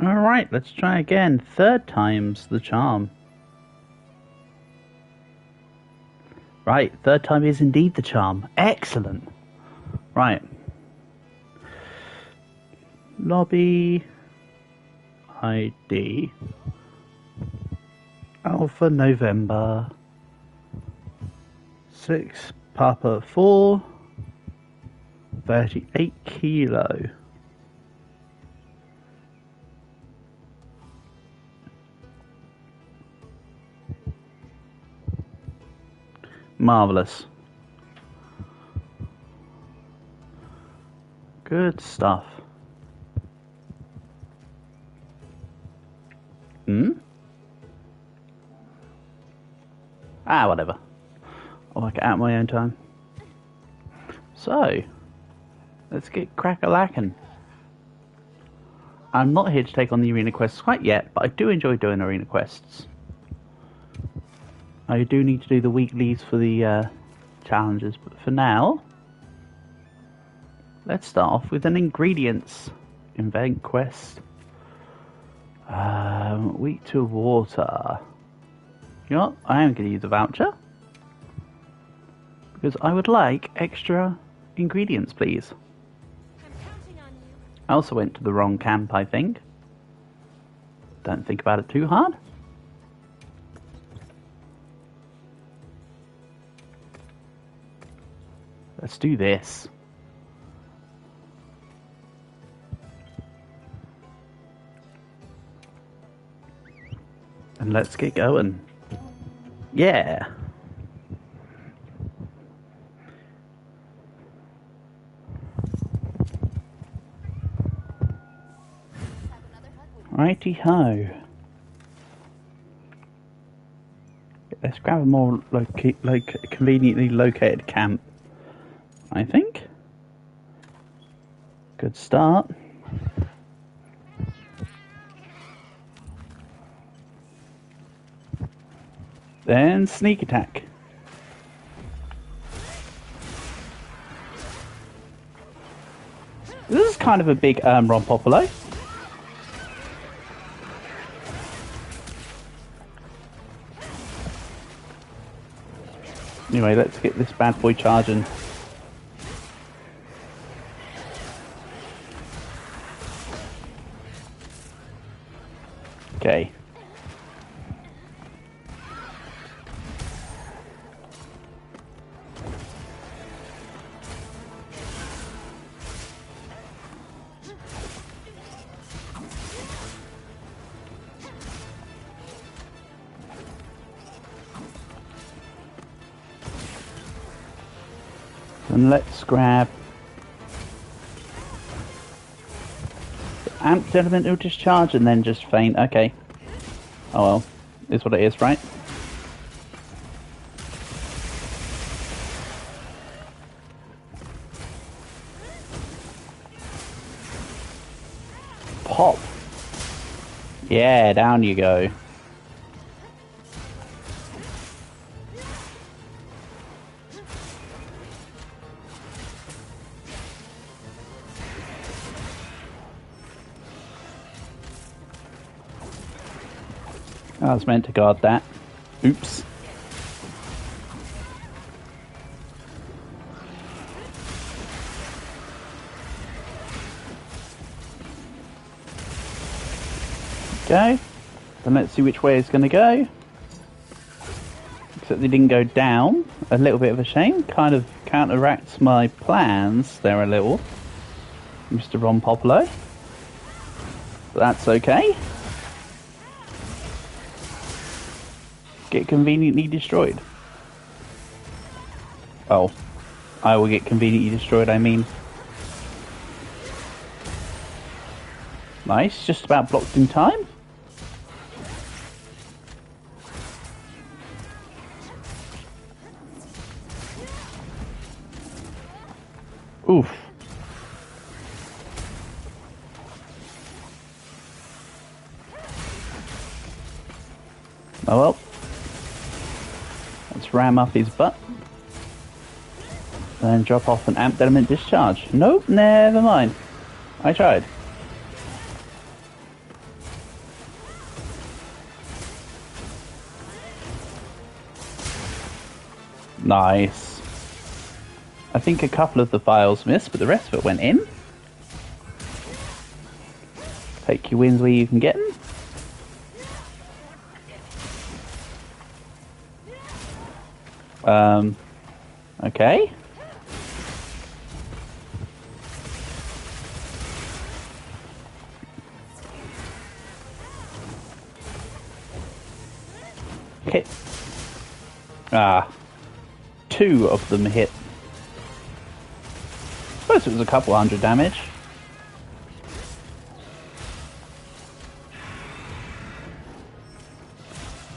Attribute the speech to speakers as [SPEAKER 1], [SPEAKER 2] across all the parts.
[SPEAKER 1] Alright, let's try again. Third time's the charm. Right, third time is indeed the charm. Excellent. Right. Lobby ID Alpha November 6 Papa 4 38 kilo. Marvelous. Good stuff. Whatever. I'll work it out in my own time. So, let's get crack-a-lackin'. I'm not here to take on the arena quests quite yet, but I do enjoy doing arena quests. I do need to do the weeklies for the challenges, but for now, let's start off with an ingredients event quest. Weak to water. You know what? I am going to use a voucher because I would like extra ingredients, please. I also went to the wrong camp, I think. Don't think about it too hard. Let's do this. And let's get going. Yeah. Righty ho. Let's grab a more conveniently located camp, I think. Good start. Then sneak attack. This is kind of a big Ron Popolo. Anyway, let's get this bad boy charging. Okay. And let's grab amped elemental discharge and then just faint. Okay. Oh well, is what it is, right? Pop. Yeah, down you go. I was meant to guard that. Oops. Okay. Then let's see which way it's going to go. Except they didn't go down. A little bit of a shame. Kind of counteracts my plans there a little, Mr. Ron Popolo. But that's okay. Get conveniently destroyed. Oh. I will get conveniently destroyed, I mean. Nice, just about blocked in time. Oof. Oh well. Let's ram up his butt. And then drop off an amped element discharge. Nope, never mind. I tried. Nice. I think a couple of the files missed, but the rest of it went in. Take your wins where you can get them. Okay. Hit. Ah. 2 of them hit. I suppose it was a couple hundred damage.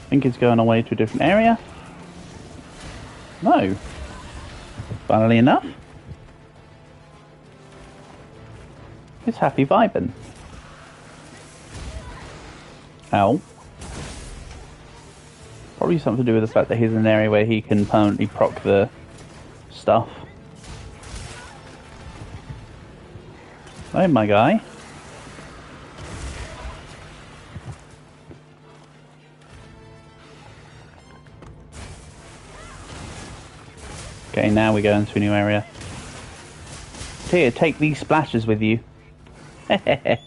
[SPEAKER 1] I think it's going away to a different area. No. Funnily enough, he's happy vibing. Ow. Probably something to do with the fact that he's in an area where he can permanently proc the stuff. Oh my guy. Okay, now we go into a new area. Here, take these splashes with you. In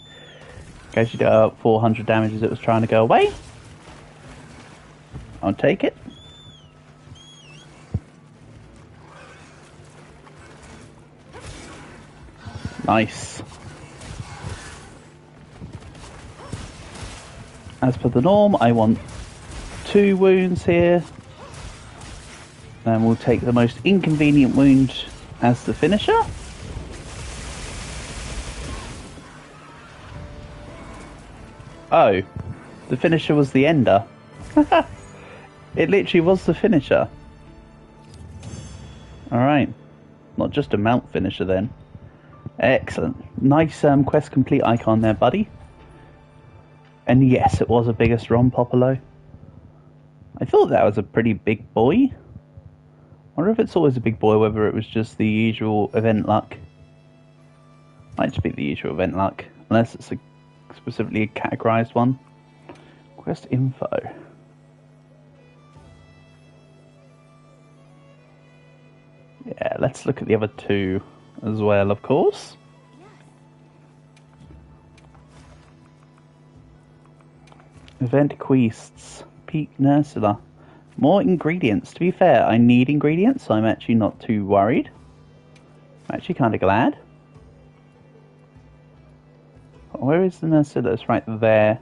[SPEAKER 1] case you do up 400 damage as it was trying to go away. I'll take it. Nice. As per the norm, I want 2 wounds here. And we'll take the most inconvenient wound as the finisher. Oh, the finisher was the ender. It literally was the finisher. Alright. Not just a mount finisher then. Excellent. Nice quest complete icon there, buddy. And yes, it was a biggest Ron Popolo. I thought that was a pretty big boy. I wonder if it's always a big boy, whether it was just the usual event luck. Might just be the usual event luck, unless it's specifically a categorized one. Quest info. Yeah, let's look at the other 2 as well, of course. Event quests. Peak Nursula. More ingredients. To be fair, I need ingredients, so I'm actually not too worried. I'm actually kind of glad. Where is the Nursula? It's right there.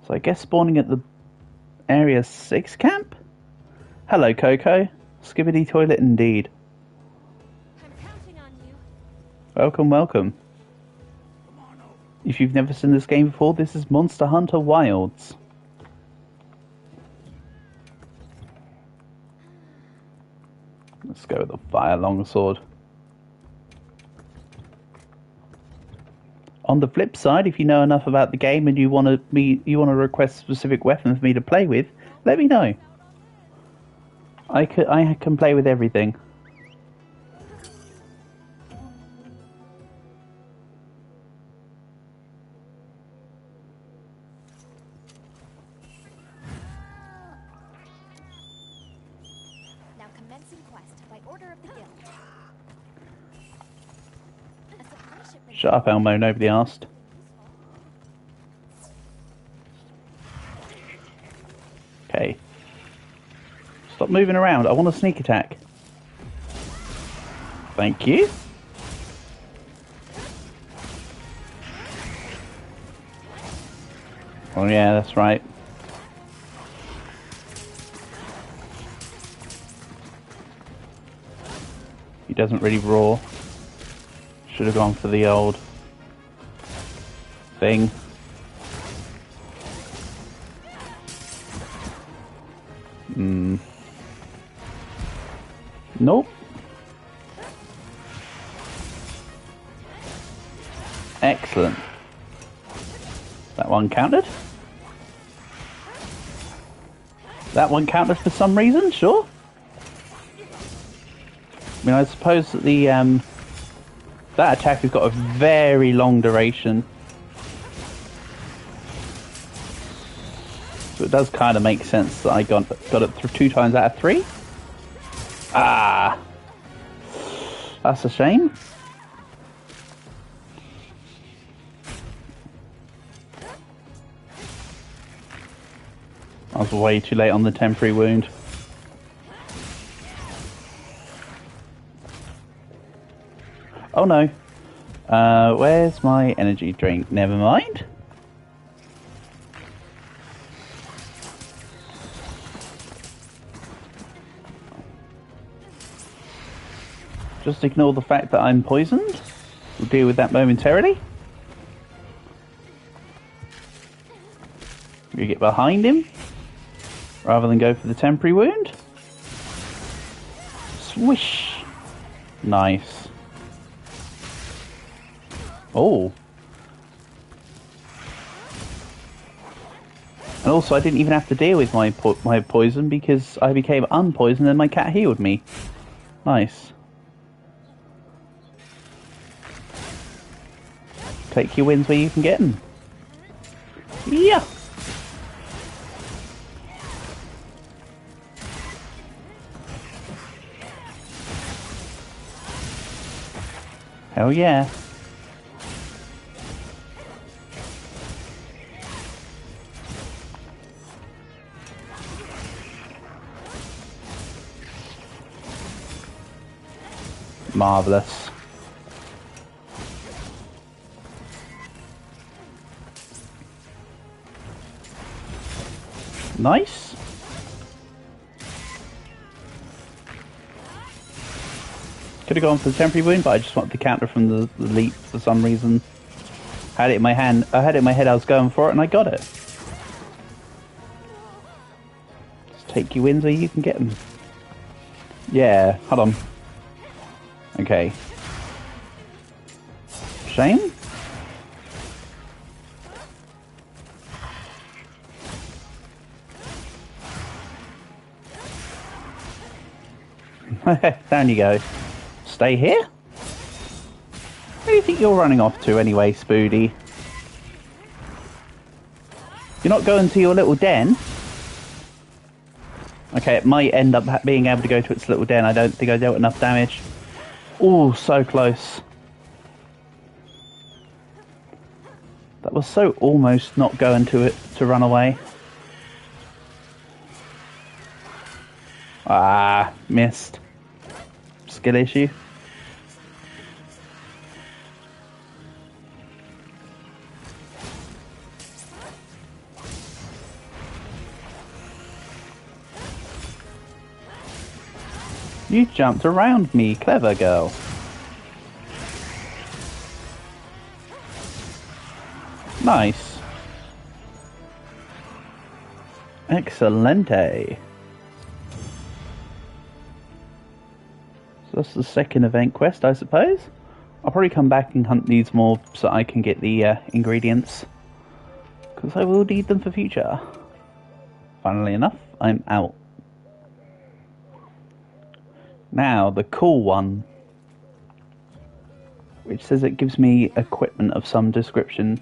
[SPEAKER 1] So I guess spawning at the Area 6 camp? Hello, Coco. Skibbity toilet indeed.
[SPEAKER 2] I'm counting on you.
[SPEAKER 1] Welcome, welcome. If you've never seen this game before, this is Monster Hunter Wilds. Let's go with the fire longsword. On the flip side, if you know enough about the game and you want to request a specific weapon for me to play with, let me know. I can play with everything.
[SPEAKER 2] Now commencing quest by order of the guild. A supply shipment.
[SPEAKER 1] Shut up, Elmo. Nobody asked. Okay. Stop moving around. I want a sneak attack. Thank you. Oh yeah, that's right. He doesn't really roar. Should have gone for the old thing. Nope. Excellent. That one counted. That one counted for some reason, sure. I mean, I suppose that the that attack has got a very long duration. So it does kind of make sense that I got it through 2 times out of 3. Ah, that's a shame. I was way too late on the temporary wound. Oh no. Where's my energy drink? Never mind. Just ignore the fact that I'm poisoned. We'll deal with that momentarily. You get behind him rather than go for the temporary wound. Swish. Nice. Oh. And also, I didn't even have to deal with my poison because I became unpoisoned and my cat healed me. Nice. Take your wins where you can get them. Yeah. Hell yeah. Marvelous. Nice. Could have gone for the temporary wound, but I just wanted to counter from the leap for some reason. Had it in my hand. I had it in my head. I was going for it, and I got it. Just take your wins where you can get them. Yeah. Hold on. Okay. Shame. Down you go. Stay here? Where do you think you're running off to anyway, Spoody? You're not going to your little den? Okay, it might end up being able to go to its little den. I don't think I dealt enough damage. Oh, so close. That was so almost not going to it to run away. Ah, missed. Skill issue. You jumped around me, clever girl. Nice. Excelente. So that's the second event quest, I suppose. I'll probably come back and hunt these more so I can get the ingredients. Because I will need them for future. Funnily enough, I'm out. Now, the cool one, which says it gives me equipment of some description.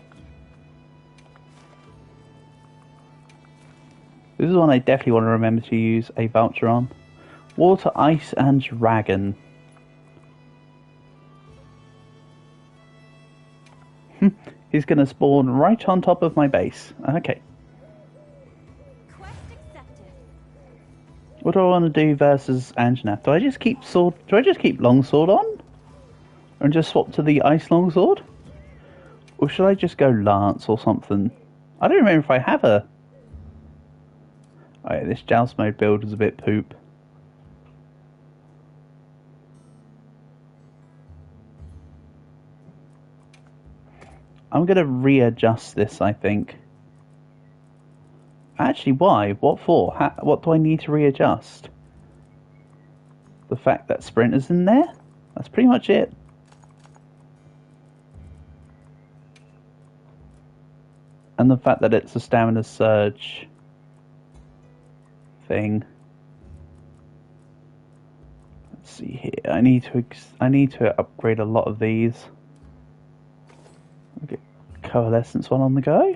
[SPEAKER 1] This is one I definitely want to remember to use a voucher on. Water, Ice, and Dragon. He's going to spawn right on top of my base. Okay. What do I want to do versus Anjanath? Do I just keep longsword on? And just swap to the ice longsword? Or should I just go lance or something? I don't remember if I have a... Oh yeah, this joust mode build is a bit poop. I'm going to readjust this, I think. Actually, why? What for? What do I need to readjust? The fact that Sprinter's in there? That's pretty much it. And the fact that it's a stamina surge thing. Let's see here. I need to upgrade a lot of these. I'll get Coalescence one on the go.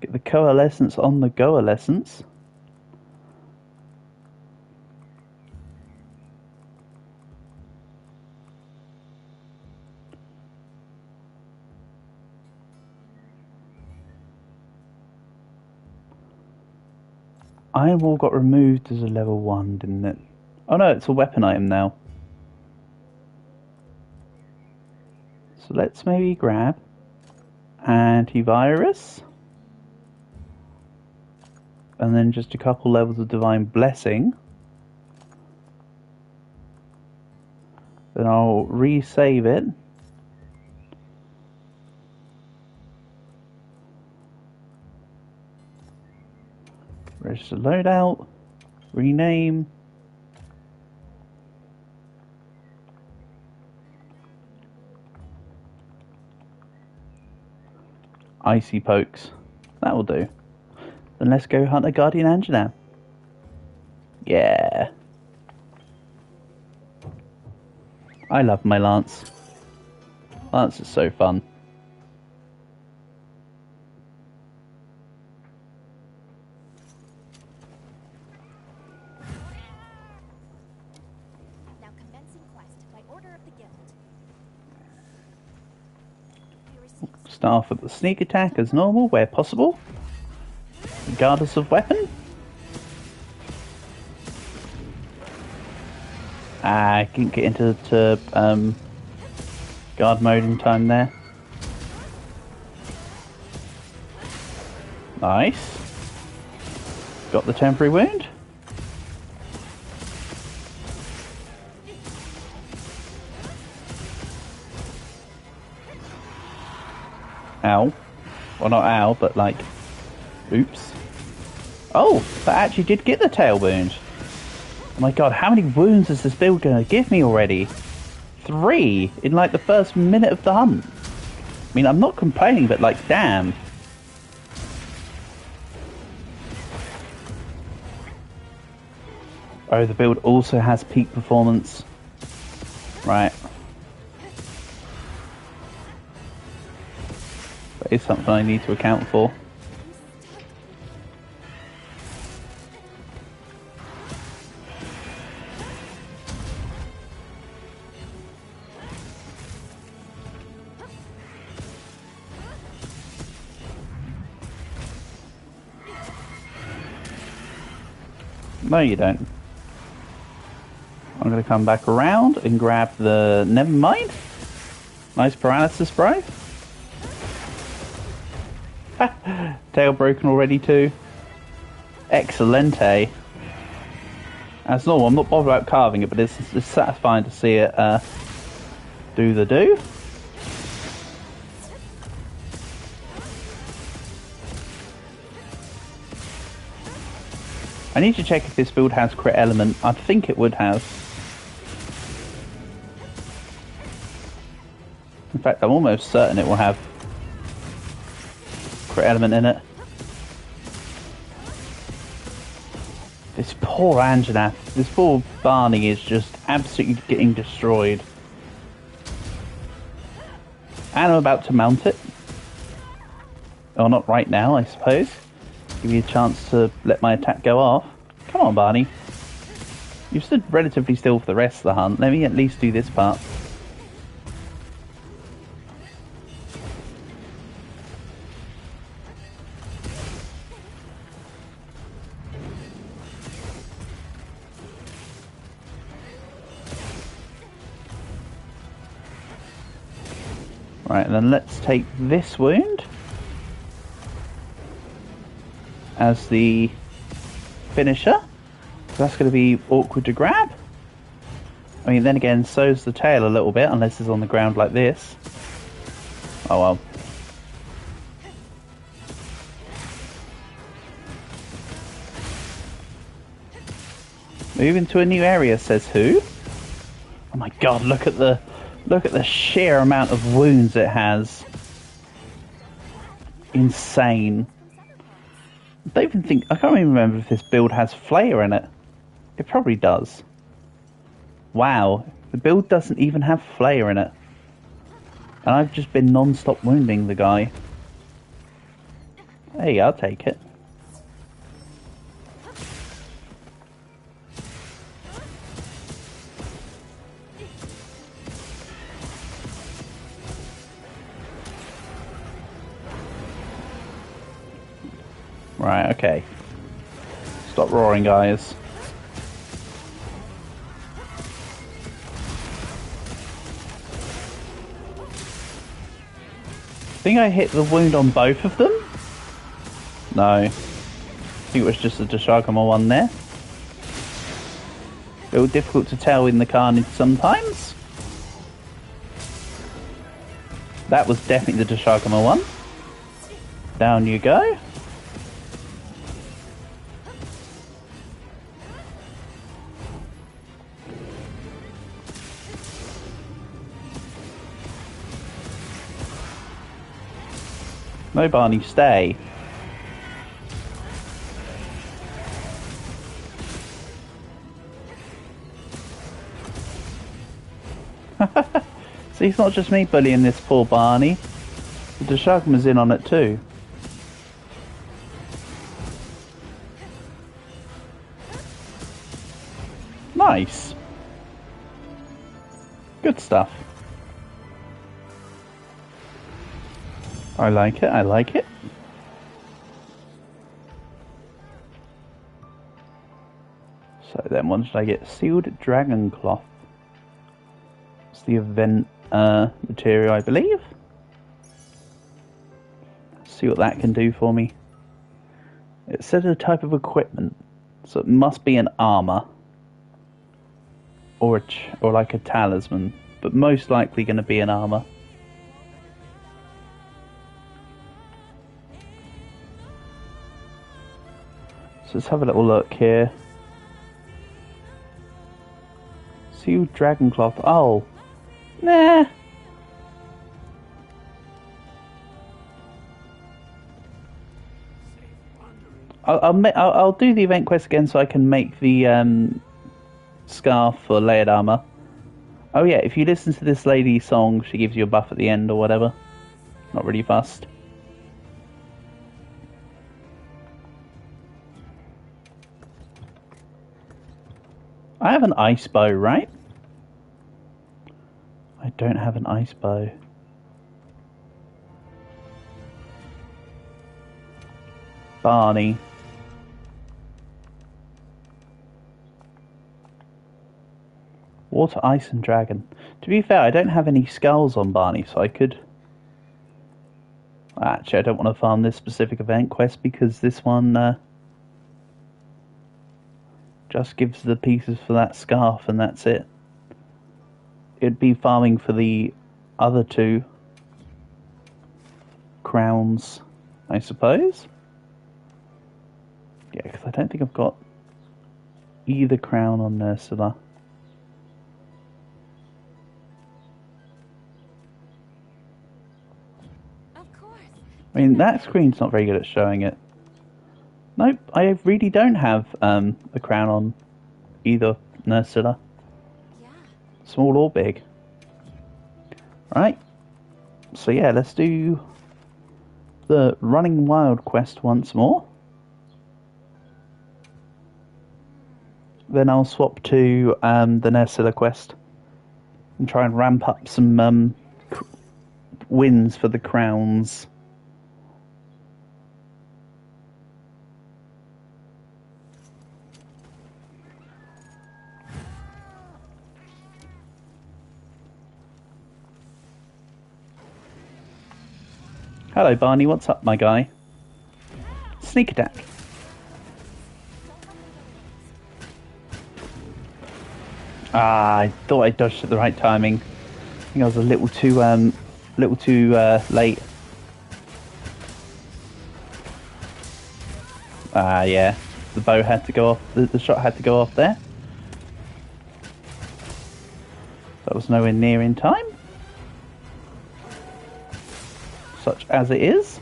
[SPEAKER 1] Get the coalescence on the coalescence. Iron Wall got removed as a level 1, didn't it? Oh no, it's a weapon item now. So let's maybe grab Antivirus. And then just a couple levels of Divine Blessing. Then I'll resave it. Register loadout. Rename. Icy Pokes. That will do. Then let's go hunt a Guardian Angela. Yeah. I love my Lance. Lance is so fun.
[SPEAKER 2] Now commencing quest by order of the guild. We receive
[SPEAKER 1] Start off with the sneak attack as normal where possible. Regardless of weapon. I couldn't get into guard mode in time there. Nice. Got the temporary wound. Ow. Well, not ow, but like... Oops. Oh, that actually did get the tail wound. Oh my god, how many wounds is this build going to give me already? 3 in like the first minute of the hunt. I mean, I'm not complaining, but like, damn. Oh, the build also has peak performance. Right. That is something I need to account for. No, you don't. I'm going to come back around and grab the... Never mind. Nice paralysis spray. Tail broken already too. Excelente. As normal, I'm not bothered about carving it, but it's satisfying to see it do the do. I need to check if this build has crit element. I think it would have. In fact, I'm almost certain it will have crit element in it. This poor Angela, this poor Barney is just absolutely getting destroyed. And I'm about to mount it. Or not right now, I suppose. Give you a chance to let my attack go off. Come on, Barney. You've stood relatively still for the rest of the hunt. Let me at least do this part. Right, and then let's take this wound as the finisher. So that's going to be awkward to grab. I mean, then again, so's the tail a little bit, unless it's on the ground like this. Oh well. Moving to a new area, says who? Oh my god, look at the sheer amount of wounds it has. Insane. I don't even think... I can't even remember if this build has flare in it. It probably does. Wow. The build doesn't even have flare in it. And I've just been non-stop wounding the guy. Hey, I'll take it. Right, okay. Stop roaring, guys. I think I hit the wound on both of them? No. I think it was just the Deshagama one there. A little difficult to tell in the carnage sometimes. That was definitely the Deshagama one. Down you go. No, Barney, stay. See, it's not just me bullying this poor Barney. The Deshagama's in on it too. Nice. Good stuff. I like it, I like it. So then what did I get? Sealed dragon cloth. It's the event material, I believe. Let's see what that can do for me. It said a type of equipment. So it must be an armor. Or like a talisman. But most likely going to be an armor. So let's have a little look here. Sealed dragon cloth. Oh. Nah. I'll do the event quest again so I can make the scarf for layered armor. Oh yeah, if you listen to this lady's song, she gives you a buff at the end or whatever. Not really fussed. I have an ice bow, right? I don't have an ice bow. Barney. Water, ice and dragon. To be fair, I don't have any skulls on Barney, so I could... Actually, I don't want to farm this specific event quest because this one just gives the pieces for that scarf and that's it. It'd be farming for the other two crowns, I suppose. Yeah, because I don't think I've got either crown on Ursula.
[SPEAKER 2] Of course.
[SPEAKER 1] I mean, that screen's not very good at showing it. Nope, I really don't have a crown on either Ursula.
[SPEAKER 2] Yeah.
[SPEAKER 1] Small or big. Right. So yeah, let's do the Running Wild quest once more. Then I'll swap to the Ursula quest and try and ramp up some wins for the crowns. Hello Barney, what's up my guy? Sneak attack. Ah, I thought I dodged at the right timing. I think I was a little too late. Ah, yeah. The bow had to go off. The shot had to go off there. That was nowhere near in time. Such as it is.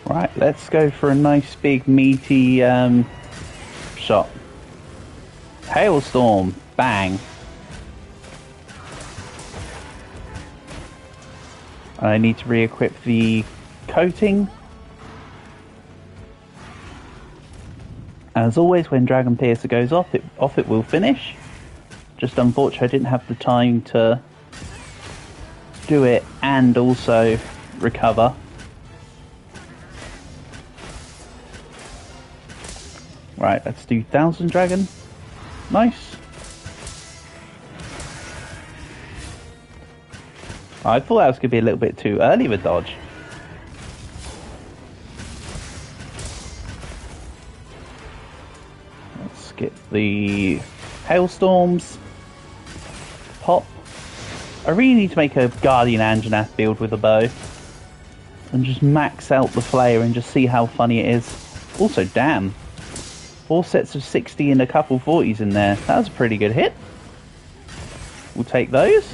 [SPEAKER 1] Right, let's go for a nice big meaty shot. Hailstorm, bang. I need to re-equip the coating. As always, when Dragon Piercer goes off, it will finish. Just unfortunately, I didn't have the time to do it and also recover. Right, let's do 1000 Dragon. Nice. I thought that was going to be a little bit too early of a dodge. Let's skip the hailstorms. Pop. I really need to make a Guardian Anjanath build with a bow. And just max out the flare and just see how funny it is. Also, damn. 4 sets of 60 and a couple 40s in there. That was a pretty good hit. We'll take those.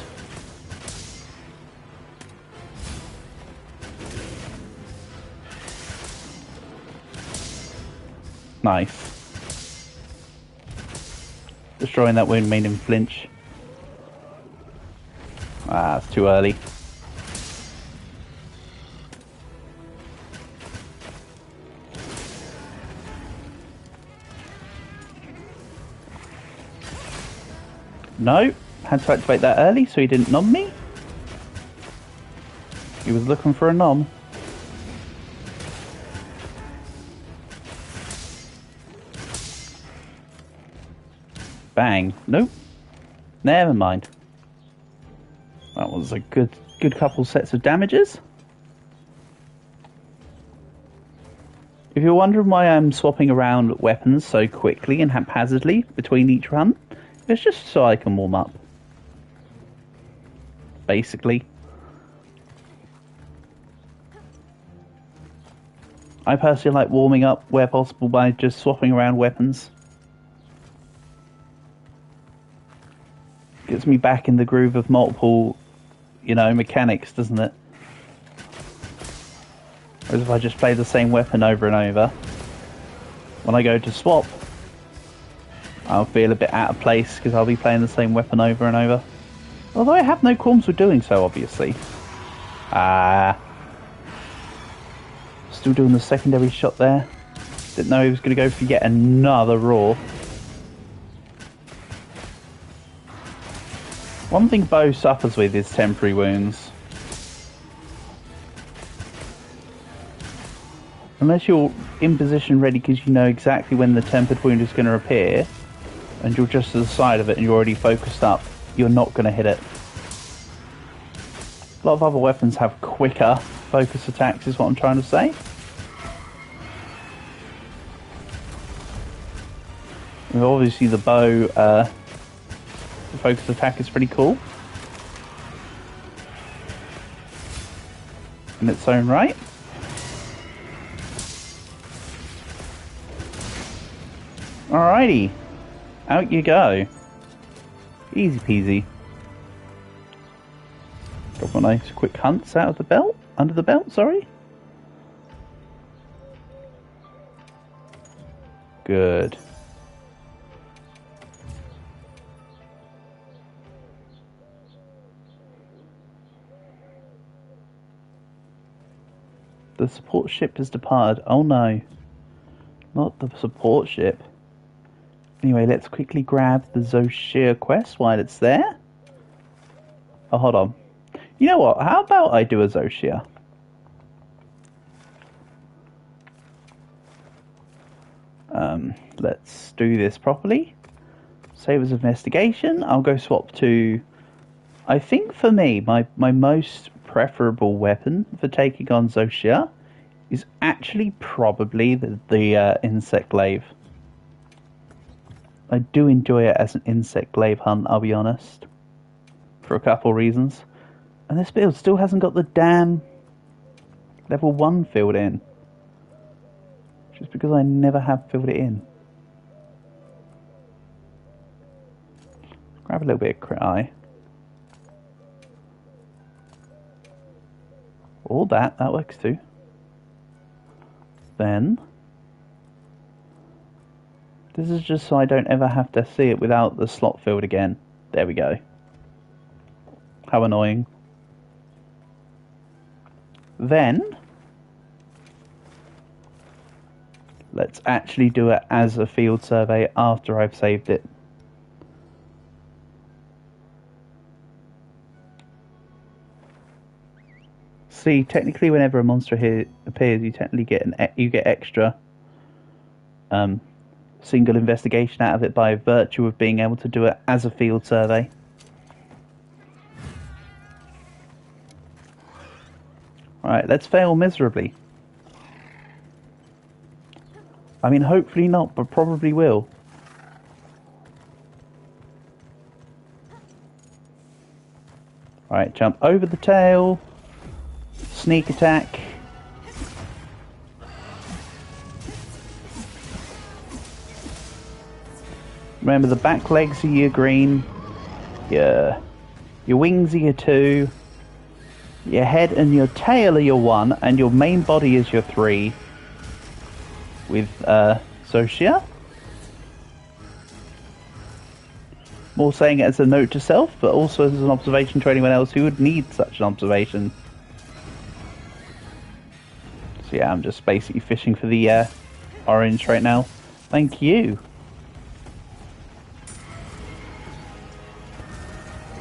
[SPEAKER 1] Nice. Destroying that wound made him flinch. Ah, it's too early. No, had to activate that early so he didn't nom me. He was looking for a nom. Bang. Nope. Never mind. That was a good couple sets of damages. If you're wondering why I'm swapping around weapons so quickly and haphazardly between each run, it's just so I can warm up. Basically. I personally like warming up where possible by just swapping around weapons. Gets me back in the groove of multiple, mechanics, doesn't it? Whereas if I just play the same weapon over and over, when I go to swap, I'll feel a bit out of place because I'll be playing the same weapon over and over. Although I have no qualms with doing so, obviously. Still doing the secondary shot there. Didn't know he was going to go for yet another roar. One thing Bo suffers with is temporary wounds. Unless you're in position ready because you know exactly when the tempered wound is going to appear, and you're just to the side of it and you're already focused up, you're not going to hit it. A lot of other weapons have quicker focus attacks is what I'm trying to say. And obviously the bow, the focus attack is pretty cool in its own right. Alrighty, out you go. Easy peasy. Got my nice quick hunts out of the belt, under the belt, sorry. Good. The support ship has departed. Oh no. Not the support ship. Anyway, let's quickly grab the Zoshir quest while it's there. Oh, hold on. You know what? How about I do a Zoshir? Let's do this properly. Save as investigation. I'll go swap to... I think for me, my most preferable weapon for taking on Zoshir is actually probably the insect glaive. I do enjoy it as an insect glaive hunt, I'll be honest. For a couple reasons. And this build still hasn't got the damn level 1 filled in. Just because I never have filled it in. Grab a little bit of crit eye. All that works too. Then this is just so I don't ever have to see it without the slot filled again. There we go. How annoying. Then let's actually do it as a field survey after I've saved it. See, technically, whenever a monster here appears, you technically get extra single investigation out of it by virtue of being able to do it as a field survey. Right, let's fail miserably. I mean, hopefully not, but probably will. Right, jump over the tail. Sneak attack. Remember, the back legs are your green. Your wings are your 2. Your head and your tail are your 1, and your main body is your 3. With Zosia. More saying it as a note to self, but also as an observation to anyone else who would need such an observation. So yeah, I'm just basically fishing for the orange right now. Thank you.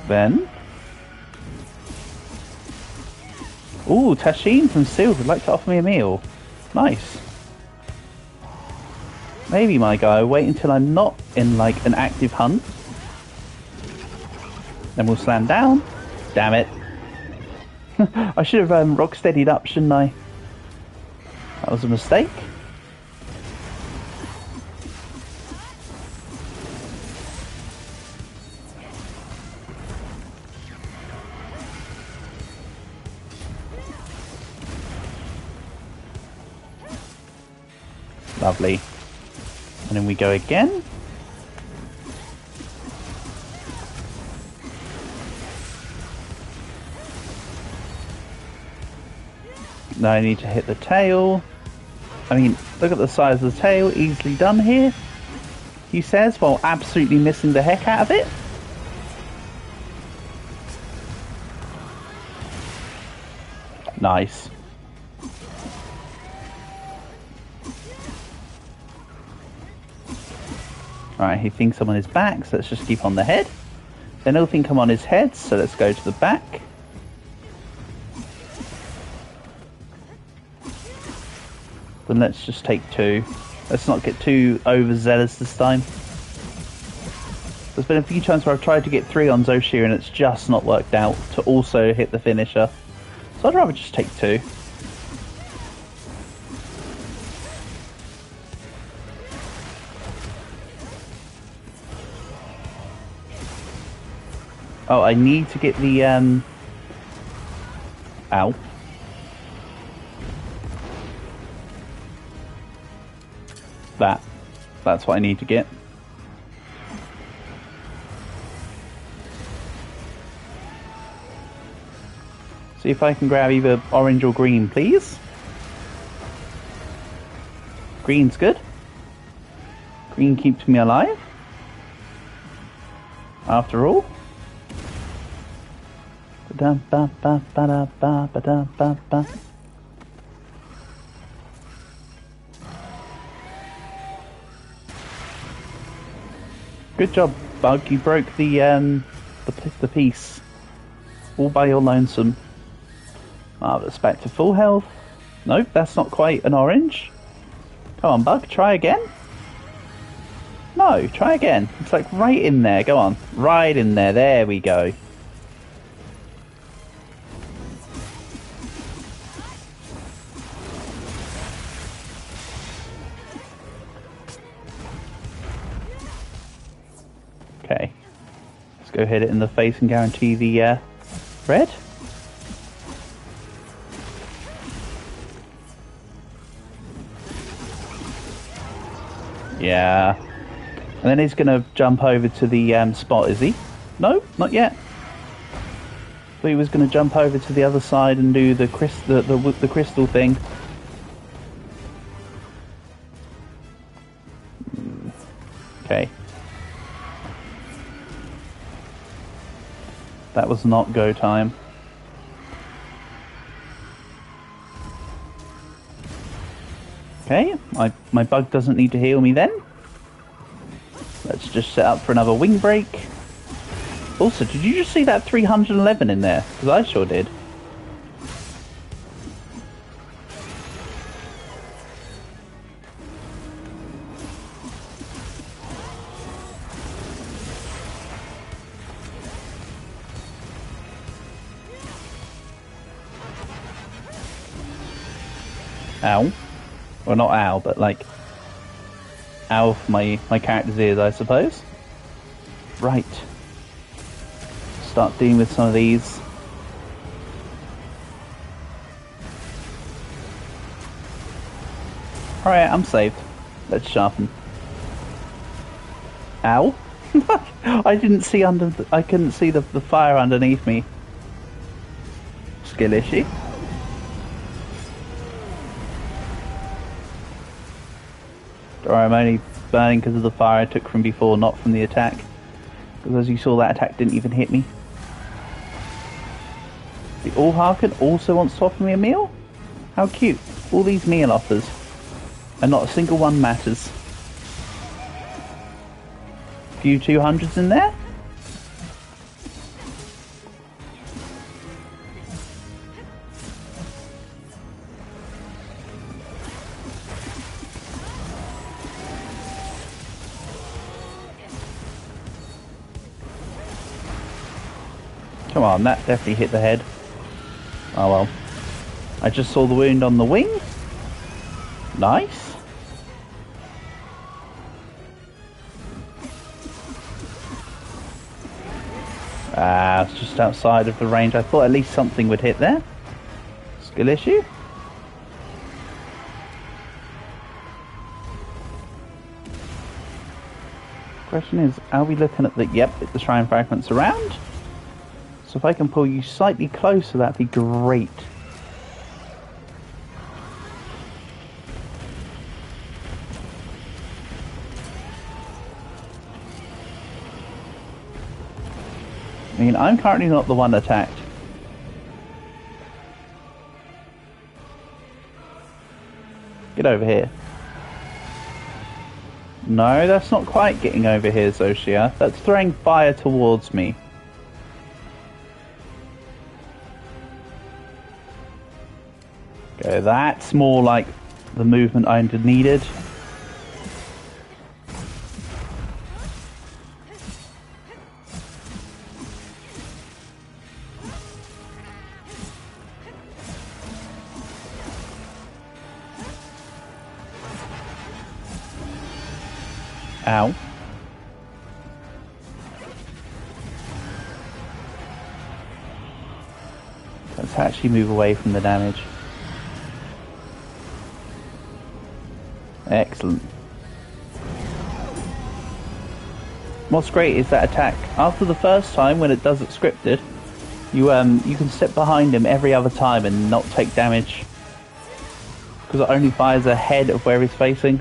[SPEAKER 1] Then, ooh, Tashin from Sealed would like to offer me a meal. Nice. Maybe, my guy, wait until I'm not in like an active hunt. Then we'll slam down. Damn it. I should have rock steadied up, shouldn't I? That was a mistake. Lovely. And then we go again. Now I need to hit the tail. I mean, look at the size of the tail. Easily done here, he says, while absolutely missing the heck out of it. Nice. Alright, he thinks I'm on his back, so let's just keep on the head. Then he'll think I'm on his head, so let's go to the back. Then let's just take 2. Let's not get too overzealous this time. There's been a few times where I've tried to get 3 on Zoshir and it's just not worked out to also hit the finisher. So I'd rather just take 2. Oh, I need to get the ow. That's what I need to get. See if I can grab either orange or green, please. Green's good. Green keeps me alive. After all. Ba-da-ba-ba-ba-da-ba-ba-da-ba-ba. Good job, Bug. You broke the piece all by your lonesome. Marvelous. Back to full health. Nope, that's not quite an orange. Come on, Bug. Try again. No, try again. It's like right in there. Go on, right in there. There we go. Okay, let's go hit it in the face and guarantee the red. Yeah, and then he's going to jump over to the spot, is he? No, not yet. But he was going to jump over to the other side and do the crystal thing. Okay. That was not go time. Okay, my bug doesn't need to heal me then. Let's just set up for another wing break. Also, did you just see that 311 in there? Because I sure did. Ow. Well, not ow, but like... ow for my character's ears, I suppose. Right. Start dealing with some of these. Alright, I'm saved. Let's sharpen. Ow. I didn't see I couldn't see the fire underneath me. Skill issue. Alright, I'm only burning because of the fire I took from before, not from the attack. Because as you saw, that attack didn't even hit me. The All Harkin also wants to offer me a meal? How cute. All these meal offers. And not a single one matters. Few 200s in there? Come on, that definitely hit the head. Oh well. I just saw the wound on the wing. Nice. Ah, it's just outside of the range. I thought at least something would hit there. Skill issue. Question is, are we looking at the... Yep, the shrine fragments around. So if I can pull you slightly closer, that'd be great. I mean, I'm currently not the one attacked. Get over here. No, that's not quite getting over here, Zoshia. That's throwing fire towards me. Okay, that's more like the movement I needed. Ow. Let's actually move away from the damage. Excellent. What's great is that attack. After the first time, when it does it scripted, you can step behind him every other time and not take damage. Because it only fires ahead of where he's facing.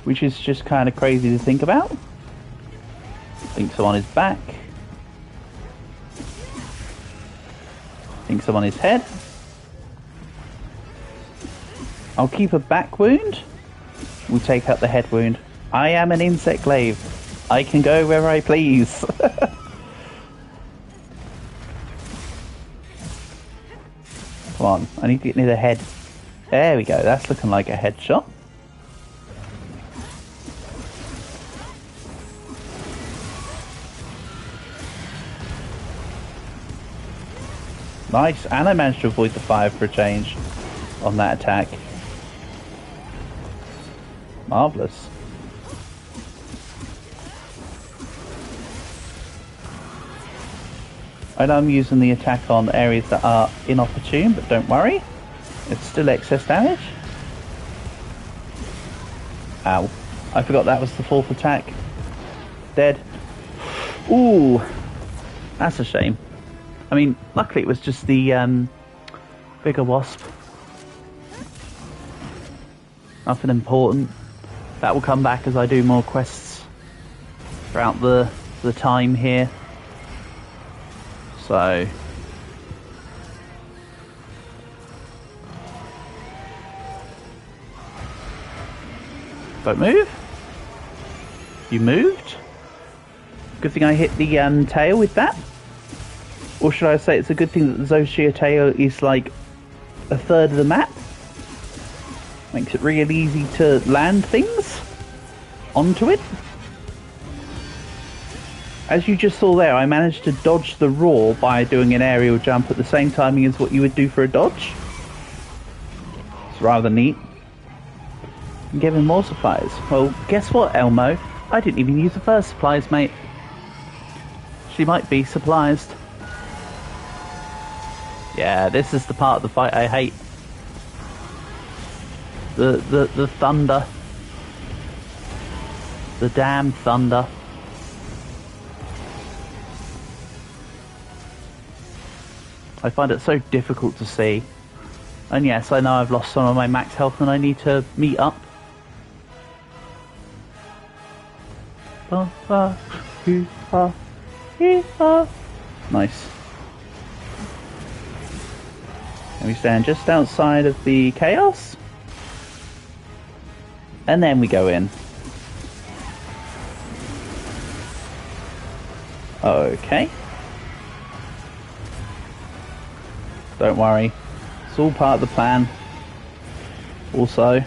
[SPEAKER 1] Which is just kind of crazy to think about. Thinks I'm on his back. Thinks I'm on his head. I'll keep a back wound. We'll take out the head wound. I am an insect glaive. I can go wherever I please. Come on, I need to get near the head. There we go, that's looking like a headshot. Nice, and I managed to avoid the fire for a change on that attack. Marvellous. I know I'm using the attack on areas that are inopportune, but don't worry. It's still excess damage. Ow. I forgot that was the fourth attack. Dead. Ooh. That's a shame. I mean, luckily it was just the bigger wasp. Nothing important. That will come back as I do more quests throughout the time here. So don't move. You moved. Good thing I hit the tail with that. Or should I say it's a good thing that the Zoshia tail is like a third of the map. Makes it real easy to land things onto it. As you just saw there, I managed to dodge the roar by doing an aerial jump at the same timing as what you would do for a dodge. It's rather neat. And giving more supplies. Well, guess what, Elmo? I didn't even use the first supplies, mate. She might be supplies. Yeah, this is the part of the fight I hate. The thunder. The damn thunder. I find it so difficult to see. And yes, I know I've lost some of my max health and I need to meet up. Nice. And we stand just outside of the chaos. And then we go in. Okay. Don't worry. It's all part of the plan. Also.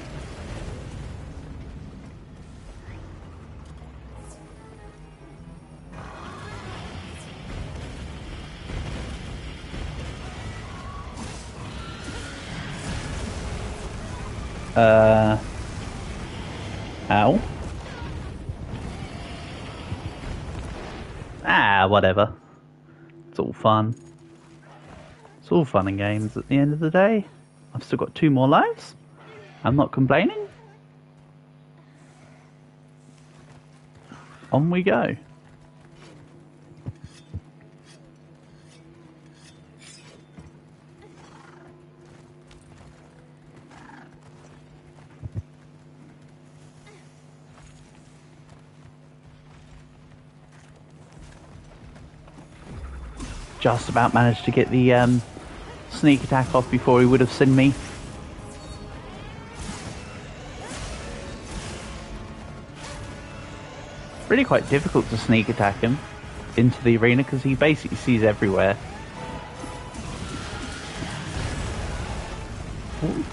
[SPEAKER 1] Ow. Ah, whatever. It's all fun. It's all fun and games at the end of the day. I've still got 2 more lives. I'm not complaining. On we go. Just about managed to get the sneak attack off before he would have seen me. Really quite difficult to sneak attack him into the arena because he basically sees everywhere. Ooh.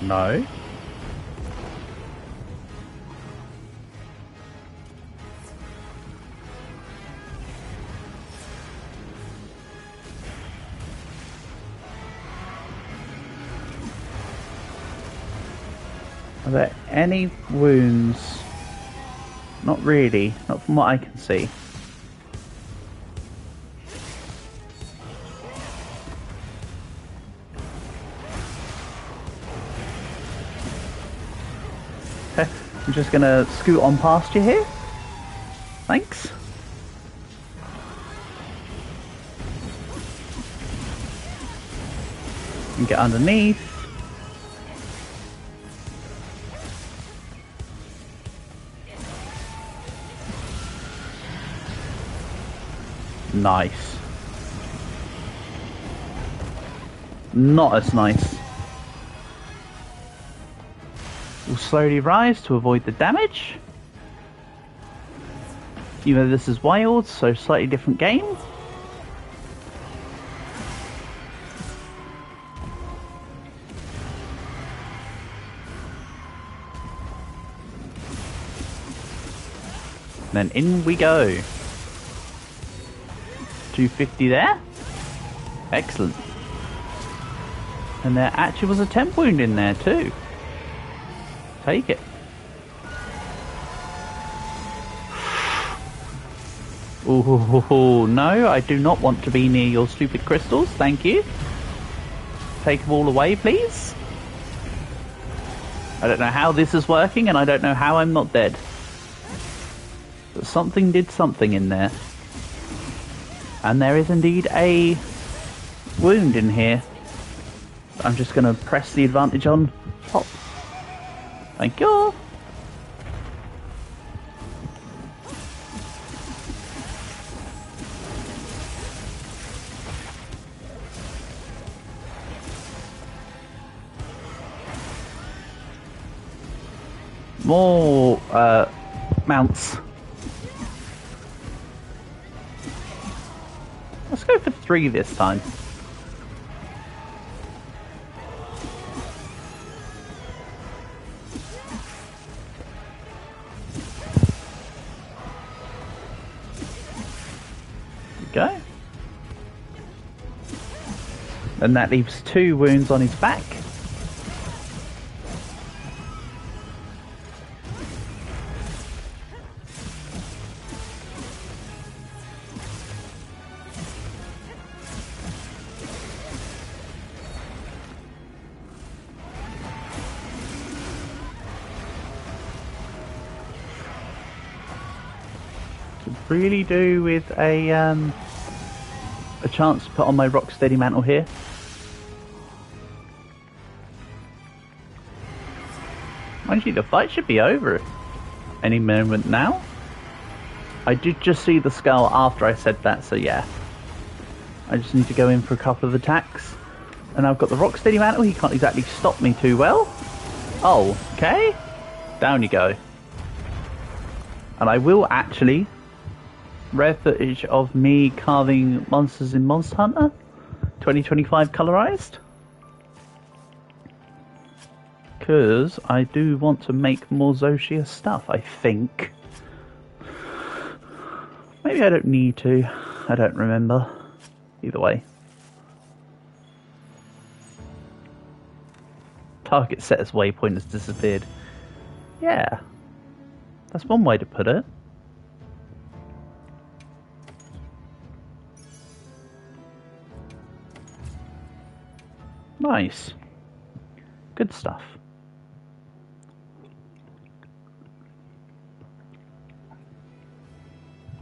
[SPEAKER 1] No. Are there any wounds? Not really, not from what I can see. Okay, I'm just gonna scoot on past you here. Thanks. And get underneath. Nice. Not as nice. We'll slowly rise to avoid the damage. Even though this is wild, so slightly different game. Then in we go. 250 there. Excellent. And there actually was a temp wound in there too. Take it. Oh no, I do not want to be near your stupid crystals. Thank you. Take them all away, please. I don't know how this is working and I don't know how I'm not dead. But something did something in there. And there is indeed a wound in here. I'm just going to press the advantage on pop. Thank you. More mounts. Let's go for 3 this time. There we go. And that leaves 2 wounds on his back. Really do with a chance to put on my Rocksteady mantle here. Mind you, the fight should be over any moment now. I did just see the skull after I said that, so yeah. I just need to go in for a couple of attacks. And I've got the Rocksteady mantle, he can't exactly stop me too well. Oh, okay. Down you go. And I will actually... rare footage of me carving monsters in Monster Hunter 2025 colorized, because I do want to make more Zoshia stuff. I think maybe I don't need to, I don't remember. Either way, target set as waypoint has disappeared. Yeah, that's one way to put it. Nice. Good stuff.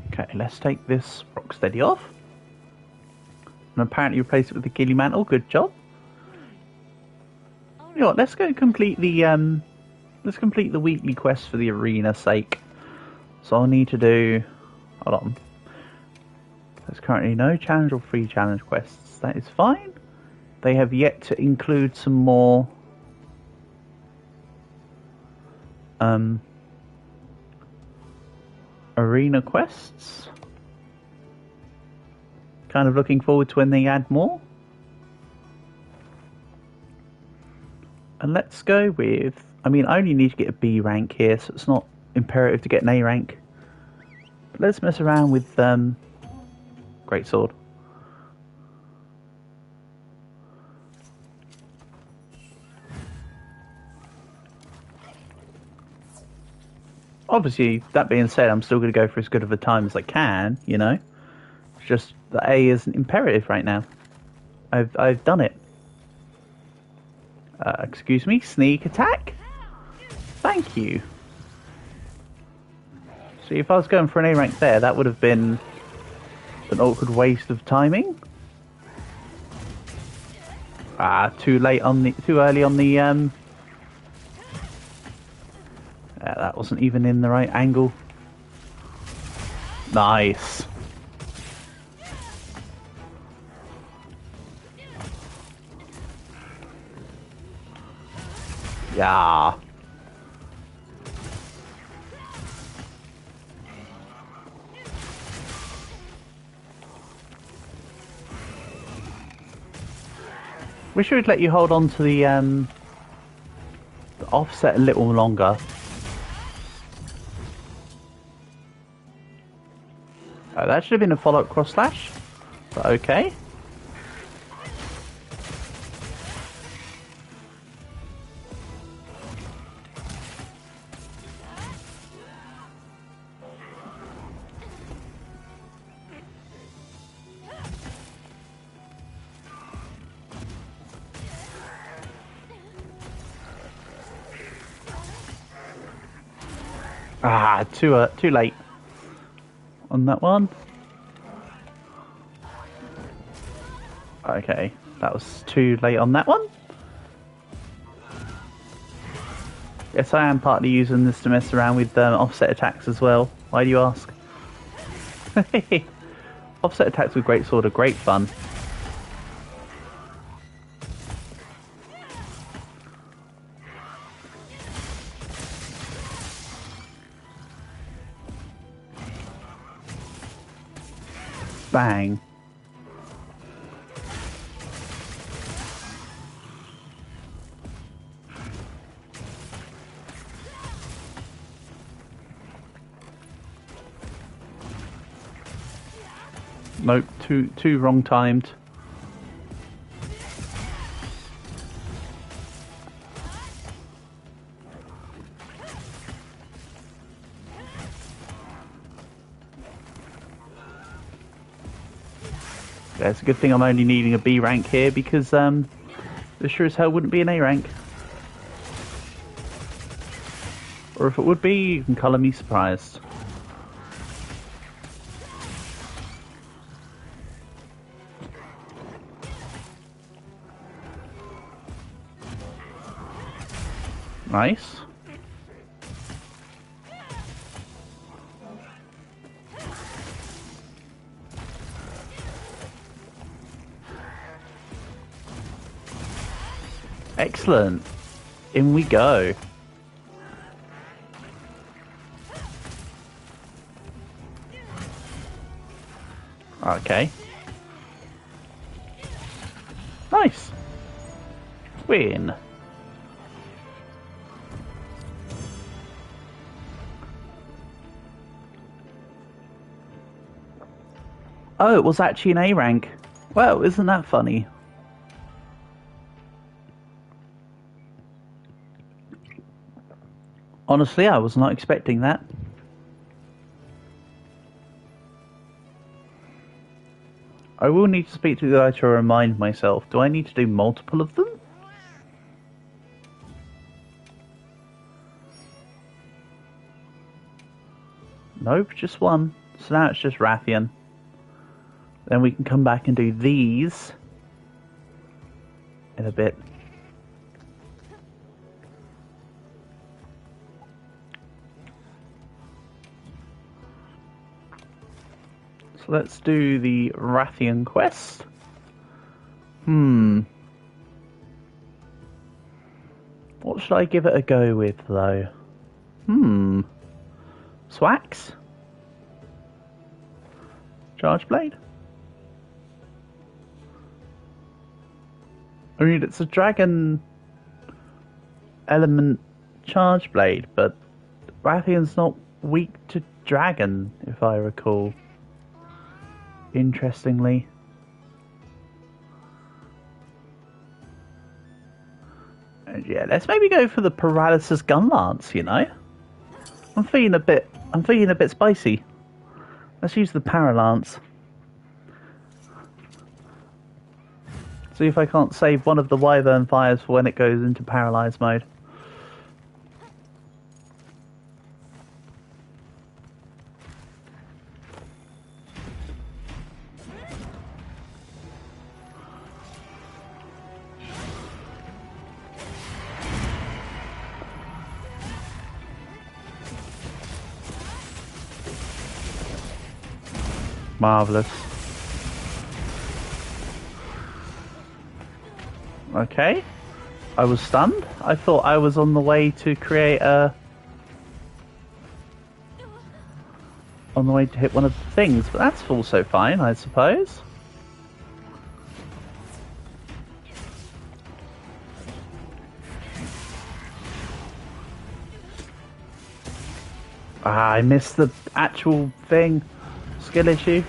[SPEAKER 1] Okay, let's take this Rocksteady off. And apparently replace it with the Gilly Mantle. Good job. You know what, let's go complete the let's complete the weekly quest for the arena's sake. So I'll need to do, hold on. There's currently no challenge or free challenge quests. That is fine. They have yet to include some more arena quests. Kind of looking forward to when they add more. And let's go with, I mean, I only need to get a B rank here, so it's not imperative to get an A rank. But let's mess around with Greatsword. Obviously, that being said, I'm still going to go for as good of a time as I can, you know. It's just the A isn't imperative right now. I've done it. Excuse me, sneak attack? Thank you. See, if I was going for an A rank there, that would have been an awkward waste of timing. Too early on the that wasn't even in the right angle. Nice. Yeah. Wish we would let you hold on to the offset a little longer. Oh, that should have been a follow-up cross slash, but okay. Too late on that one. Okay, that was too late on that one. Yes, I am partly using this to mess around with offset attacks as well. Why do you ask? Offset attacks with greatsword are great fun. Bang. Nope, too wrong timed. Yeah, it's a good thing I'm only needing a B rank here because there sure as hell wouldn't be an A rank. Or if it would be, you can colour me surprised. Nice. Excellent. In we go. Okay. Nice. Win. Oh, it was actually an A rank. Well, isn't that funny? Honestly, I was not expecting that. I will need to speak to the guy to remind myself. Do I need to do multiple of them? Nope, just one. So now it's just Rathian. Then we can come back and do these in a bit. So let's do the Rathian quest. What should I give it a go with, though? Swax? Charge Blade? I mean, it's a dragon element Charge Blade, but Rathian's not weak to dragon, if I recall. Interestingly. And yeah, let's maybe go for the Paralysis Gun Lance, you know? I'm feeling a bit spicy. Let's use the Paralance. See if I can't save one of the Wyvern fires for when it goes into paralyzed mode. Marvellous. Okay. I was stunned. I thought I was on the way to create a... on the way to hit one of the things, but that's also fine, I suppose. Ah, I missed the actual thing. Skill issue.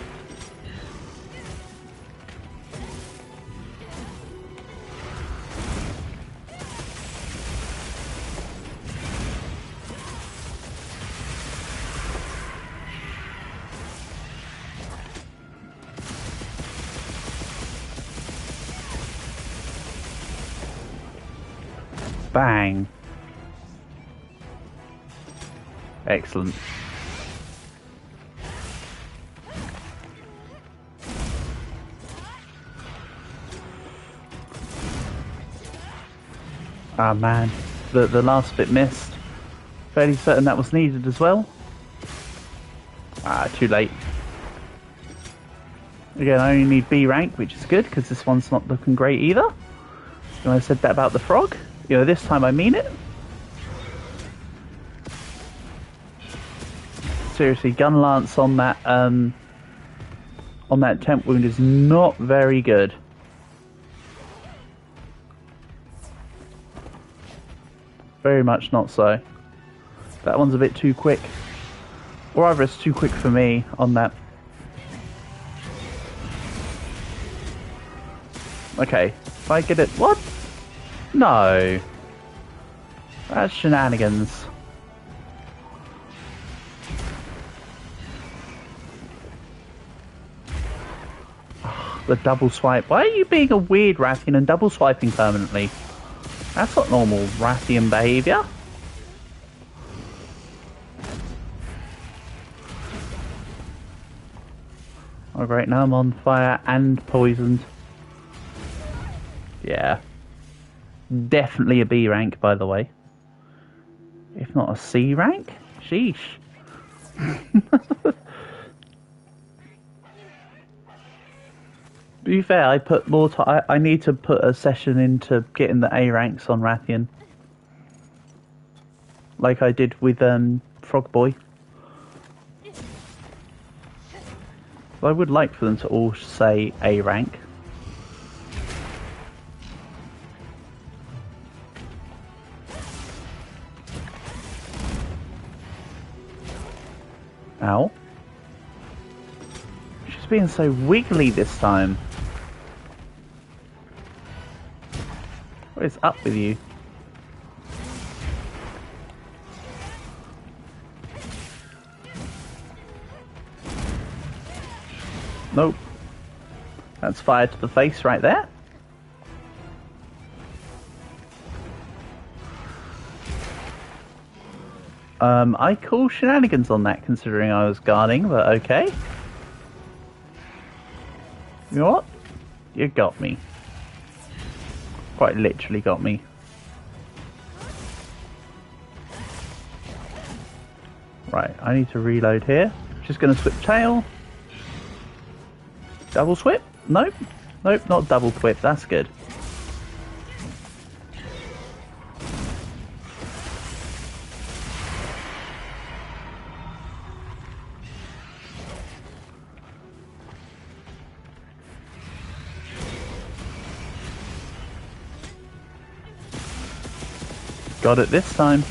[SPEAKER 1] Bang. Excellent. Ah man, the last bit missed. Fairly certain that was needed as well. Ah, too late. Again, I only need B rank, which is good, because this one's not looking great either. And I said that about the frog. You know, this time I mean it. Seriously, gun lance on that temp wound is not very good. Very much not so. That one's a bit too quick. Or either it's too quick for me on that. Okay, if I get it... What? No. That's shenanigans. The double swipe. Why are you being a weird Rathian and double swiping permanently? That's not normal Rathian behaviour. Oh great, now I'm on fire and poisoned. Yeah. Definitely a B rank, by the way. If not a C rank? Sheesh. To be fair, I put more time. I need to put a session into getting the A ranks on Rathian. Like I did with Frog Boy. I would like for them to all say A rank. Ow. She's being so wiggly this time. What is up with you? Nope. That's fire to the face right there. I call shenanigans on that considering I was guarding, but okay. You know what? You got me. Quite literally got me. Right, I need to reload here. Just gonna switch tail. Double swip? Nope. Nope, not double whip. That's good. Got it this time.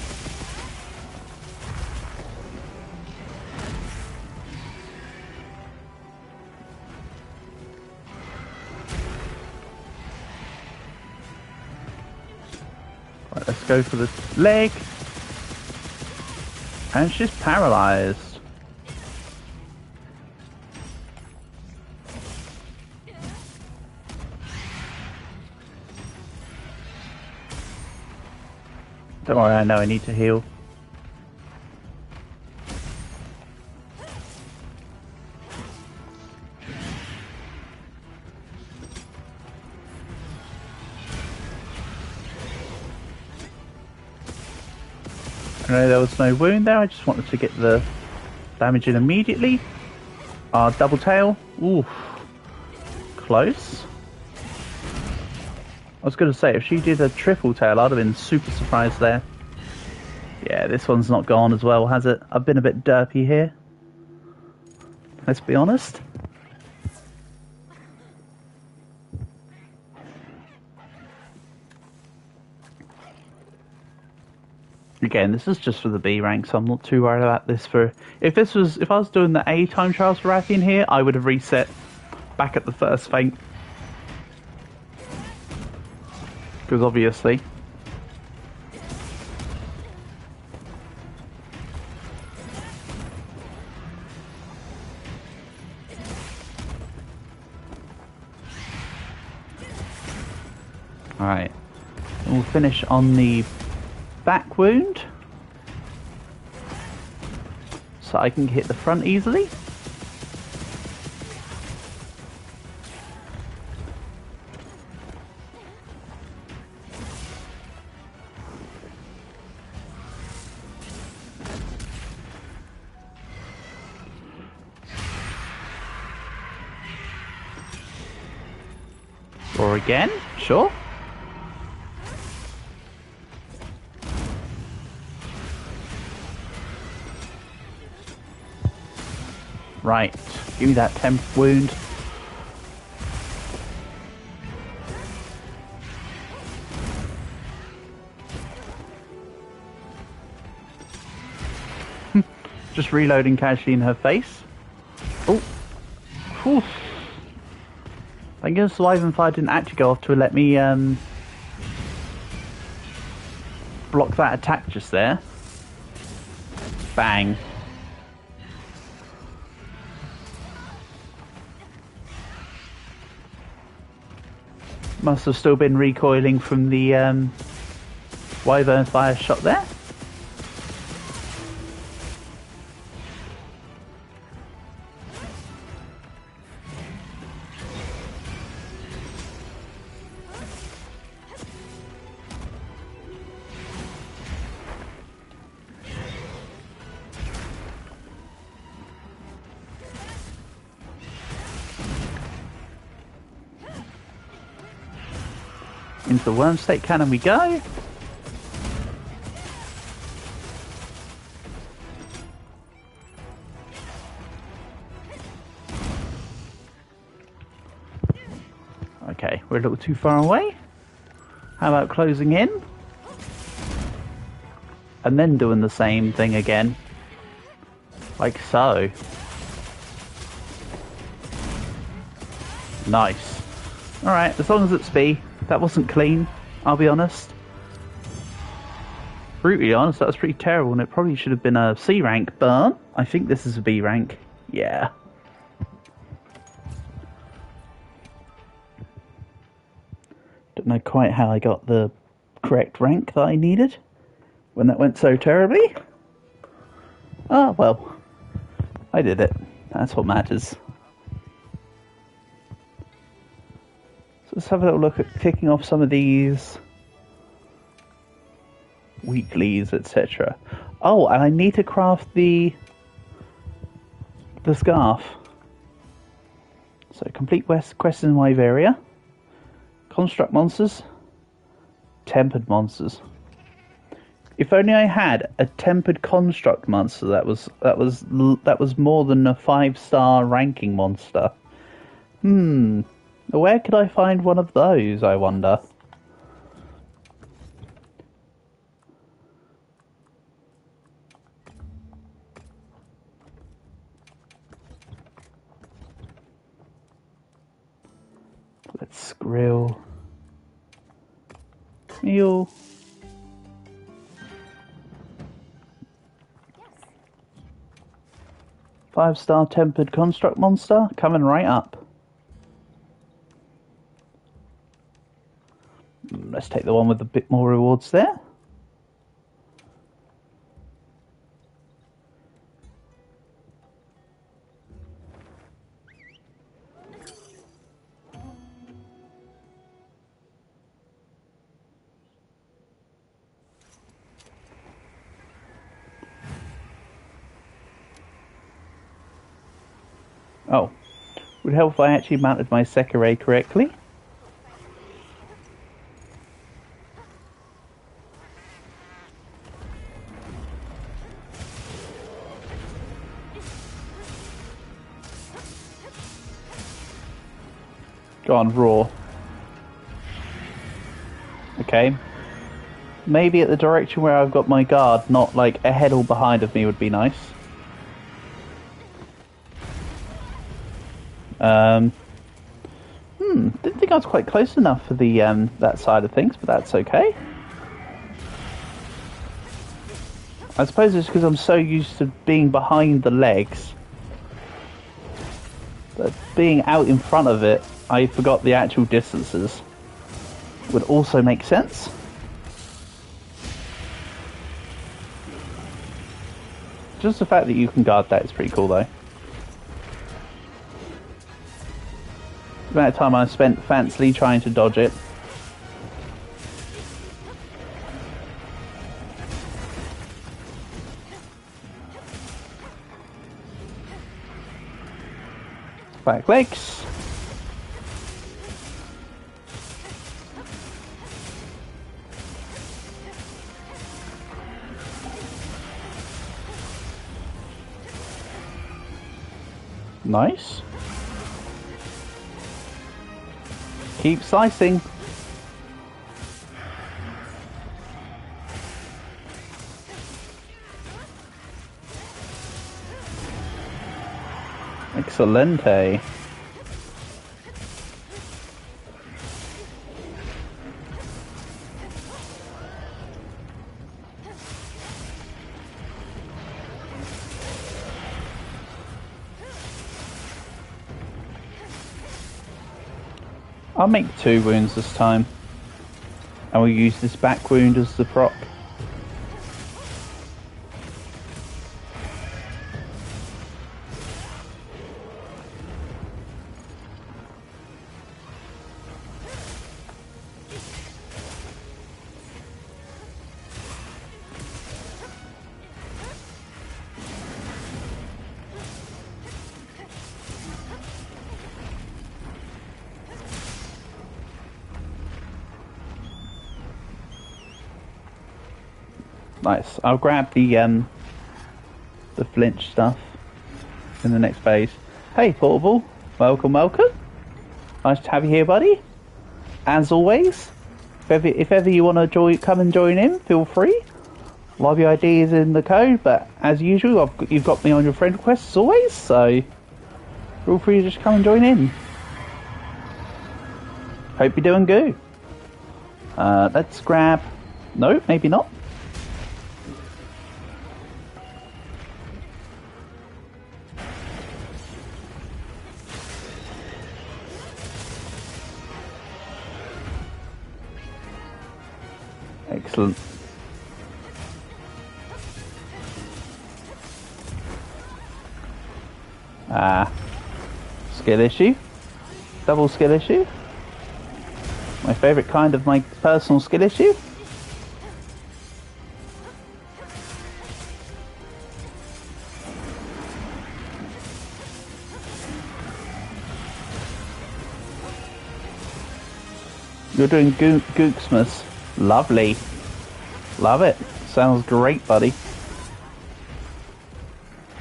[SPEAKER 1] Right, let's go for the leg. And she's paralyzed. Don't worry, I know I need to heal. I know there was no wound there, I just wanted to get the damage in immediately. Double tail. Oof. Close. I was going to say, if she did a triple tail, I'd have been super surprised there. Yeah, this one's not gone as well, has it? I've been a bit derpy here. Let's be honest. Again, this is just for the B rank, so I'm not too worried about this. If I was doing the A time trials for Rathian here, I would have reset back at the first feint. Because obviously. Alright. We'll finish on the back wound. So I can hit the front easily. Or again, sure. Right, give me that temp wound. Just reloading casually in her face. Oh. Whew. Thank goodness the Wyvern Fire didn't actually go off to let me block that attack just there. Bang. Must have still been recoiling from the Wyvern Fire shot there. Into the worm state cannon we go. Okay, we're a little too far away. How about closing in? And then doing the same thing again. Like so. Nice. Alright, as long as it's B. That wasn't clean, I'll be honest. Brutally honest, that was pretty terrible, and it probably should have been a C rank, but I think this is a B rank. Yeah. Don't know quite how I got the correct rank that I needed when that went so terribly. Ah, well. I did it. That's what matters. Let's have a little look at ticking off some of these weeklies, etc. Oh, and I need to craft the scarf. So complete quest in Wyveria, construct monsters, tempered monsters. If only I had a tempered construct monster that was more than a 5-star ranking monster. Where could I find one of those, I wonder? Let's grill. Meal.
[SPEAKER 2] Yes.
[SPEAKER 1] 5-star tempered construct monster coming right up. Let's take the one with a bit more rewards there. Oh, would help if I actually mounted my Sekirei correctly. Go on, raw. Okay. Maybe at the direction where I've got my guard, not like ahead or behind of me would be nice. Didn't think I was quite close enough for the that side of things, but that's okay. I suppose it's because I'm so used to being behind the legs that being out in front of it, I forgot the actual distances. Would also make sense. Just the fact that you can guard that is pretty cool though. The amount of time I spent fancily trying to dodge it. Back legs. Nice. Keep slicing. Excelente. I'll make 2 wounds this time. And we'll use this back wound as the proc. Nice. I'll grab the flinch stuff in the next phase. Hey, Portable. Welcome, welcome. Nice to have you here, buddy. As always, if ever you want to come and join in, feel free. Live ID is in the code, but as usual, you've got me on your friend request as always, so feel free to just come and join in. Hope you're doing good. Let's grab... No, maybe not. Excellent. Skill issue. Double skill issue. My favourite kind of my personal skill issue. You're doing Gooksmas. Lovely. Love it. Sounds great, buddy.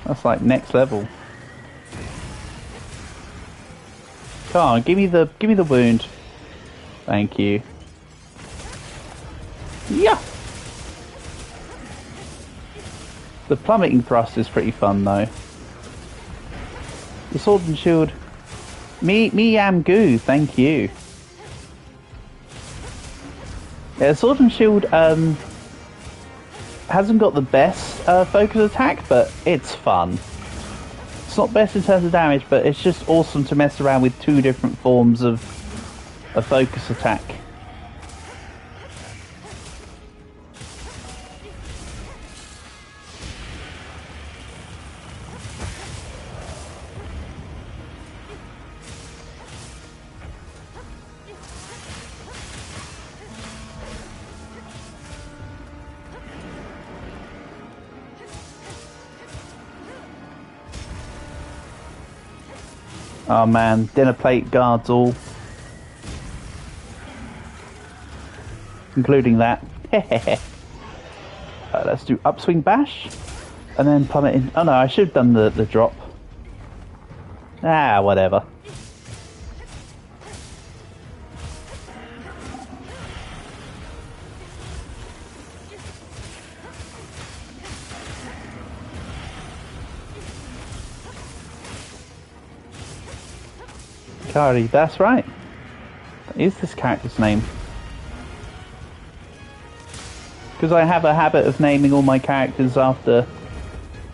[SPEAKER 1] That's like next level. Come on, give me the wound. Thank you. Yeah. The plummeting thrust is pretty fun though. The sword and shield. Me am goo, thank you. Yeah, Sword and Shield hasn't got the best focus attack, but it's fun. It's not best in terms of damage, but it's just awesome to mess around with 2 different forms of a focus attack. Oh man, dinner plate guards all. Including that. Let's do upswing bash. And then plummet in. Oh no, I should have done the drop. Ah, whatever. Kari, that's right. That is this character's name. Because I have a habit of naming all my characters after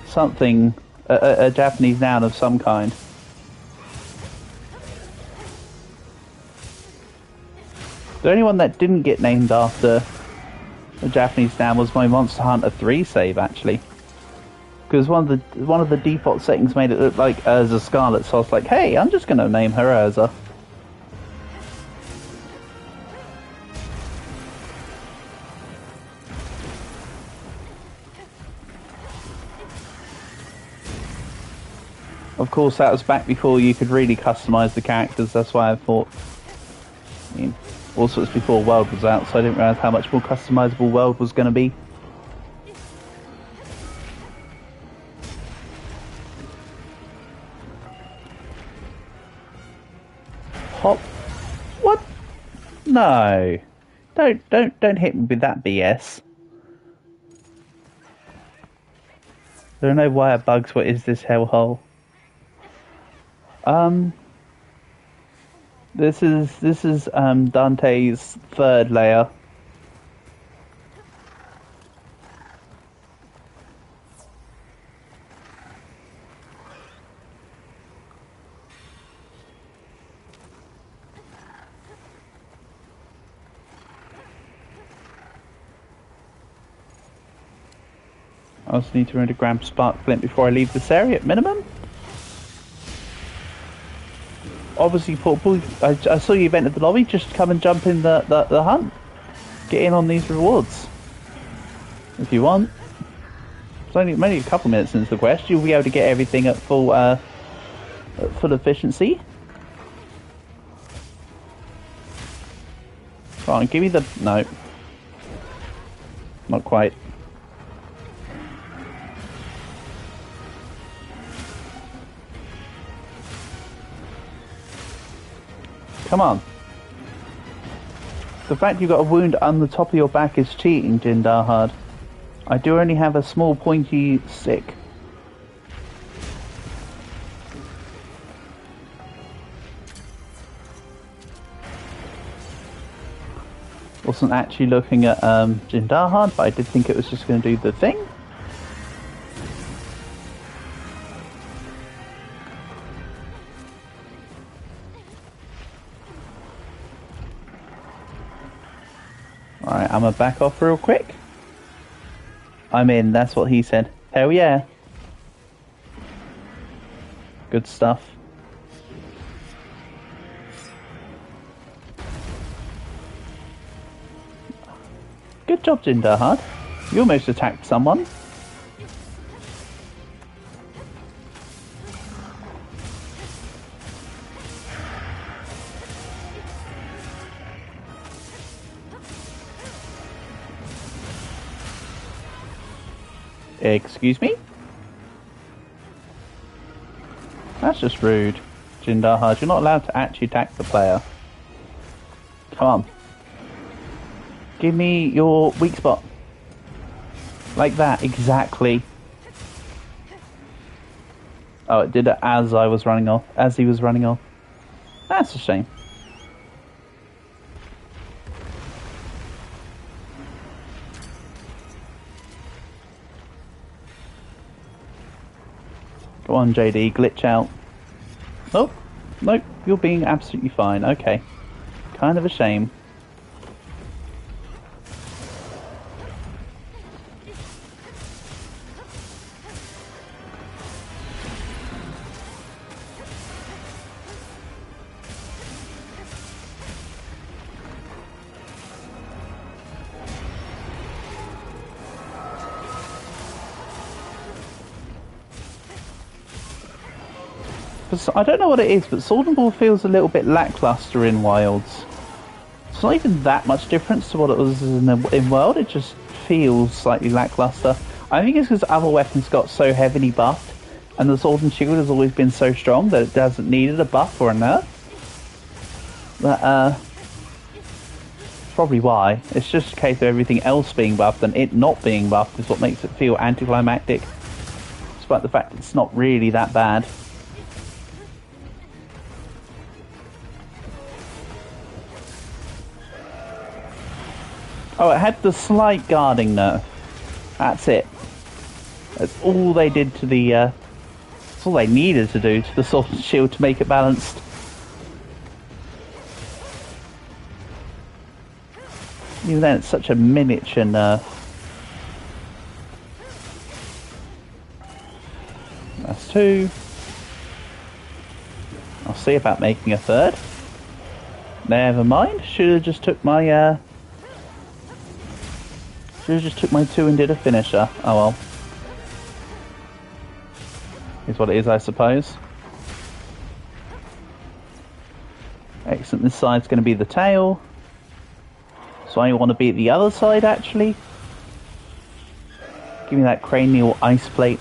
[SPEAKER 1] something, a Japanese noun of some kind. The only one that didn't get named after a Japanese noun was my Monster Hunter 3 save, actually. Because one of the default settings made it look like Urza Scarlet, so I was like, hey, I'm just going to name her Urza. Of course, that was back before you could really customise the characters, that's why I thought... I mean, also it's before World was out, so I didn't realise how much more customisable World was going to be. What? No. Don't hit me with that BS. There are no wire bugs. What is this hellhole? This is Dante's third layer. I also need to remember to grab spark flint before I leave this area at minimum. Obviously, Paul, I saw you event at the lobby. Just come and jump in the hunt. Get in on these rewards. If you want. It's only a couple minutes into the quest. You'll be able to get everything at full efficiency. Come on, give me the... No. Not quite. Come on. The fact you've got a wound on the top of your back is cheating, Jindahad. I do only have a small pointy stick. Wasn't actually looking at Jindahad, but I did think it was just going to do the thing. Alright, I'm gonna back off real quick. I'm in, that's what he said. Hell yeah. Good stuff. Good job, Jindahad. You almost attacked someone. Excuse me? That's just rude, Jindahad. You're not allowed to actually attack the player. Come on. Give me your weak spot. Like that, exactly. Oh, it did it as I was running off. As he was running off. That's a shame. Go on, JD, glitch out. Nope. Nope, you're being absolutely fine. Okay. Kind of a shame. I don't know what it is, but Sword and Ball feels a little bit lackluster in Wilds. It's not even that much difference to what it was in World, it just feels slightly lackluster. I think it's because other weapons got so heavily buffed, and the Sword and Shield has always been so strong that it hasn't needed a buff or a nerf. But, probably why. It's just a case of everything else being buffed, and it not being buffed is what makes it feel anticlimactic. Despite the fact it's not really that bad. Oh, it had the slight guarding nerf. That's it. That's all they did to the, that's all they needed to do to the Sword and Shield to make it balanced. Even then, it's such a miniature nerf. That's two. I'll see about making a third. Never mind. Should have just took my, two and did a finisher. Oh well. Is what it is, I suppose. Excellent. This side's going to be the tail. So I want to be at the other side, actually. Give me that cranial ice plate.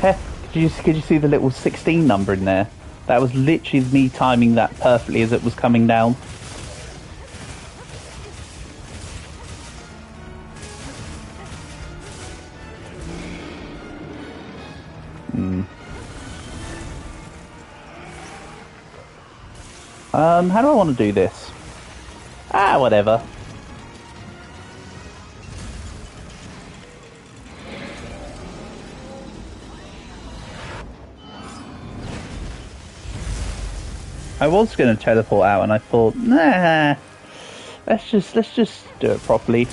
[SPEAKER 1] Heh, could you see the little 16 number in there? That was literally me timing that perfectly as it was coming down. How do I want to do this? Ah, whatever. I was going to teleport out, and I thought, nah, let's just do it properly,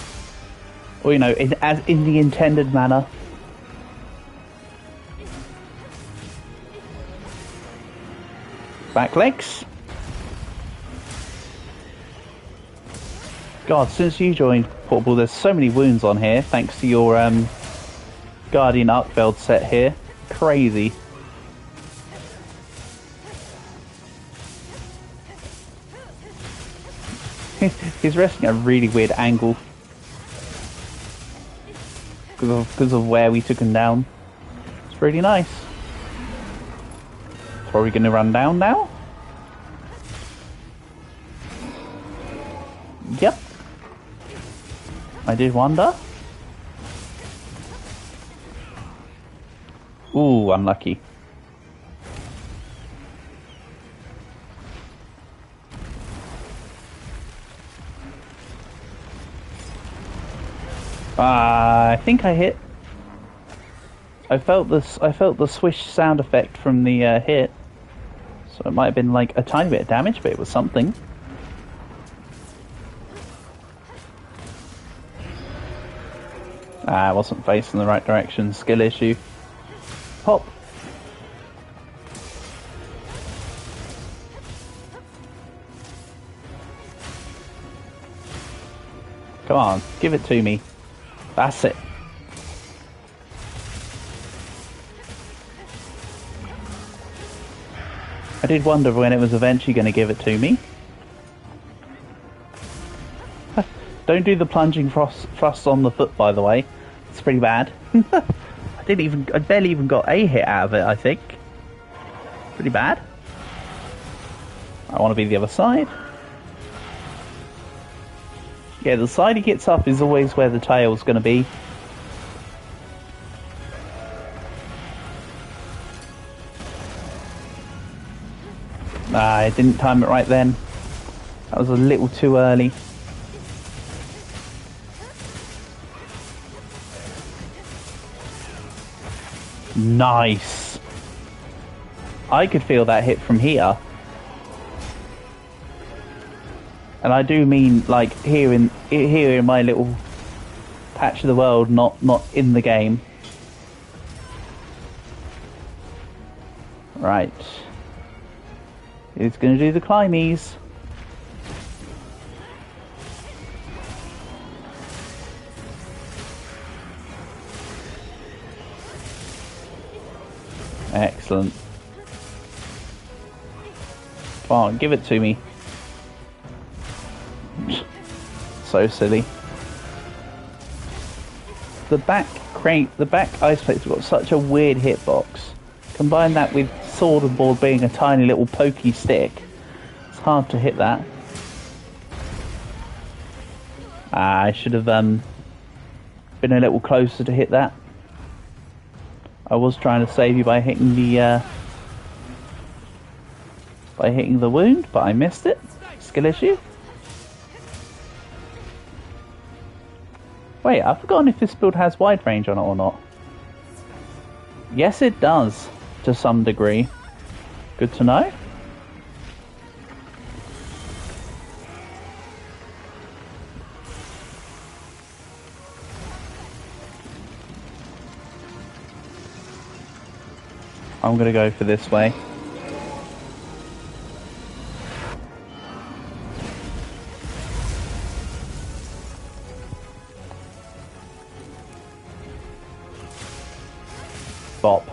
[SPEAKER 1] or in the intended manner. Back legs. God, since you joined Portable, there's so many wounds on here, thanks to your Guardian Arkfeld set here. Crazy. He's resting at a really weird angle because of where we took him down. It's really nice. So are we going to run down now? Yep. I did wonder. Ooh, unlucky. I think I hit. I felt the swish sound effect from the hit. So it might have been like a tiny bit of damage, but it was something. I wasn't facing the right direction. Skill issue. Pop. Come on, give it to me. That's it. I did wonder when it was eventually going to give it to me. Don't do the plunging thrust on the foot, by the way. It's pretty bad. I barely even got a hit out of it, I think. Pretty bad. I want to be the other side. Yeah, the side he gets up is always where the tail's going to be. I didn't time it right then. That was a little too early. Nice. I could feel that hit from here. And I do mean like here in my little patch of the world, not in the game. Right. It's going to do the climbies. Excellent. Come on, give it to me. So silly. The back ice plates have got such a weird hitbox. Combine that with sword and board being a tiny little pokey stick. It's hard to hit that. I should have been a little closer to hit that. I was trying to save you by hitting the wound, but I missed it. Skill issue. Wait, I've forgotten if this build has wide range on it or not. Yes, it does, to some degree. Good to know. I'm gonna go for this way. Bop.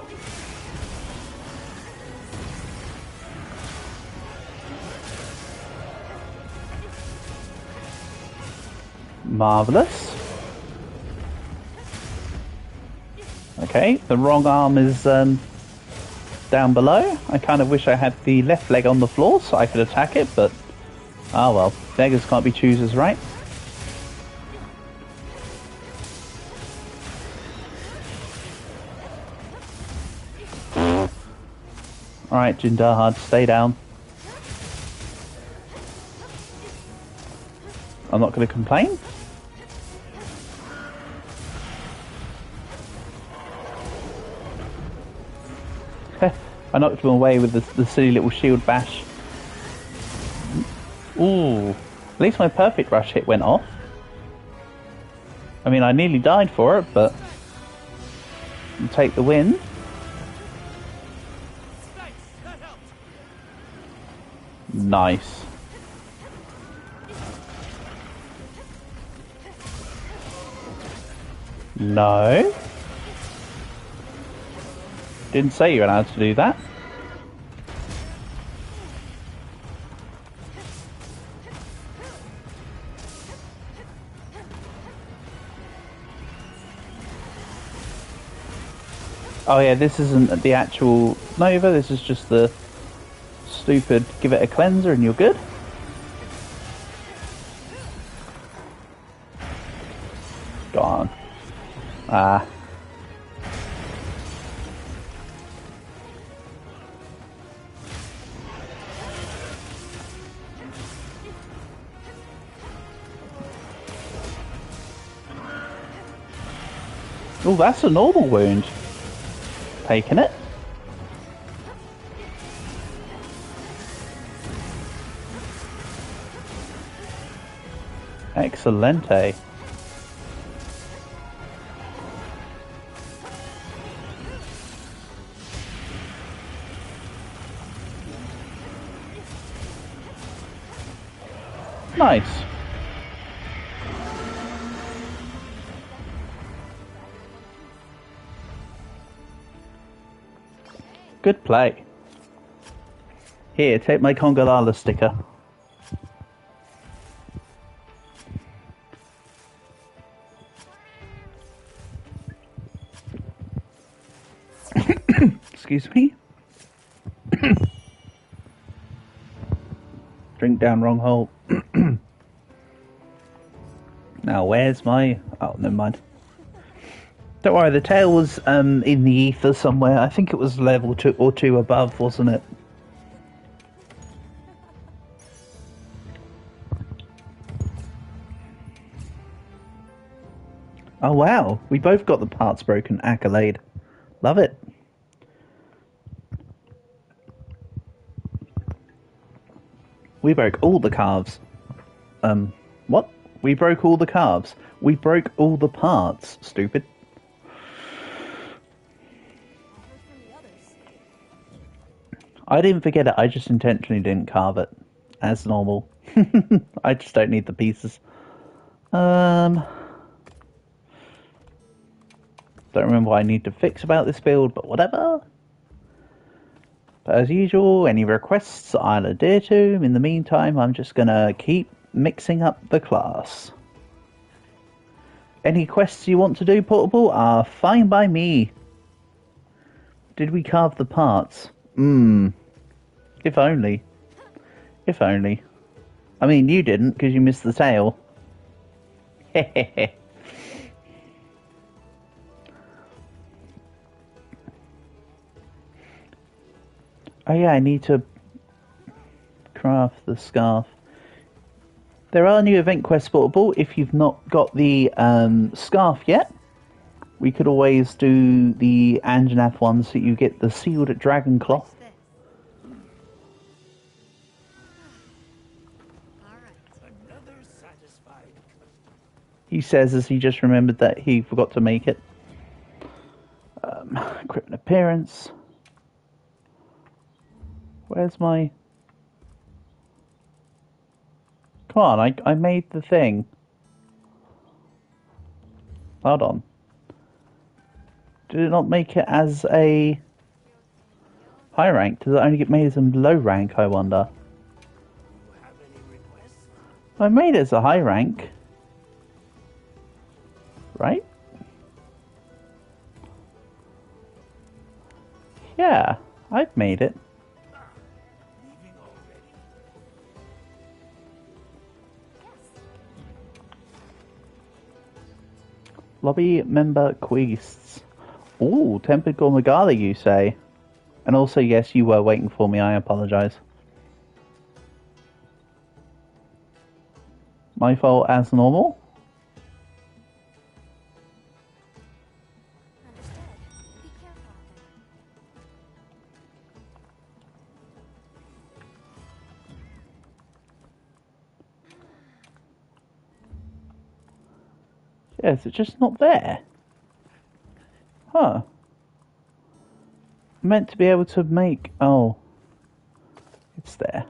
[SPEAKER 1] Marvelous. Okay, the wrong arm is down below. I kind of wish I had the left leg on the floor so I could attack it, but oh well. Beggars can't be choosers, right? Alright, Jindahad, stay down. I'm not going to complain. I knocked him away with the silly little shield bash. Ooh, at least my perfect rush hit went off. I mean, I nearly died for it, but I'll take the win. Nice. No. Didn't say you were allowed to do that. Oh yeah, this isn't the actual Nova, this is just the stupid give it a cleanser and you're good. Go on. Ah. Oh, that's a normal wound. Taking it. Excelente. Nice. Good play. Here, take my Congalala sticker. Excuse me. Drink down wrong hole. Now, where's my... Oh, never mind. Don't worry, the tail was in the ether somewhere. I think it was level 2 or 2 above, wasn't it? Oh wow, we both got the parts broken accolade. Love it. We broke all the calves. What? We broke all the calves. We broke all the parts, stupid. I didn't forget it, I just intentionally didn't carve it. As normal. I just don't need the pieces. Don't remember what I need to fix about this build, but whatever. But as usual, any requests I'll adhere to. In the meantime, I'm just gonna keep mixing up the class. Any quests you want to do, Portable, are fine by me. Did we carve the parts? If only. If only. I mean, you didn't, because you missed the tail. Hehehe. Oh yeah, I need to craft the scarf. There are new event quests, Portable. If you've not got the scarf yet, we could always do the Anjanath ones so you get the sealed dragon cloth. He says as he just remembered that he forgot to make it. Equipment appearance. Where's my... Come on, I made the thing. Hold on. Did it not make it as a high rank? Does it only get made as a low rank, I wonder? I made it as a high rank. Right? Yeah, I've made it. Lobby member quests. Ooh, Tempered Gormagala, you say? And also, yes, you were waiting for me. I apologise. My fault as normal.
[SPEAKER 2] Understood. Be careful out
[SPEAKER 1] Yes, it's just not there. Huh. Meant to be able to make... Oh. It's there.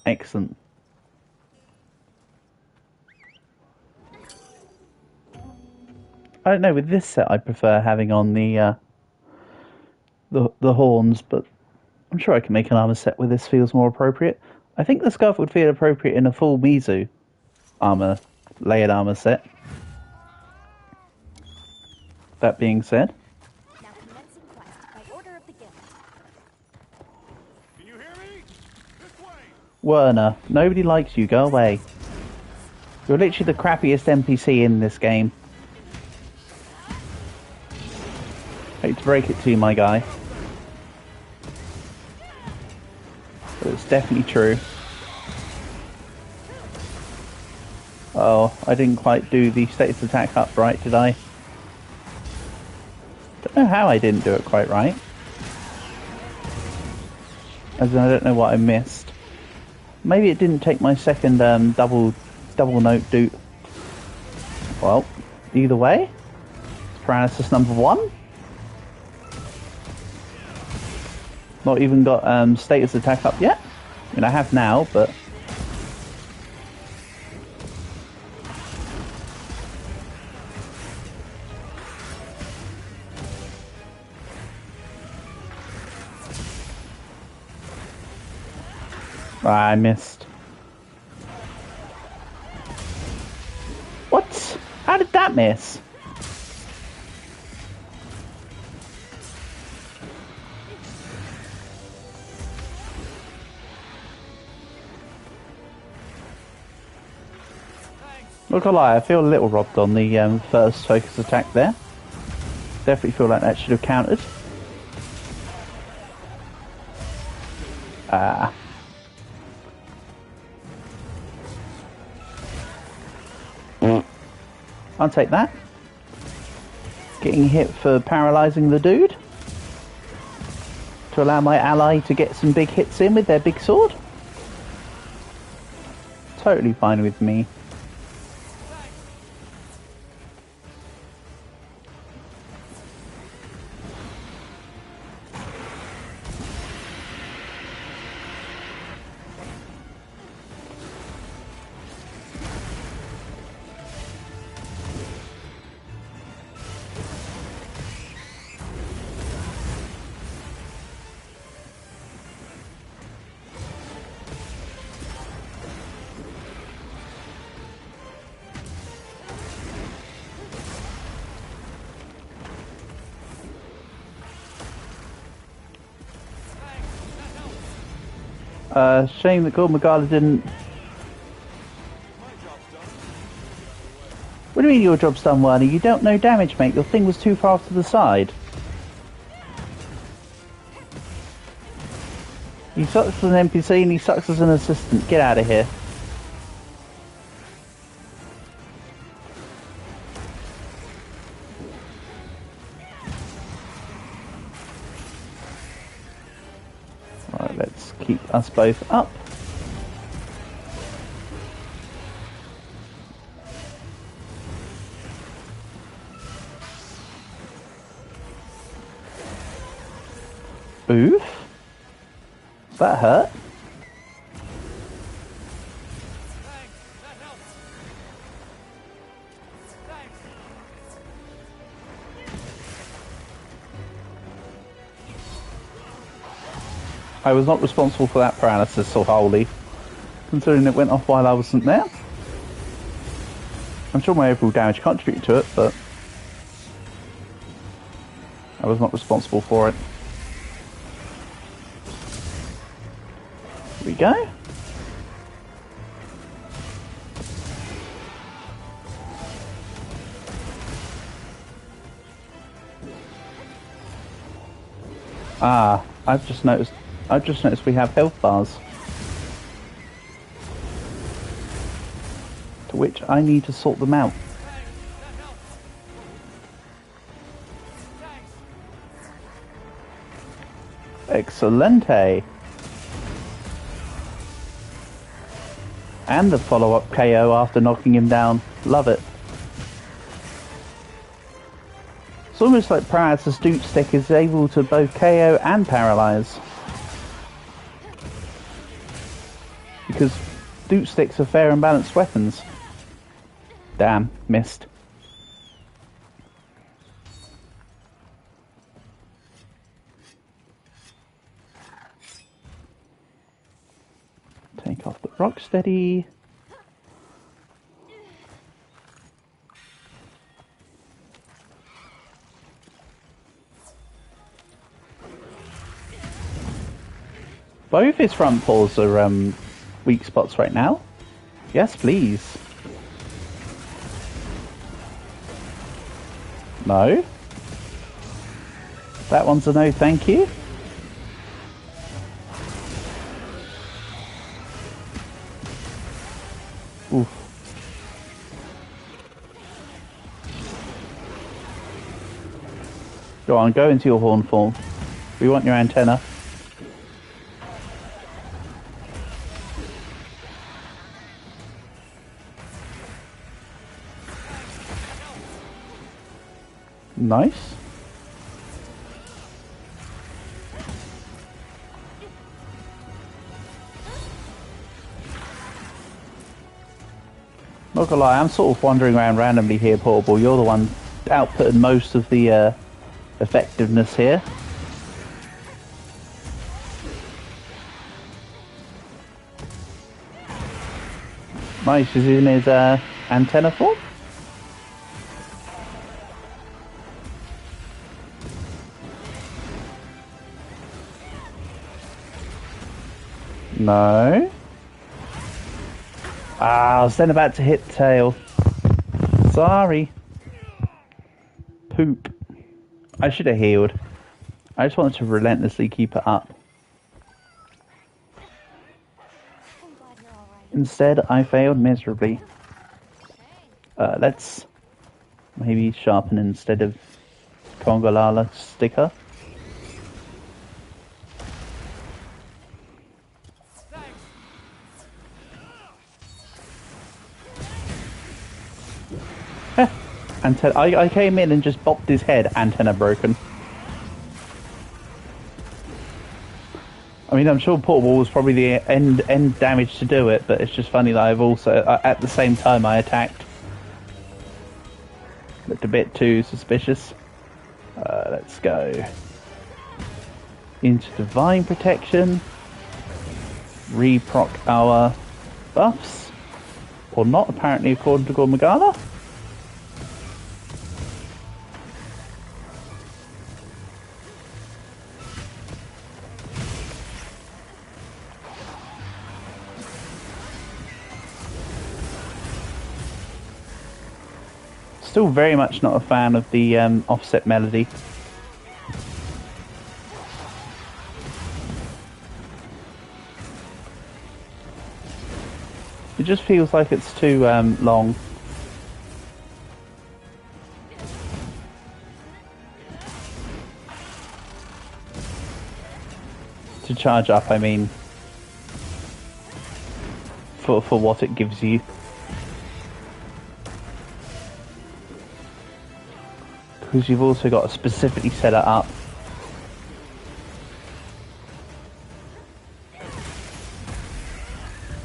[SPEAKER 1] Excellent. I don't know, with this set I prefer having on the horns, but I'm sure I can make an armor set where this feels more appropriate. I think the scarf would feel appropriate in a full Mizu armor, layered armor set. That being said...
[SPEAKER 2] Now commencing quest by order of the guild.
[SPEAKER 3] Can you hear me? This way!
[SPEAKER 1] Werner, nobody likes you, go away. You're literally the crappiest NPC in this game. Hate to break it to you, my guy. But it's definitely true. Oh, I didn't quite do the status attack up right, did I? Don't know how I didn't do it quite right. As in, I don't know what I missed. Maybe it didn't take my second double note do. Well, either way, paralysis number 1. Not even got status attack up yet. I mean, I have now, but... I missed. What? How did that miss? Not gonna lie, I feel a little robbed on the first focus attack there. Definitely feel like that should have countered. I'll take that. Getting hit for paralysing the dude. To allow my ally to get some big hits in with their big sword. Totally fine with me. Shame that Gormagala didn't... What do you mean your job's done, Werner? You don't know damage, mate. Your thing was too far to the side. He sucks as an NPC and he sucks as an assistant. Get out of here. Right, let's keep us both up. Oof. That hurt. I was not responsible for that paralysis so wholly, considering it went off while I wasn't there. I'm sure my overall damage contributed to it, but... I was not responsible for it. Here we go. Ah, I've just noticed we have health bars. To which I need to sort them out. Excelente! And the follow-up KO after knocking him down. Love it. It's almost like Paratus' Duke Stick is able to both KO and paralyze. Because Duke Sticks are fair and balanced weapons. Damn, missed. Take off the Rocksteady. Both his front paws are weak spots right now. Yes, please. No. That one's a no, thank you. Oof. Go on, go into your horn form. We want your antenna. Nice. Not gonna lie, I'm sort of wandering around randomly here, Portable. You're the one outputting most of the effectiveness here. Nice, is in his antenna form? No. Ah, I was then about to hit tail. Sorry. Poop. I should have healed. I just wanted to relentlessly keep it up.
[SPEAKER 2] I'm glad you're all right.
[SPEAKER 1] Instead, I failed miserably. Let's maybe sharpen instead of Kongolala sticker. Antenna. I came in and just bopped his head. Antenna broken. I mean, I'm sure Portable was probably the end damage to do it, but it's just funny that I've also, at the same time, I attacked. Looked a bit too suspicious. Let's go into Divine Protection. Reproc our buffs, or not, apparently, according to Gormagala. Still very much not a fan of the offset melody. It just feels like it's too long. To charge up, I mean. For what it gives you. Because you've also got to specifically set it up.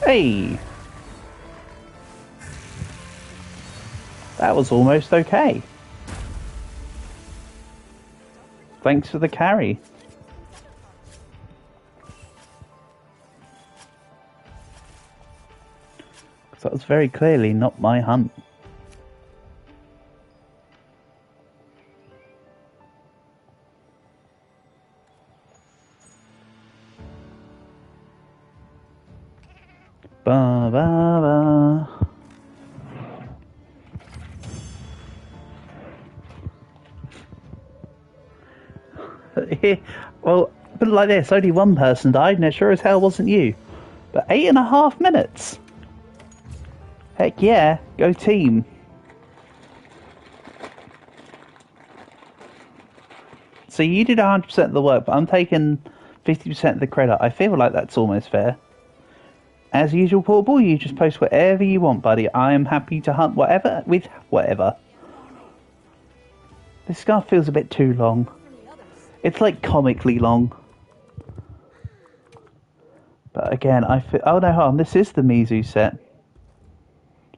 [SPEAKER 1] Hey! That was almost okay. Thanks for the carry. Because that was very clearly not my hunt. Ba ba ba. Well, put it like this, only one person died and it sure as hell wasn't you. But 8.5 minutes? Heck yeah, go team. So you did 100% of the work, but I'm taking 50% of the credit. I feel like that's almost fair. As usual, Portable, you just post whatever you want, buddy. I am happy to hunt whatever with whatever. This scarf feels a bit too long. It's like comically long. But again, I feel... Oh no, hold on. This is the Mizu set.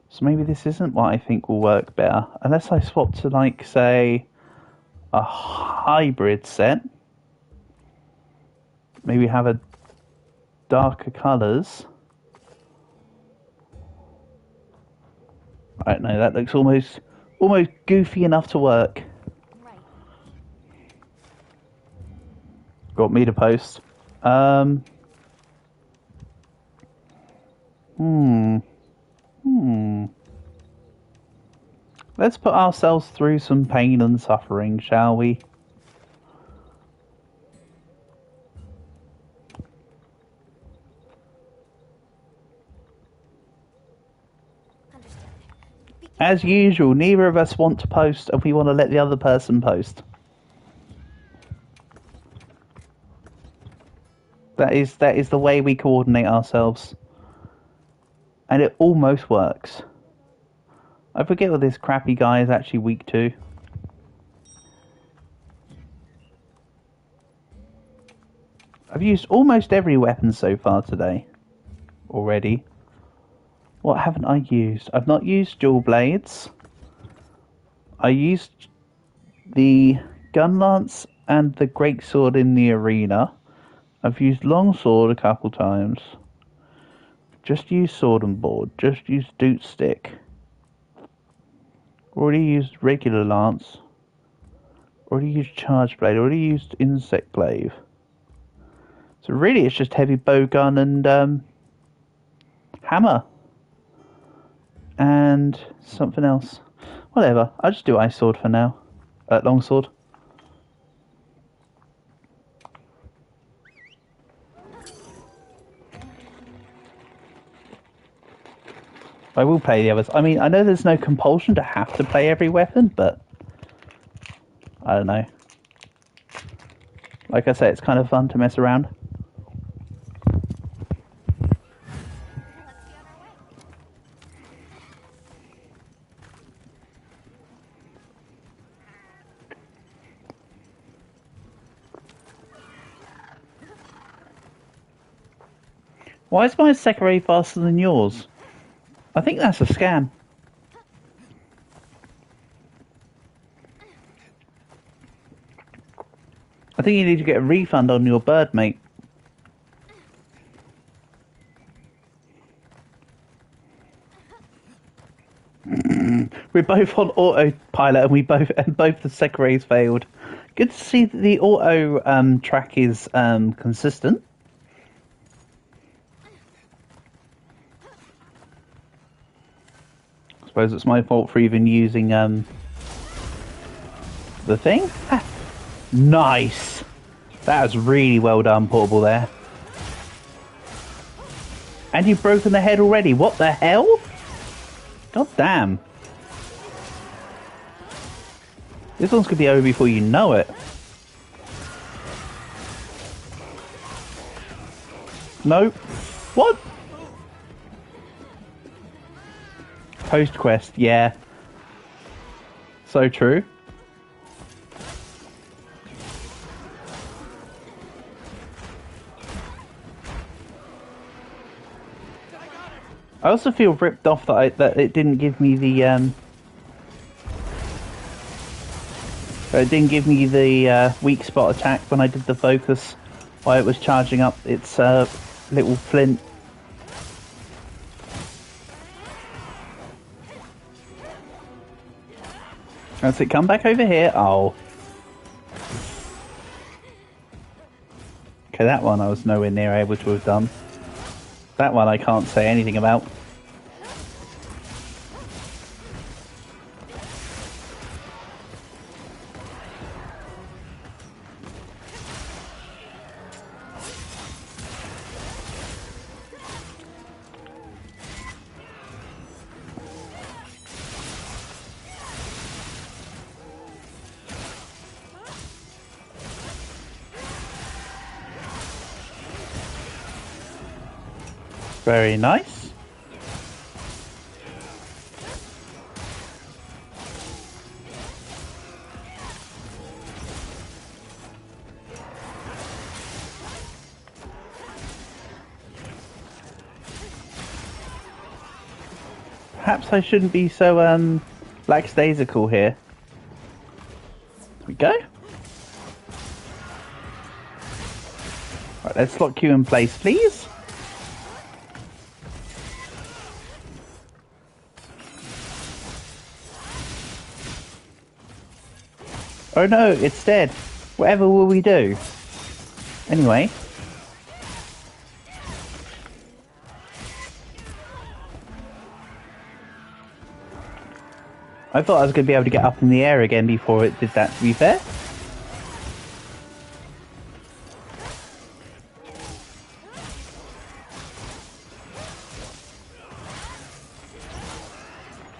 [SPEAKER 1] So maybe this isn't what I think will work better. Unless I swap to, like, say, a hybrid set. Maybe have a darker colours. I don't know, that looks almost goofy enough to work.
[SPEAKER 2] Right.
[SPEAKER 1] Got me to post. Let's put ourselves through some pain and suffering, shall we?
[SPEAKER 2] Understood.
[SPEAKER 1] As usual, neither of us want to post and we want to let the other person post. That is the way we coordinate ourselves. And it almost works. I forget what this crappy guy is actually weak to. I've used almost every weapon so far today. Already. What haven't I used? I've not used dual blades. I used the gun lance and the greatsword in the arena. I've used longsword a couple times. Just used sword and board. Just used doot stick. Already used regular lance. Already used charge blade. Already used insect glaive. So really it's just heavy bow gun and hammer. And something else. Whatever. I'll just do ice sword for now. Longsword. I will play the others. I mean, I know there's no compulsion to have to play every weapon, but I don't know. Like I say, it's kind of fun to mess around. Why is my Sekirei faster than yours? I think that's a scam. I think you need to get a refund on your bird, mate. We're both on autopilot and both the Sekireis failed. Good to see that the auto track is consistent. I suppose it's my fault for even using the thing. Ha. Nice. That was really well done, Portable there. And you've broken the head already. What the hell? God damn. This one's gonna be over before you know it. Nope. What? Post quest, yeah. So true. I also feel ripped off that it didn't give me the weak spot attack when I did the focus while it was charging up its little flint. Does it come back over here? Oh. Okay, that one I was nowhere near able to have done. That one I can't say anything about. Very nice. Perhaps I shouldn't be so lackadaisical here. There we go. Right, let's lock you in place, please. Oh no, it's dead. Whatever will we do? Anyway. I thought I was going to be able to get up in the air again before it did that, to be fair.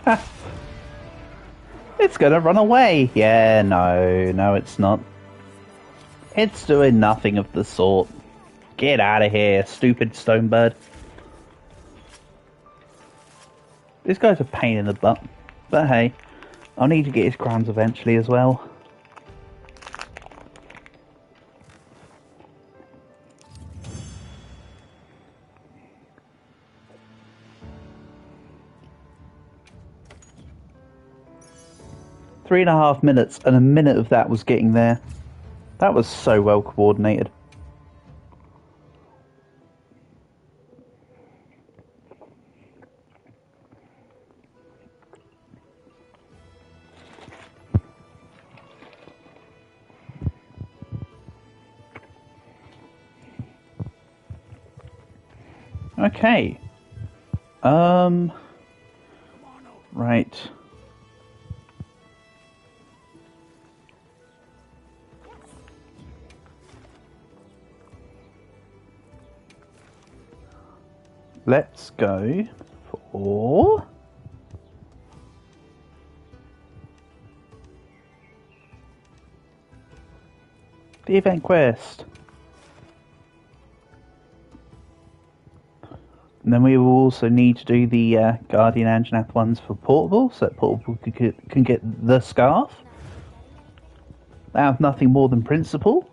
[SPEAKER 1] Ha! It's going to run away. Yeah, no, it's not. It's doing nothing of the sort. Get out of here, stupid stone bird. This guy's a pain in the butt. But hey, I'll need to get his crowns eventually as well. Three and a half minutes, and a minute of that was getting there. That was so well coordinated. Okay. Right. Let's go for the event quest. And then we will also need to do the Guardian Anjanath ones for Portable, so that Portable can get the scarf. They have nothing more than principle.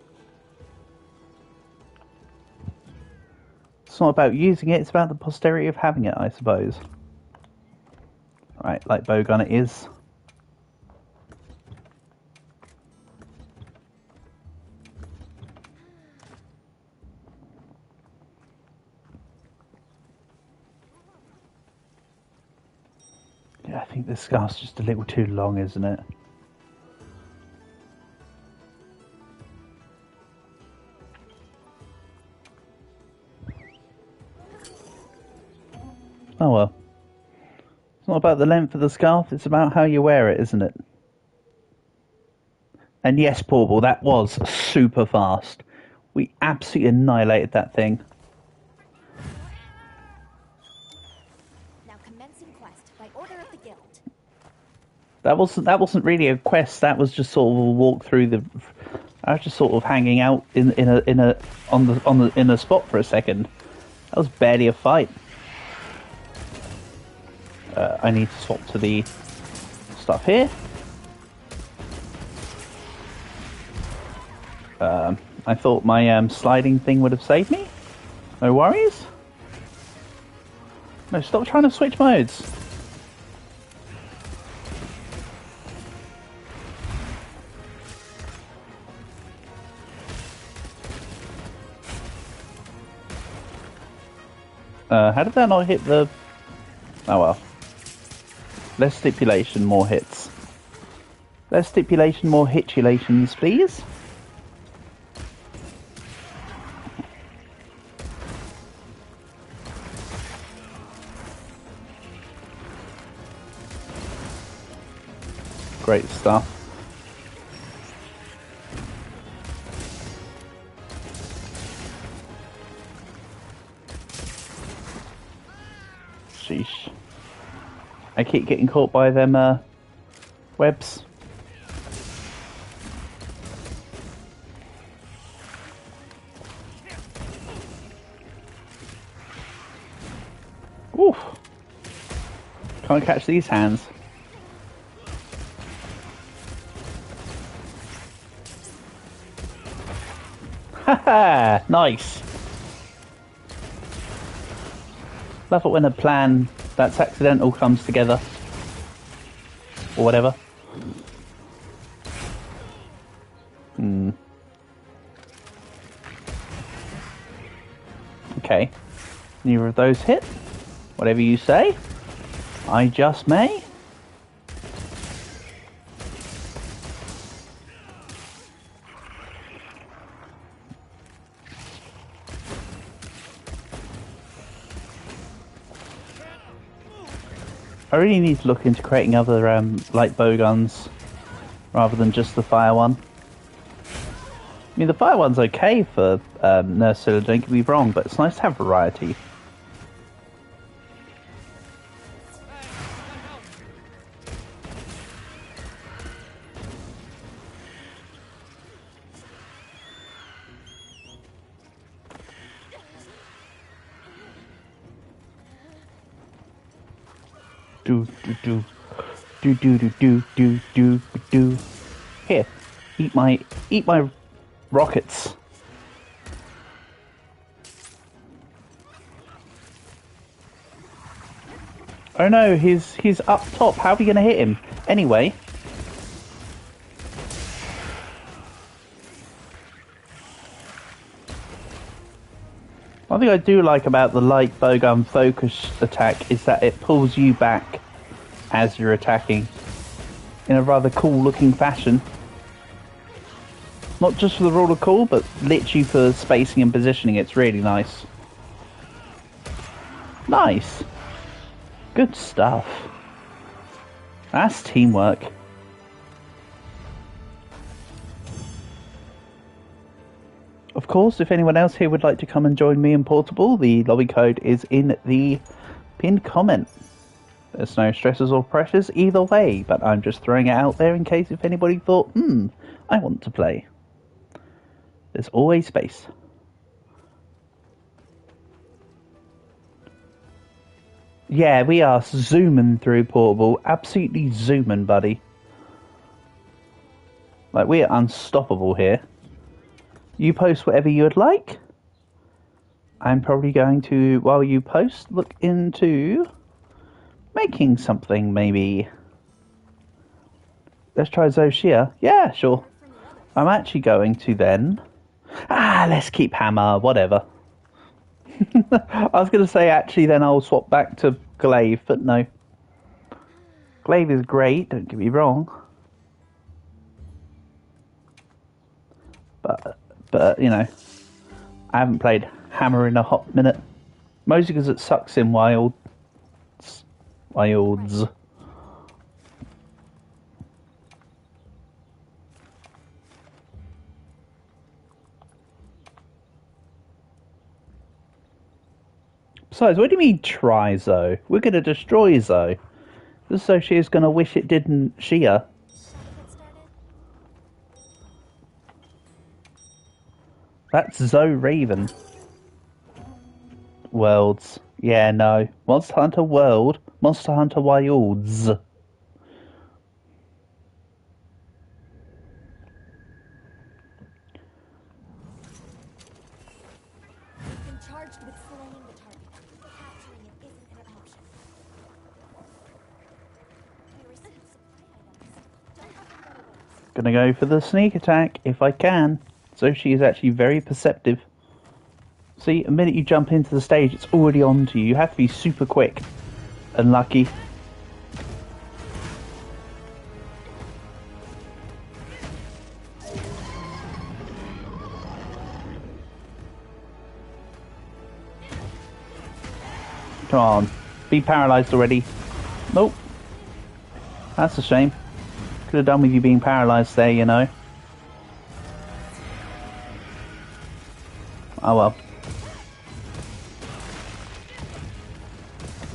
[SPEAKER 1] It's not about using it, it's about the posterity of having it, I suppose. Right, like Bowgun it is. Yeah, I think this scarf's just a little too long, isn't it? Oh well. It's not about the length of the scarf, it's about how you wear it, isn't it? And yes, Portable, that was super fast. We absolutely annihilated that thing.
[SPEAKER 2] Now commencing quest by order of the guild.
[SPEAKER 1] That wasn't really a quest. That was just sort of a walk through the. I was just sort of hanging out in a spot for a second. That was barely a fight. I need to swap to the stuff here. I thought my sliding thing would have saved me. No worries. No, stop trying to switch modes. How did that not hit the... Oh well. Less stipulation, more hits. Less stipulation, more hitulations, please. Great stuff. Sheesh. I keep getting caught by them webs. Oof. Can't catch these hands. Haha, nice. Love it when a plan that's accidental comes together. Or whatever. Okay. Neither of those hit. Whatever you say. I just may. I really need to look into creating other light bow guns rather than just the fire one. I mean, the fire one's okay for Nurse, don't get me wrong, but it's nice to have variety. Do do do do do do do do do do. Here, eat my rockets. Oh no, he's up top. How are we gonna hit him? Anyway. One thing I do like about the light bowgun focus attack is that it pulls you back as you're attacking in a rather cool looking fashion. Not just for the rule of cool, but literally for spacing and positioning. It's really nice. Nice. Good stuff. That's teamwork. Of course, if anyone else here would like to come and join me in Portable, the lobby code is in the pinned comment. There's no stresses or pressures either way, but I'm just throwing it out there in case if anybody thought, I want to play. There's always space. Yeah, we are zooming through Portable. Absolutely zooming, buddy. Like, we are unstoppable here. You post whatever you would like. I'm probably going to, while you post, look into making something, maybe. Let's try Zoshia. Yeah, sure. I'm actually going to then... let's keep Hammer, whatever. I was going to say, actually, then I'll swap back to Glaive, but no. Glaive is great, don't get me wrong. But you know, I haven't played Hammer in a hot minute. Mostly because it sucks in wilds. Besides, what do you mean try, Zoe? We're going to destroy Zoe. This Zoe is going to wish it didn't Shia. That's Zoe Raven. Worlds. Yeah, no. Monster Hunter World. Monster Hunter Wilds. Gonna go for the sneak attack if I can. So she is actually very perceptive. See, the minute you jump into the stage, it's already on to you. You have to be super quick and lucky. Come on, be paralysed already. Nope. That's a shame. Could have done with you being paralysed there, you know. Oh well.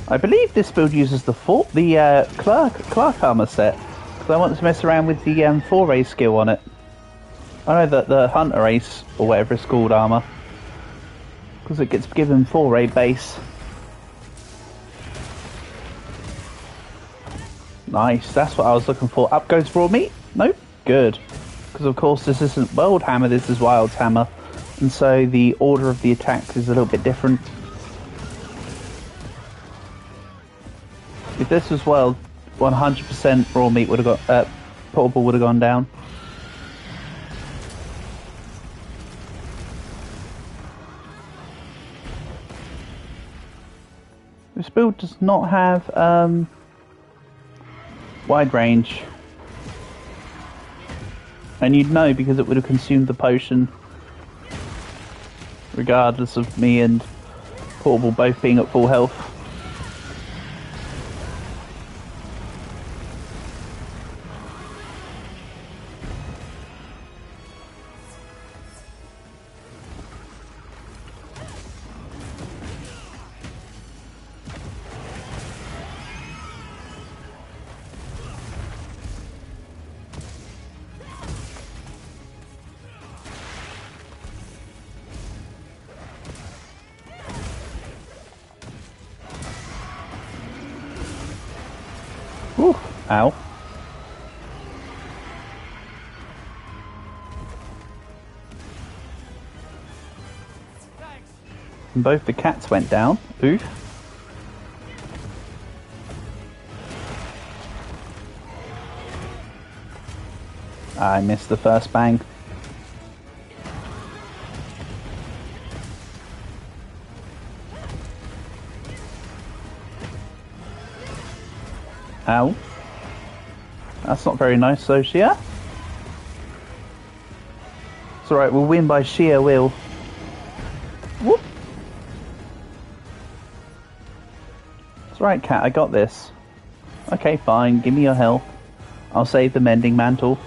[SPEAKER 1] I believe this build uses the Clark armor set, because I want to mess around with the foray skill on it. I know that the Hunter Ace, or whatever it's called, armor, because it gets given foray base. Nice, that's what I was looking for. Up goes raw meat? Nope, good. Because of course this isn't World Hammer, this is Wild's Hammer, and so the order of the attacks is a little bit different. If this was World, 100% raw meat would have got, portable would have gone down. This build does not have wide range, and you'd know because it would have consumed the potion, regardless of me and portable both being at full health. Ooh, ow. And both the cats went down. Oof. I missed the first bang. Ow. That's not very nice, though, Shia. It's alright, we'll win by sheer will. Whoop. It's alright, cat, I got this. Okay, fine, give me your health. I'll save the mending mantle.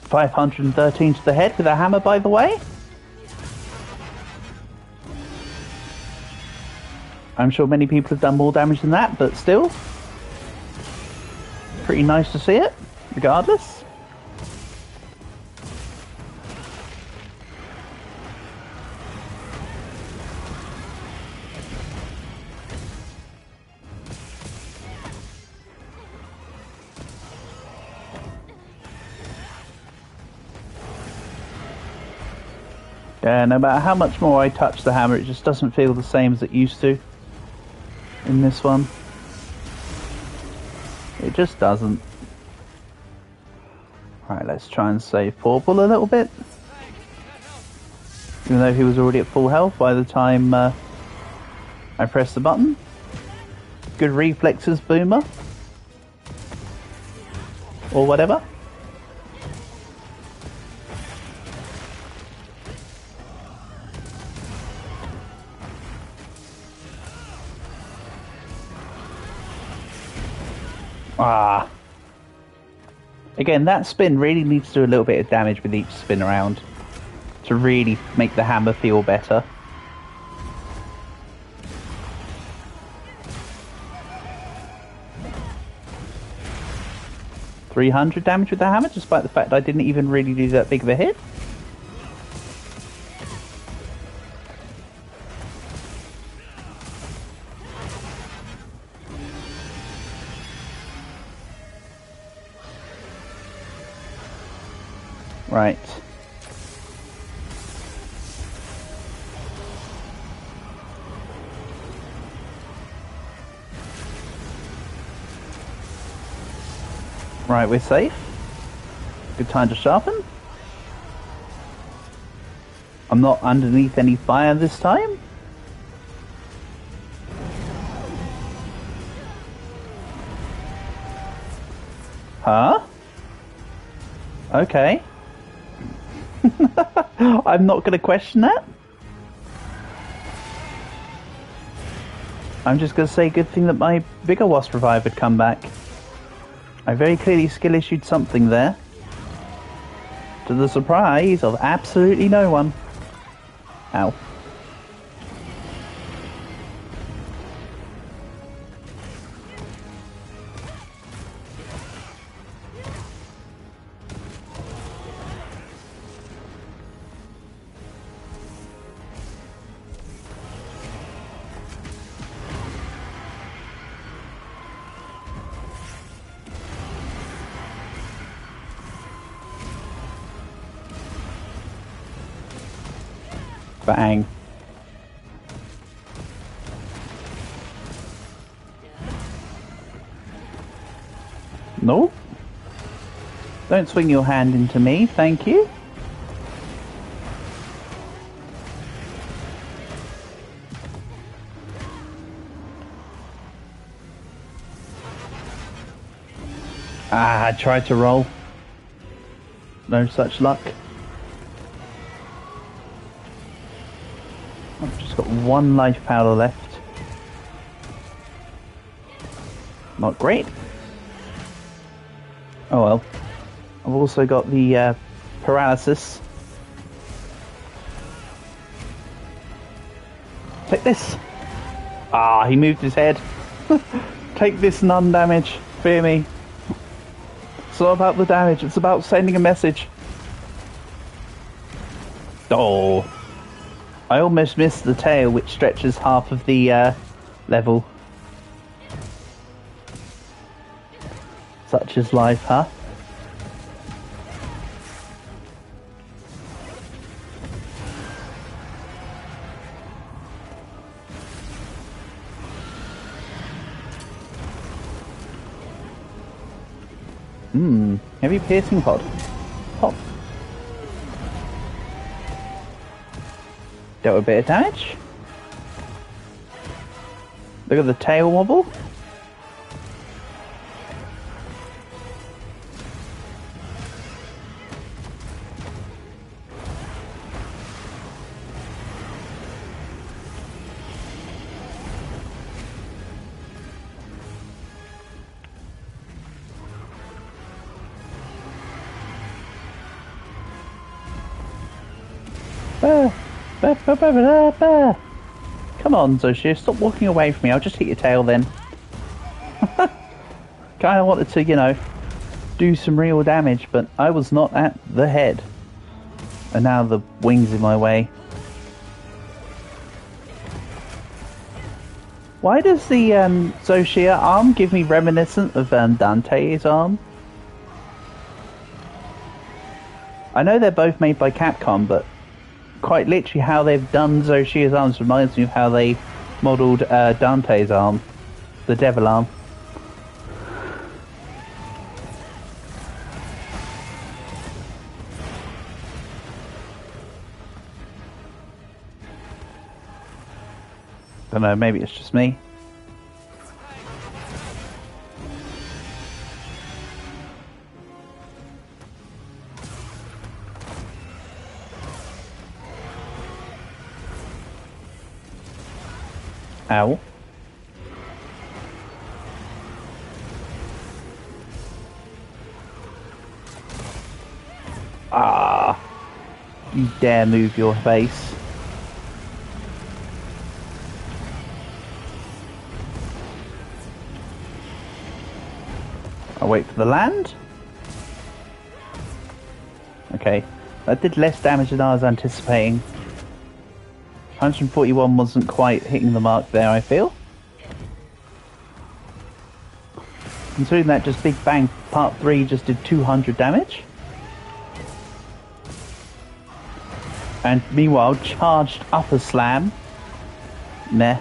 [SPEAKER 1] $513 to the head with a hammer, by the way. I'm sure many people have done more damage than that, but still. Pretty nice to see it, regardless. Yeah, no matter how much more I touch the hammer, it just doesn't feel the same as it used to in this one. It just doesn't. Alright, let's try and save Porble a little bit. Even though he was already at full health by the time I pressed the button. Good reflexes, Boomer. Or whatever. Ah. Again, that spin really needs to do a little bit of damage with each spin around to really make the hammer feel better. $300 damage with the hammer, despite the fact I didn't even really do that big of a hit. Right. Right, we're safe. Good time to sharpen. I'm not underneath any fire this time. Huh? Okay. I'm not going to question that. I'm just going to say good thing that my bigger wasp revive had come back. I very clearly skill issued something there. To the surprise of absolutely no one. Ow. Bang. No. Don't swing your hand into me, thank you. Ah, I tried to roll. No such luck. I've just got one life powder left. Not great. Oh well. I've also got the paralysis. Take this. Ah, he moved his head. Take this none damage. Fear me. It's not about the damage, it's about sending a message. Oh. I almost missed the tail, which stretches half of the level. Such is life, huh? Heavy piercing pod. Pop. Dealt a bit of damage. Look at the tail wobble. Come on, Zoshia, stop walking away from me. I'll just hit your tail then. Kinda wanted to, you know, do some real damage, but I was not at the head. And now the wing's in my way. Why does the Zoshia arm give me reminiscent of Dante's arm? I know they're both made by Capcom, but quite literally how they've done Zoshia's arms reminds me of how they modelled Dante's arm, the devil arm. Don't know, maybe it's just me. Ow. Ah. You dare move your face. I'll wait for the land. Okay. That did less damage than I was anticipating. 141 wasn't quite hitting the mark there, I feel. Considering that just Big Bang Part 3 just did 200 damage. And meanwhile, charged upper slam. Meh.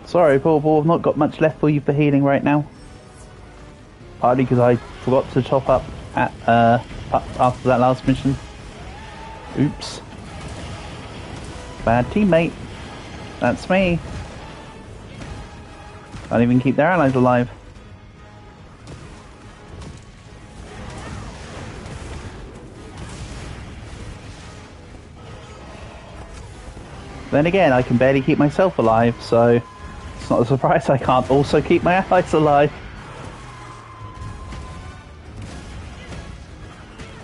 [SPEAKER 1] Sorry, poor ball, I've not got much left for you for healing right now. Partly because I forgot to top up at after that last mission. Oops. Bad teammate. That's me. Can't even keep their allies alive. Then again, I can barely keep myself alive, so it's not a surprise I can't also keep my allies alive.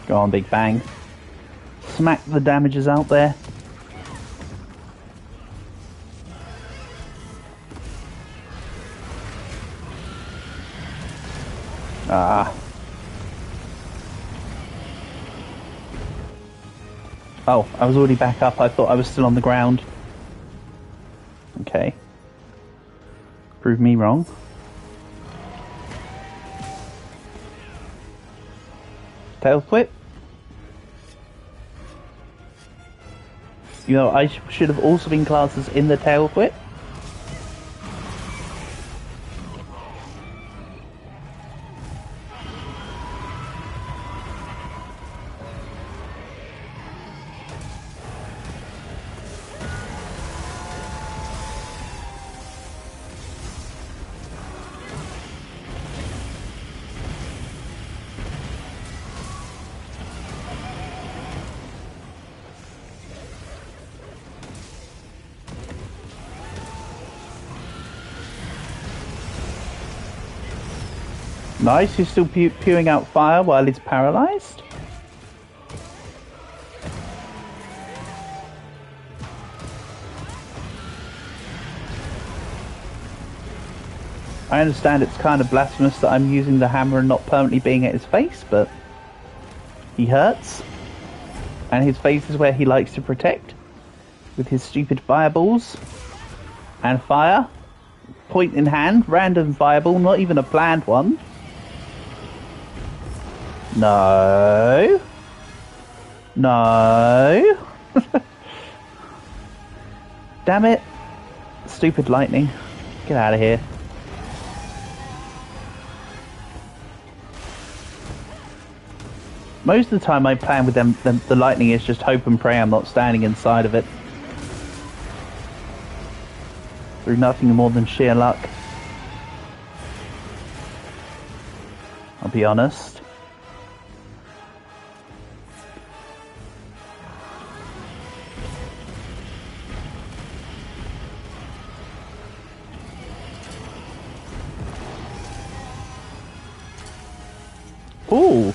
[SPEAKER 1] Go on, Big Bang. Smack the damages out there. Ah. Oh, I was already back up. I thought I was still on the ground. Okay. Prove me wrong. Tail whip. You know, I should have also been classed as in the tail whip. Nice, he's still pewing out fire while he's paralyzed. I understand it's kind of blasphemous that I'm using the hammer and not permanently being at his face, but he hurts. And his face is where he likes to protect with his stupid fireballs and fire. Point in hand, random fireball, not even a planned one. No. No. Damn it. Stupid lightning. Get out of here. Most of the time I plan with them, the lightning is just hope and pray I'm not standing inside of it. Through nothing more than sheer luck. I'll be honest. Ooh!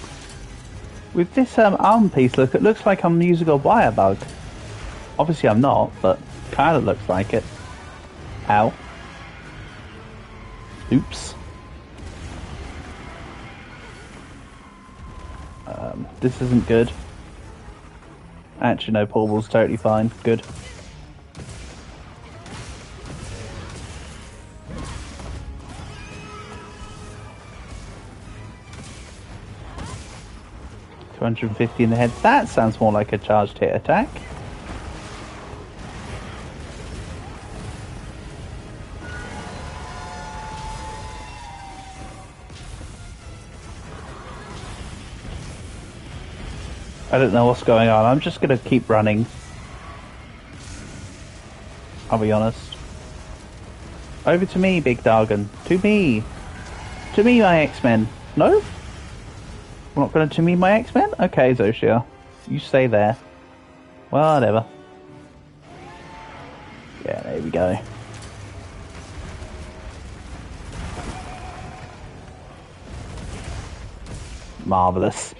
[SPEAKER 1] With this arm piece, look, it looks like I'm using a wire bug. Obviously I'm not, but kind of looks like it. Ow. Oops. This isn't good. Actually, no, portable's totally fine. Good. $250 in the head. That sounds more like a charged hit attack. I don't know what's going on. I'm just going to keep running. I'll be honest. Over to me, Big Dargon. To me. To me, my X-Men. No? We're not going to me, my X-Men? Okay, Zoshia. You stay there. Whatever. Yeah, there we go. Marvellous.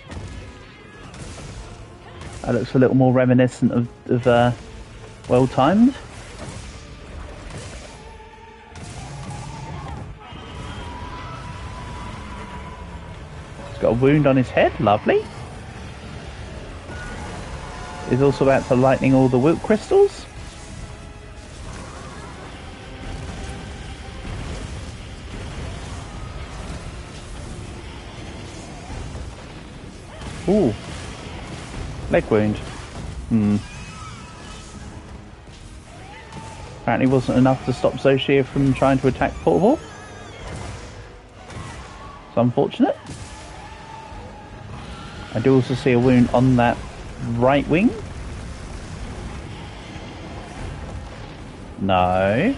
[SPEAKER 1] That looks a little more reminiscent of well timed. He's got a wound on his head, lovely. He's also about to lightning all the wilt crystals. Ooh. Leg wound. Apparently wasn't enough to stop Zoshia from trying to attack Portable. It's unfortunate. I do also see a wound on that right wing. No.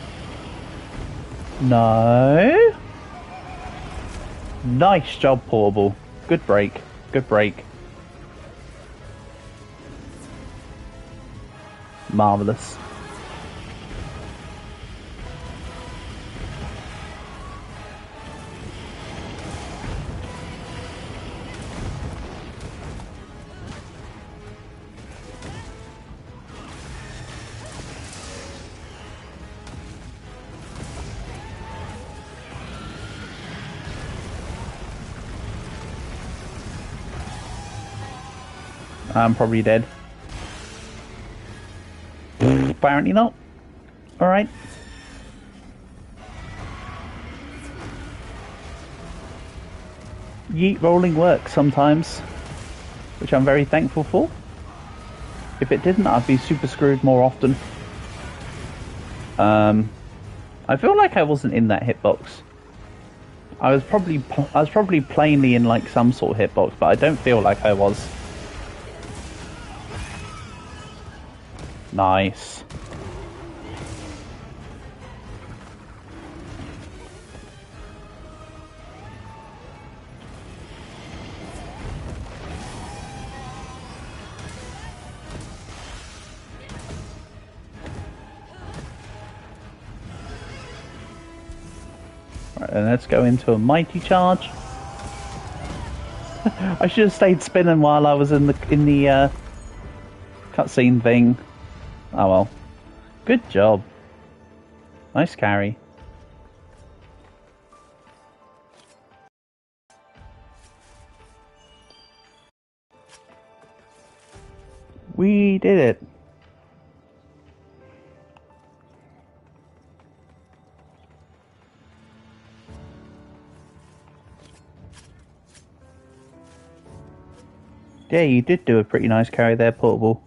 [SPEAKER 1] No. Nice job, Portable. Good break. Good break. Marvellous. I'm probably dead. Apparently not. Alright. Yeet rolling works sometimes, which I'm very thankful for. If it didn't, I'd be super screwed more often. I feel like I wasn't in that hitbox. I was probably plainly in like some sort of hitbox, but I don't feel like I was. Nice. Right, and let's go into a mighty charge. I should have stayed spinning while I was in the cutscene thing. Oh well. Good job. Nice carry. We did it. Yeah, you did do a pretty nice carry there, Portable.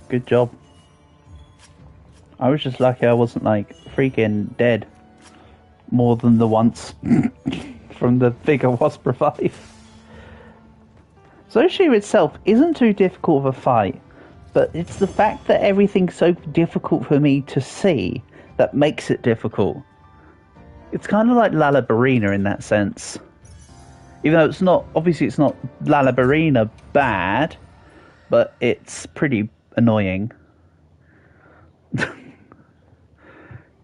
[SPEAKER 1] Good job. I was just lucky I wasn't like freaking dead more than the once from the Vigor Wasp revive. Zoshir itself isn't too difficult of a fight, but it's the fact that everything's so difficult for me to see that makes it difficult. It's kind of like Lalabarina in that sense. Even though it's not, obviously it's not Lalabarina bad, but it's pretty annoying.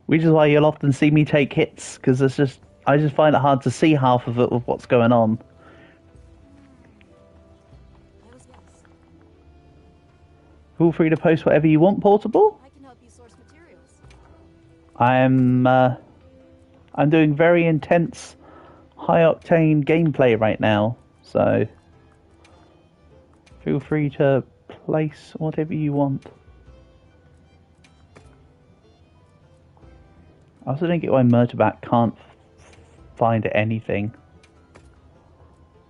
[SPEAKER 1] Which is why you'll often see me take hits, because I just find it hard to see half of it with what's going on. Feel free to post whatever you want, Portable.
[SPEAKER 2] I can help you source materials.
[SPEAKER 1] I'm doing very intense, high-octane gameplay right now, so feel free to place whatever you want. I also don't get why Murderbat can't find anything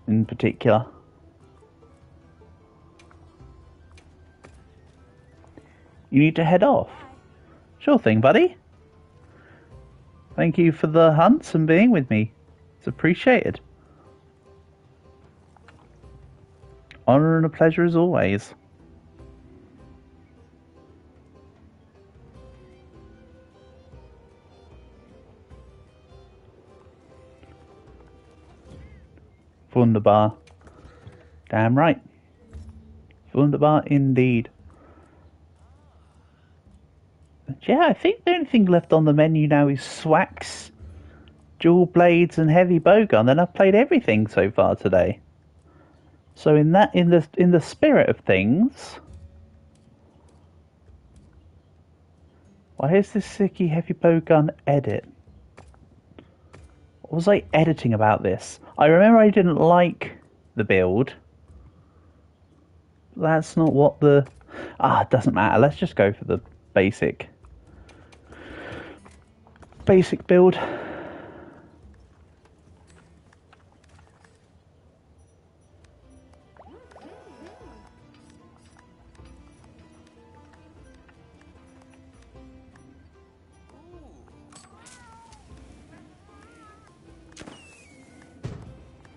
[SPEAKER 1] in particular. You need to head off. Sure thing, buddy. Thank you for the hunts and being with me. It's appreciated. Honor and a pleasure as always. Wunderbar. Damn right. Wunderbar indeed. Yeah, I think the only thing left on the menu now is Swax, Dual Blades, and Heavy Bowgun. Then I've played everything so far today. So in the spirit of things, why is this Sicky Heavy Bowgun edit? What was I editing about this? I remember I didn't like the build. That's not what the... it doesn't matter. Let's just go for the basic build.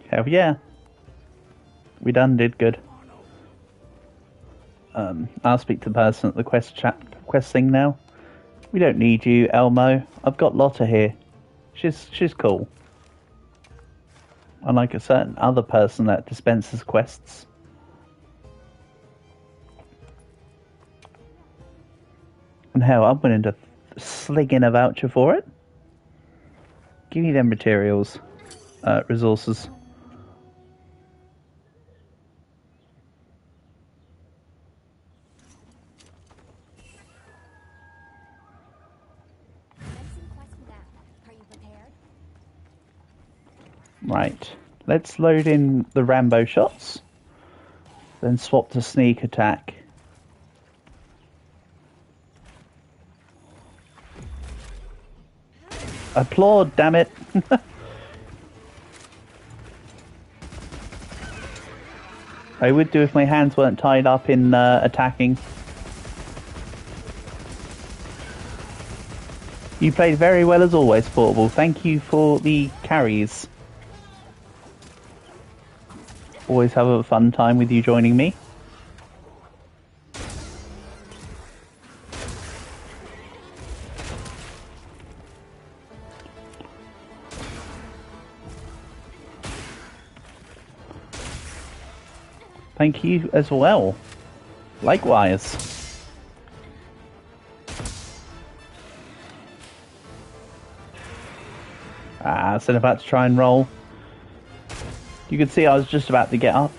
[SPEAKER 1] Hell yeah. We did good. I'll speak to the person at the quest thing now. We don't need you, Elmo. I've got Lotta here. She's cool. Unlike a certain other person that dispenses quests. And hell, I'm willing to sling in a voucher for it. Give me them materials. Resources.
[SPEAKER 2] Commencing quest now. Are you prepared?
[SPEAKER 1] Right. Let's load in the Rambo shots. Then swap to sneak attack. Applaud, damn it. I would do if my hands weren't tied up in attacking. You played very well as always, Portable. Thank you for the carries. Always have a fun time with you joining me. Thank you as well. Likewise. So I'm about to try and roll. You can see I was just about to get up.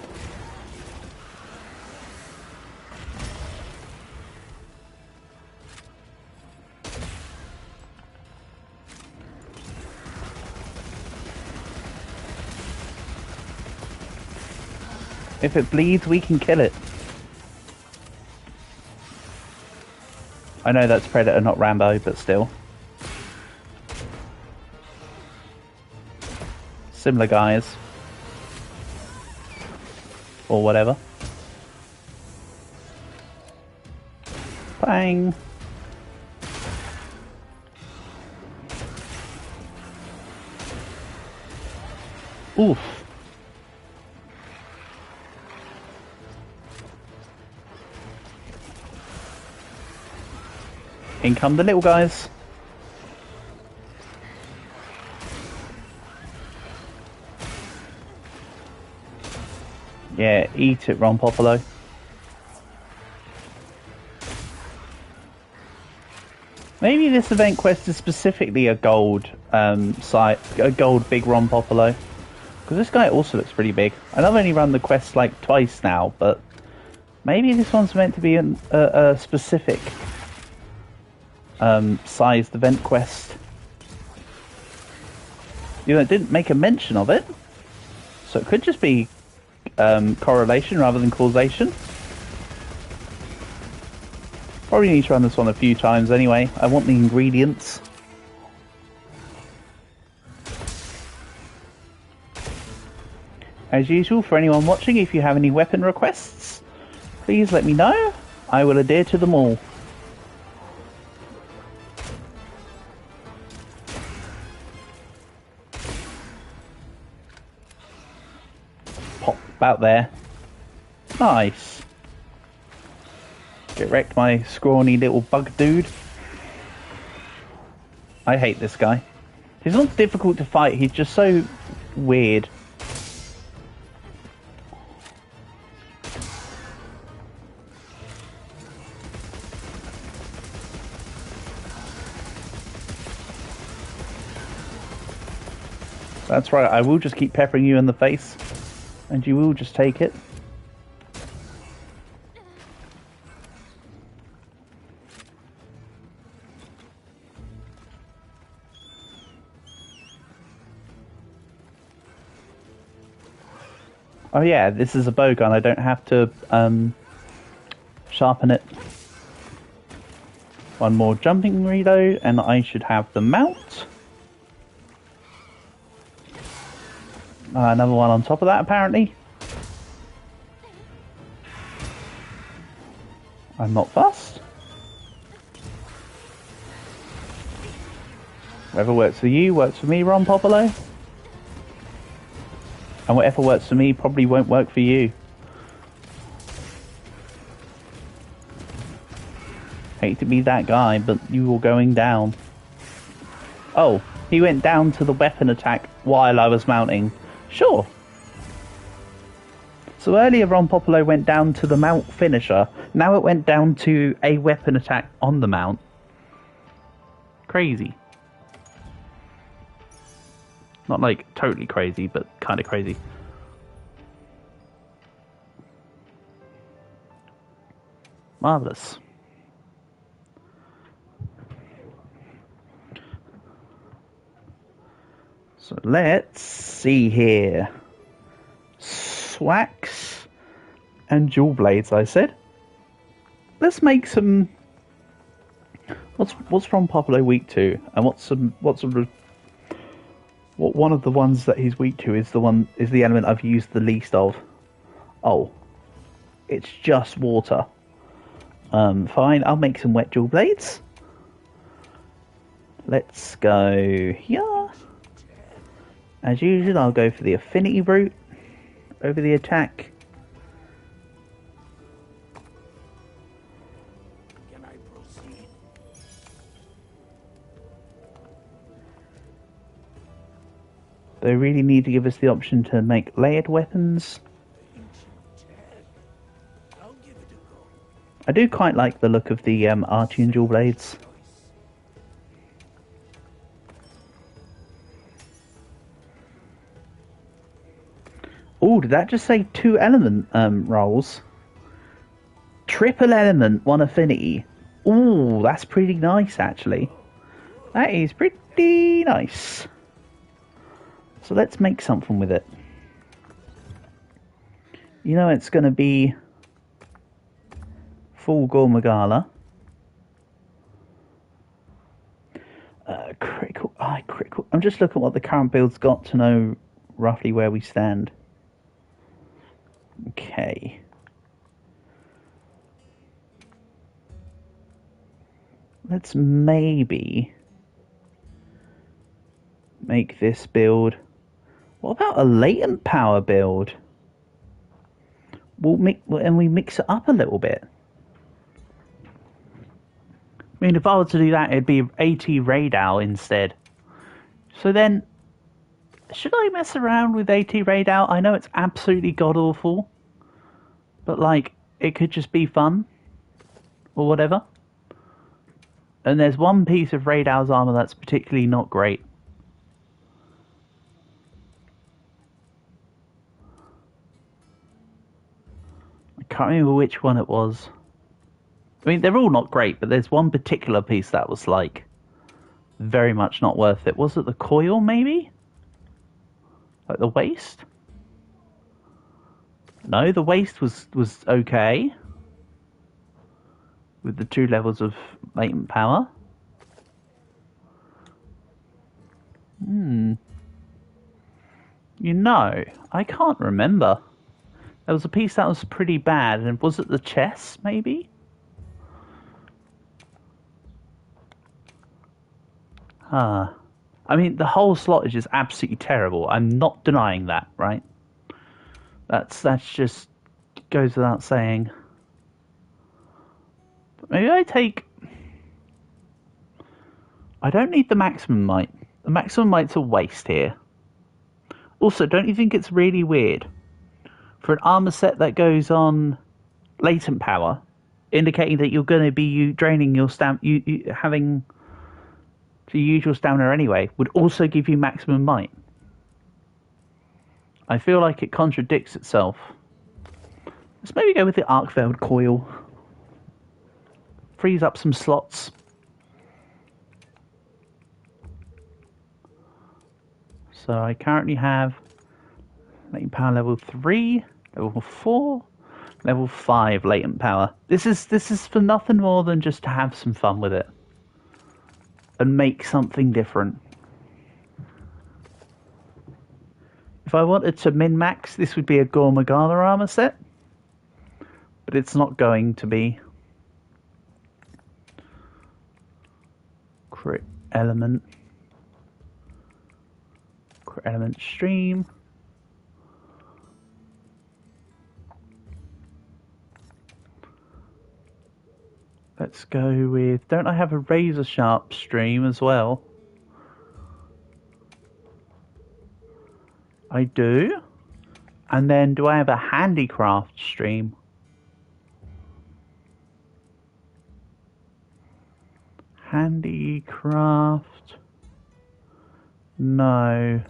[SPEAKER 1] If it bleeds, we can kill it. I know that's Predator, not Rambo, but still. Similar guys. Or whatever. Bang! Oof. In come the little guys. Yeah, eat it, Ron Popolo. Maybe this event quest is specifically a gold site, a gold big Ron Popolo. Because this guy also looks pretty big. And I've only run the quest like twice now, but maybe this one's meant to be a specific sized event quest. You know, it didn't make a mention of it, so it could just be correlation rather than causation. Probably need to run this one a few times anyway. I want the ingredients. As usual, for anyone watching, if you have any weapon requests, please let me know. I will adhere to them all. Pop about there. Nice. Get wrecked, my scrawny little bug dude. I hate this guy. He's not difficult to fight, he's just so weird. That's right, I will just keep peppering you in the face, and you will just take it. Oh yeah, this is a bow gun, I don't have to sharpen it. One more jumping reload, and I should have the mount. Another one on top of that, apparently. I'm not fussed. Whatever works for you, works for me, Ron Popolo. And whatever works for me probably won't work for you. Hate to be that guy, but you were going down. Oh, he went down to the weapon attack while I was mounting. Sure. So earlier Ron Popolo went down to the mount finisher. Now it went down to a weapon attack on the mount. Crazy. Not like totally crazy, but kind of crazy. Marvellous. So let's see here. Swax and dual blades, I said. Let's make some. What's from Popolo weak to, and what one of the ones that he's weak to is the element I've used the least of. Oh, it's just water. Fine. I'll make some wet dual blades. Let's go here. As usual, I'll go for the affinity route over the attack.
[SPEAKER 3] Can I proceed?
[SPEAKER 1] They really need to give us the option to make layered weapons.
[SPEAKER 3] I'll give it a go.
[SPEAKER 1] I do quite like the look of the archie and dual blades. Oh, did that just say 2 element rolls? Triple element, 1 affinity. Ooh, that's pretty nice actually. That is pretty nice. So let's make something with it. You know it's going to be full Gormagala. Critical eye, critical. I'm just looking at what the current build's got to know roughly where we stand. Okay. Let's maybe make this build. What about a latent power build? We mix it up a little bit. I mean, if I were to do that, it'd be AT Radal instead. So then, should I mess around with AT Radal? I know it's absolutely god-awful, but, like, it could just be fun, or whatever. And there's one piece of Radal's armor that's particularly not great. I can't remember which one it was. I mean, they're all not great, but there's one particular piece that was, like, very much not worth it. Was it the coil, maybe? Like the waist? No, the waist was okay. With the 2 levels of latent power. You know, I can't remember. There was a piece that was pretty bad, and was it the chest, maybe? I mean, the whole slot is just absolutely terrible. I'm not denying that, right? That's just goes without saying. But maybe I don't need the maximum might. The maximum might's a waste here. Also, don't you think it's really weird for an armor set that goes on latent power, indicating that you're going to be draining your having to use your stamina anyway, would also give you maximum might? I feel like it contradicts itself. Let's maybe go with the arc-veiled coil. Frees up some slots. So I currently have latent power level 3, level 4, level 5 latent power. This is for nothing more than just to have some fun with it. And make something different. If I wanted to min-max, this would be a Gormagala armor set. But it's not going to be. Crit element. Crit element stream. Let's go with... Don't I have a razor sharp stream as well? I do. And then do I have a handicraft stream? Handicraft... No.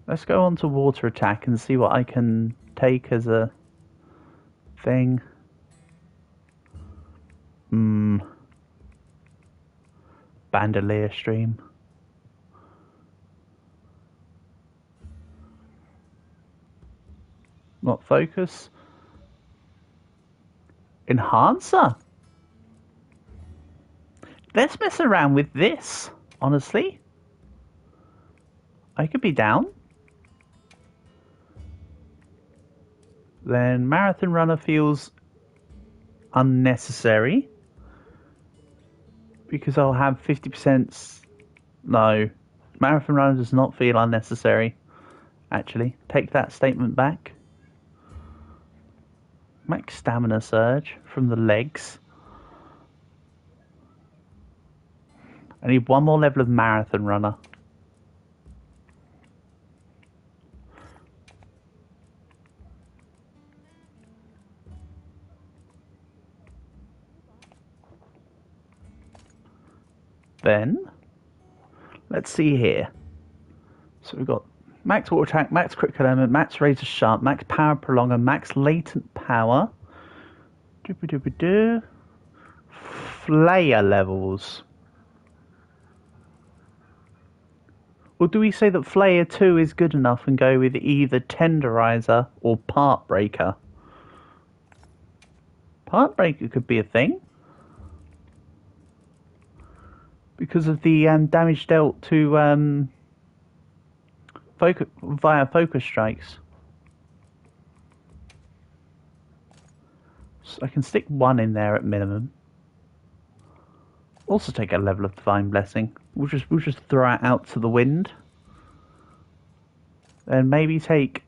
[SPEAKER 1] Let's go on to water attack and see what I can take as a thing. Bandolier stream. Not focus. Enhancer. Let's mess around with this, honestly. I could be down. Then Marathon Runner feels unnecessary. Because I'll have 50%... No. Marathon Runner does not feel unnecessary. Actually, take that statement back. Max Stamina Surge from the legs. I need one more level of Marathon Runner. Then, let's see here. So we've got max water attack, max critical element, max razor sharp, max power prolonger, max latent power. Flayer levels. Or do we say that Flayer 2 is good enough and go with either Tenderizer or Part Breaker? Part Breaker could be a thing. Because of the damage dealt to via focus strikes. So I can stick one in there at minimum. Also take a level of Divine Blessing. We'll just throw it out to the wind. And maybe take...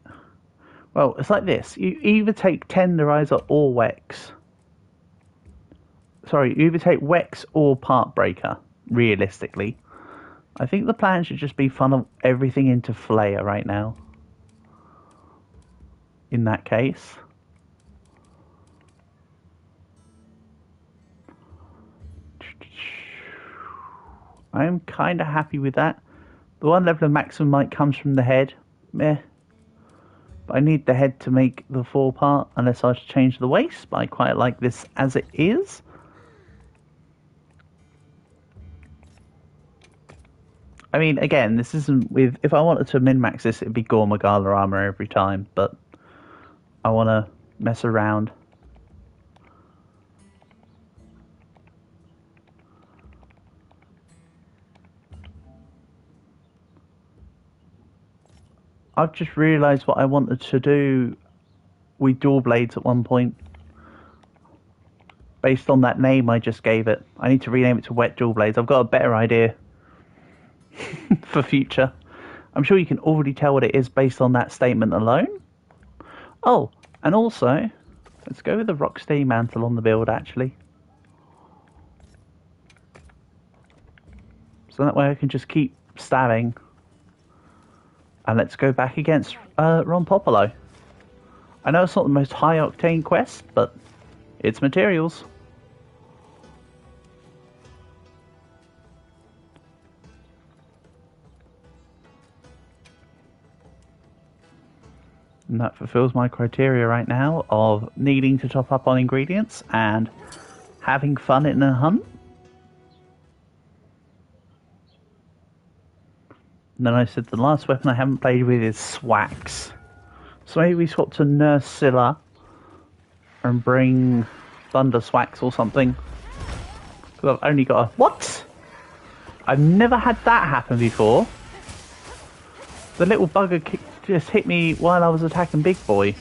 [SPEAKER 1] Well, it's like this. You either take Tenderizer or Wex. Sorry, you either take Wex or Part Breaker, realistically. I think the plan should just be funnel everything into Flayer right now. In that case. I am kind of happy with that. The one level of maximum might comes from the head. Meh. But I need the head to make the forepart, unless I change the waist. But I quite like this as it is. I mean, again, this isn't with... If I wanted to min-max this, it'd be Gore Magala armor every time. But I want to mess around. I've just realised what I wanted to do with dual blades at one point. Based on that name I just gave it. I need to rename it to Wet Dual Blades. I've got a better idea for future. I'm sure you can already tell what it is based on that statement alone. Oh, and also, let's go with the Rocksteady Mantle on the build actually. So that way I can just keep stabbing. And let's go back against Ron Popolo. I know it's not the most high-octane quest, but it's materials. And that fulfills my criteria right now of needing to top up on ingredients and having fun in a hunt. And then I said the last weapon I haven't played with is Swax. So maybe we swap to Nurse Scylla and bring Thunder Swax or something. Because I've only got a... What? I've never had that happen before. The little bugger just hit me while I was attacking Big Boy.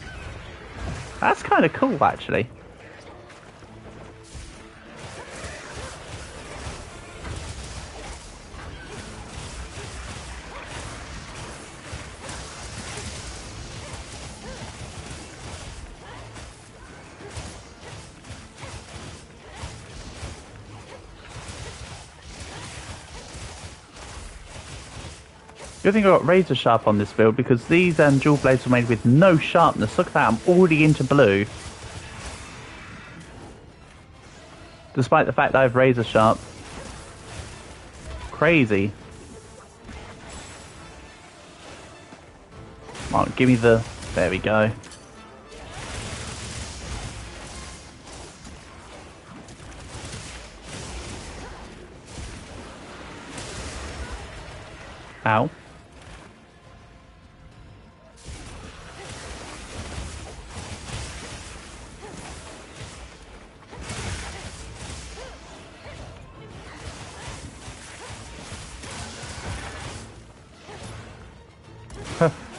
[SPEAKER 1] That's kind of cool, actually. Good thing I got razor sharp on this build because these dual blades were made with no sharpness. Look at that, I'm already into blue. Despite the fact that I have razor sharp. Crazy. Come on, give me the... There we go. Ow.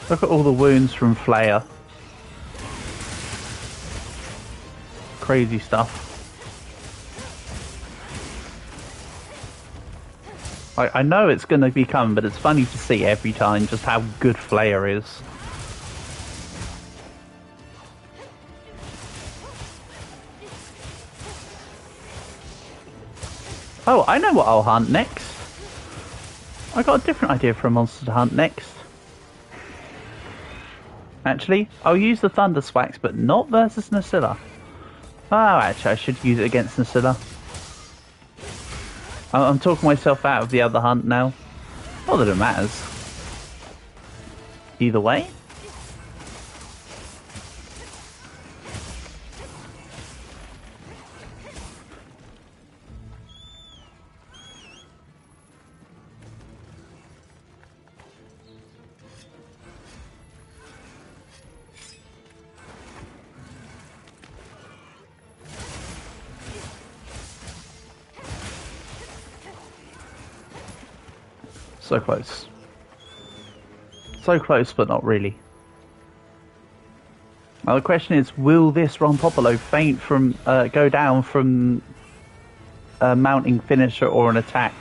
[SPEAKER 1] Look at all the wounds from Flare. Crazy stuff. I know it's going to be coming, but it's funny to see every time just how good Flare is. Oh, I know what I'll hunt next. I got a different idea for a monster to hunt next. Actually, I'll use the Thunder Swax, but not versus Nasilla. Oh, actually, I should use it against Nasilla. I'm talking myself out of the other hunt now. Not that it matters. Either way. So close. So close, but not really. Now the question is, will this Ron Popolo faint from, go down from a mounting finisher or an attack?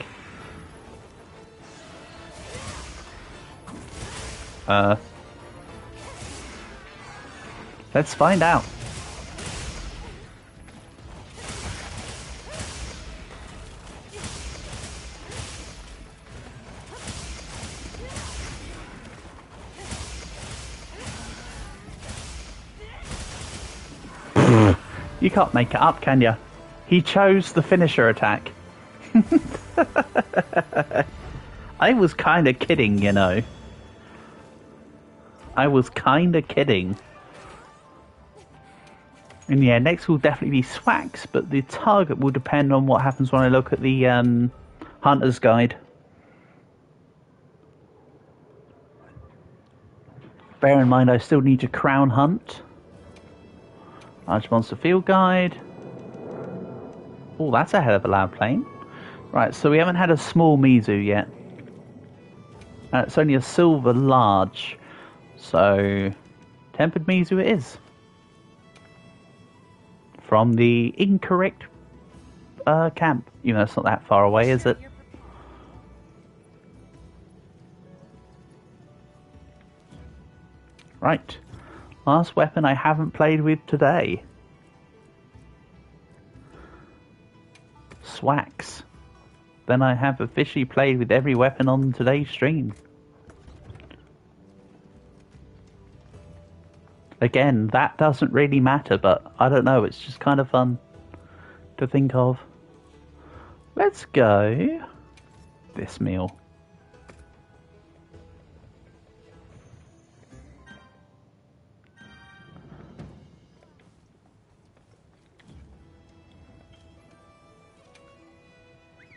[SPEAKER 1] Let's find out. You can't make it up, can you? He chose the finisher attack. I was kind of kidding, you know. I was kind of kidding. And yeah, next will definitely be Swax, but the target will depend on what happens when I look at the Hunter's Guide. Bear in mind, I still need to crown hunt. Large Monster Field Guide. Oh, that's a hell of a loud plane. Right, so we haven't had a small Mizu yet. It's only a silver large. So, Tempered Mizu it is. From the incorrect camp. You know, it's not that far away, is it? Right. Last weapon I haven't played with today. Swax. Then I have officially played with every weapon on today's stream. Again, that doesn't really matter, but I don't know, it's just kind of fun to think of. Let's go this meal.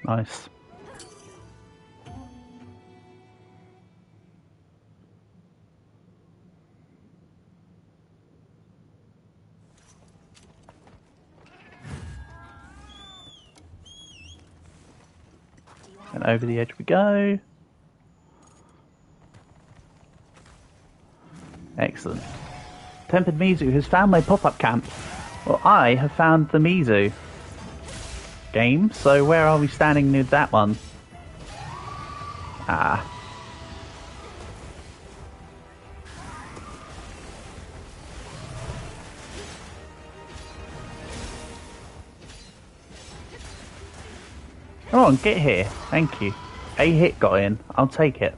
[SPEAKER 1] Nice. And over the edge we go. Excellent. Tempered Mizu has found my pop-up camp. Well, I have found the Mizu game, so where are we standing with that one? Ah. Come on, get here. Thank you. A hit got in. I'll take it.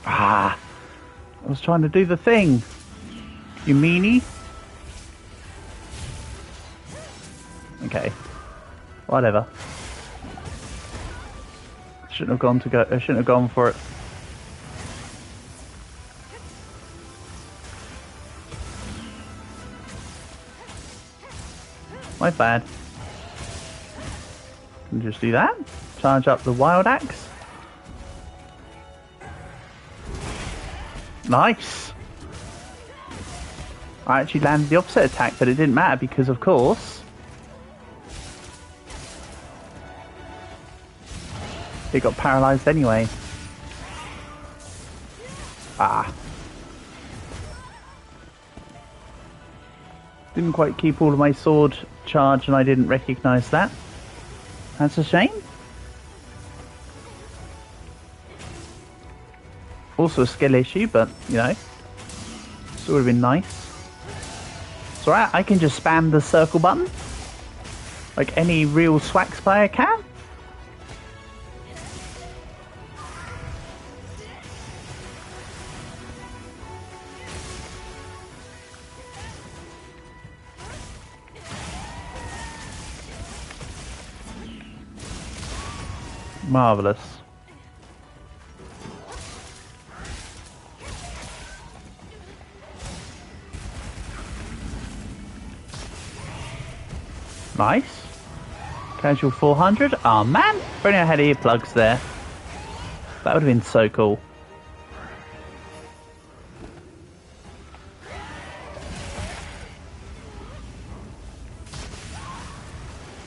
[SPEAKER 1] Ah! I was trying to do the thing. You meanie? Okay. Whatever. Shouldn't have gone to go. I shouldn't have gone for it. My bad. Can just do that. Charge up the wild axe. Nice. I actually landed the opposite attack, but it didn't matter because, of course, it got paralyzed anyway. Ah. Didn't quite keep all of my sword charge and I didn't recognize that. That's a shame. Also a skill issue, but, you know, still would have been nice. It's alright, I can just spam the circle button. Like any real Swax player can. Marvellous. Nice. Casual 400. Oh man, if only I had earplugs there. That would have been so cool.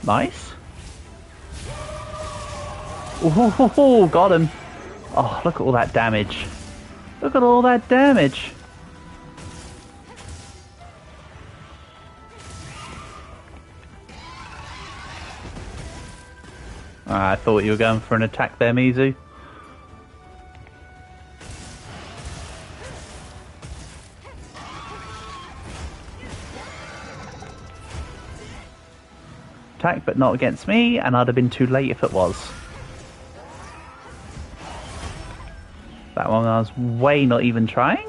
[SPEAKER 1] Nice. Ooh, got him. Oh, look at all that damage. Look at all that damage. I thought you were going for an attack there, Mizu. Attack, but not against me, and I'd have been too late if it was. That one I was way not even trying.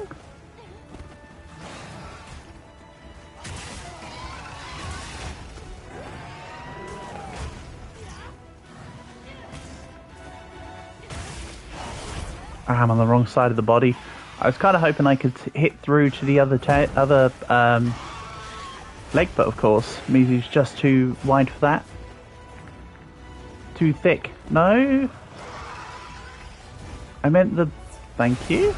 [SPEAKER 1] I'm on the wrong side of the body. I was kind of hoping I could hit through to the other leg, but of course, Mizu's just too wide for that. Too thick. No. I meant the... Thank you.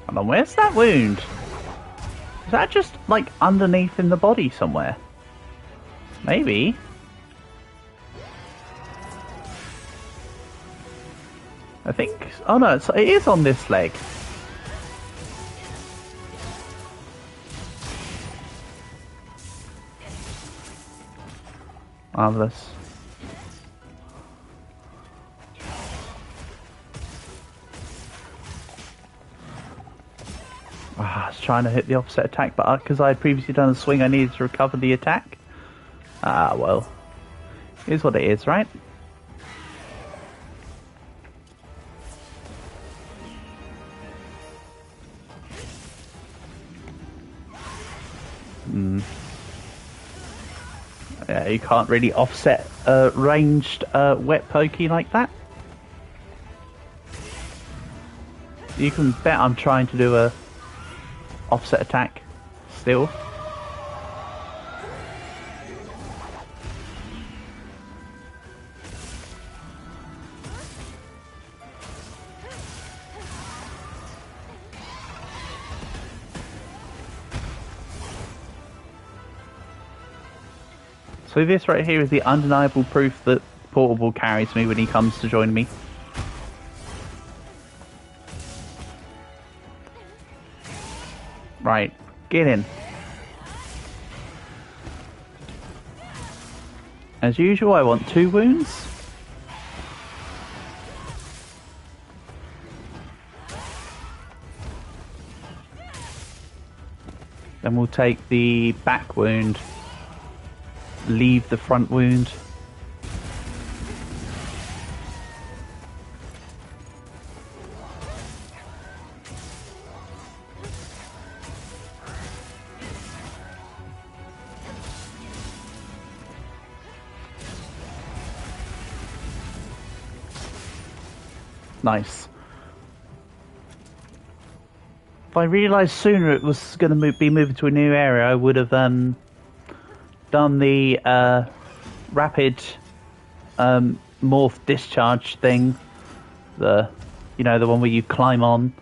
[SPEAKER 1] Hold on, where's that wound? Is that just, like, underneath in the body somewhere? Maybe. I think... Oh no, it is on this leg. Marvellous. I was trying to hit the opposite attack, but because I had previously done a swing, I needed to recover the attack. Ah, well. Here's what it is, right? Yeah, you can't really offset a ranged wet pokey like that. You can bet I'm trying to do a offset attack still. So this right here is the undeniable proof that Portable carries me when he comes to join me. Right, get in. As usual, I want 2 wounds. Then we'll take the back wound. Leave the front wound. Nice. If I realised sooner it was going to be moving to a new area, I would have done the rapid morph discharge thing. The one where you climb on.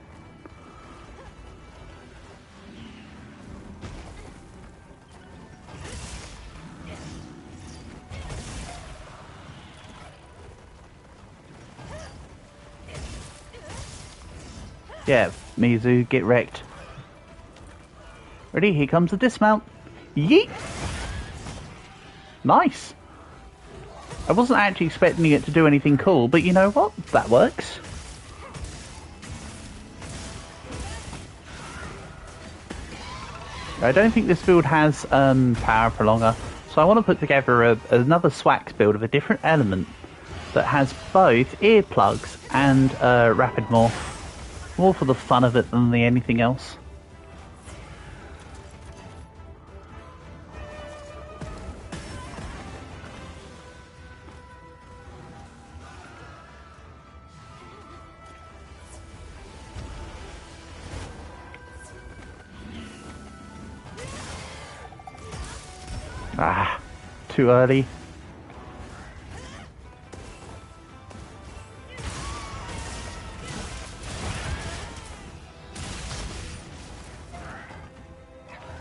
[SPEAKER 1] Yeah, Mizu, get wrecked. Ready? Here comes the dismount. Yeet! Nice. I wasn't actually expecting it to do anything cool, but you know what? That works. I don't think this build has power prolonger, so I want to put together another Swax build of a different element that has both earplugs and rapid morph. More for the fun of it than anything else. Ah, too early.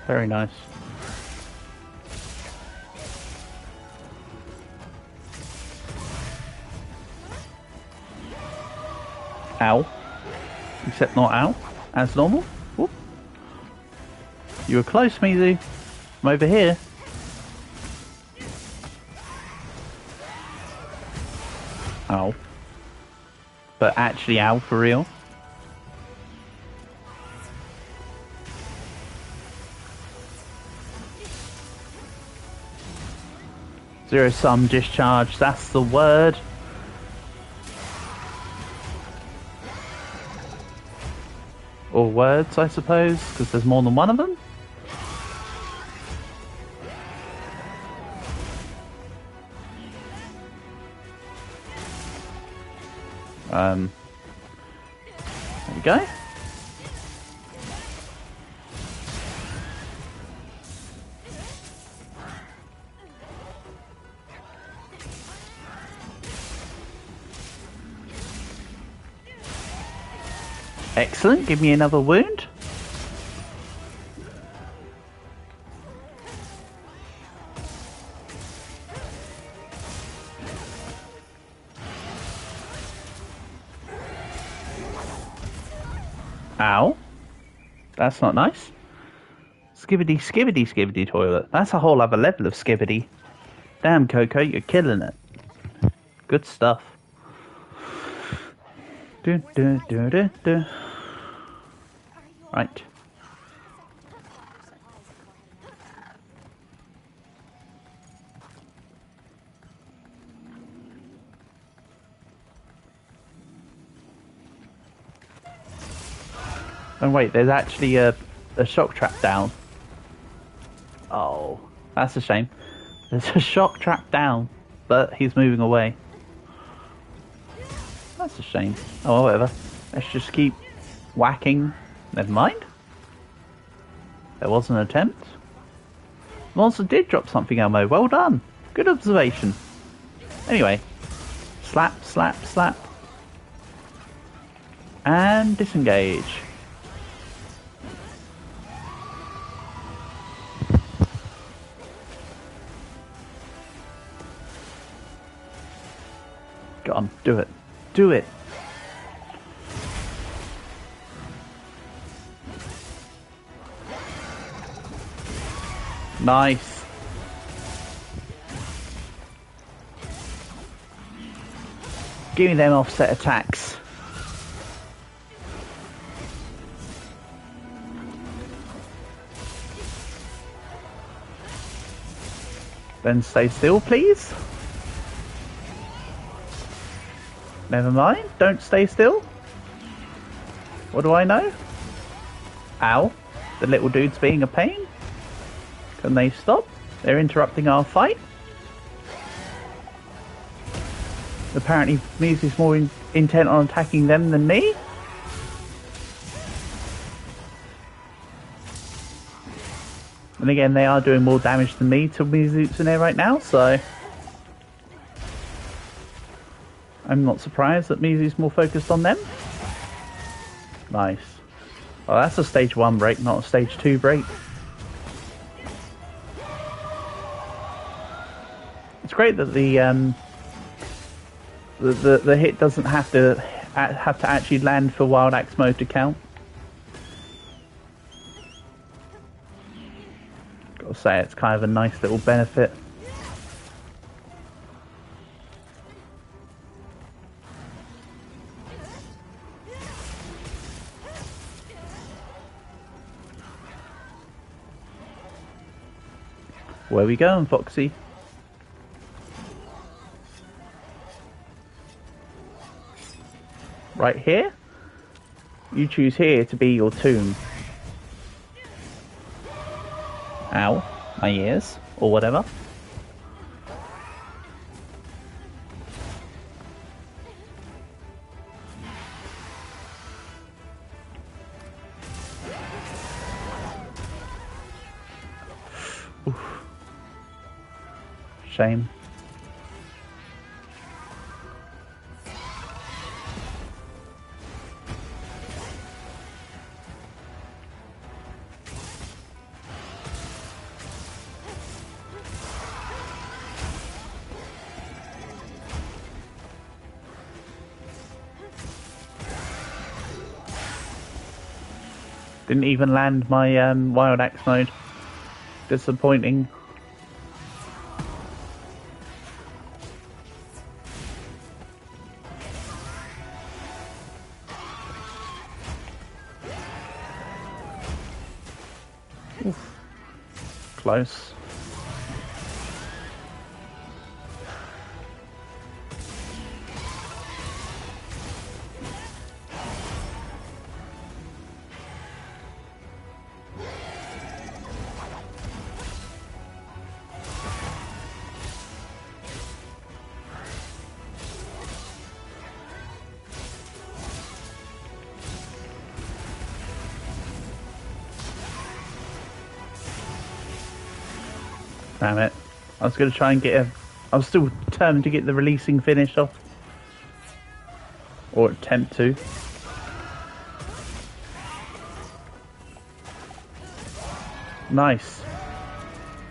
[SPEAKER 1] Very nice. Ow. Except not ow. As normal. Whoop. You were close, Mizu. I'm over here. Ow. But actually ow for real. Zero sum discharge, that's the word. Or words, I suppose, because there's more than one of them. There we go. Excellent, give me another wound. Ow. That's not nice. Skibbity, skibbity, skibbity toilet. That's a whole other level of skibbity. Damn, Coco, you're killing it. Good stuff. Do, do, do, do, do. Right. Oh wait, there's actually a shock trap down. Oh, that's a shame. There's a shock trap down, but he's moving away. That's a shame. Oh, whatever. Let's just keep whacking. Never mind. There was an attempt. The monster did drop something, Elmo. Well done. Good observation. Anyway. Slap, slap, slap. And disengage. Go on, do it. Do it. Nice. Give me them offset attacks. Then stay still, please. Never mind, don't stay still. What do I know? Ow. The little dude's being a pain. Can they stop? They're interrupting our fight. Apparently, Millsy's more intent on attacking them than me. And again, they are doing more damage than me to Mizutsune right now, so I'm not surprised that Mizu's more focused on them. Nice. Well, that's a stage 1 break, not a stage 2 break. It's great that the hit doesn't have to actually land for Wild Axe mode to count. Gotta say, it's kind of a nice little benefit. Where we going, Foxy? Right here? You choose here to be your tomb. Ow. My ears. Or whatever. Oof. Shame. Didn't even land my Wild Axe mode. Disappointing. Oof. Close. Damn it. I was going to try and get I was still determined to get the releasing finish off. Or attempt to. Nice.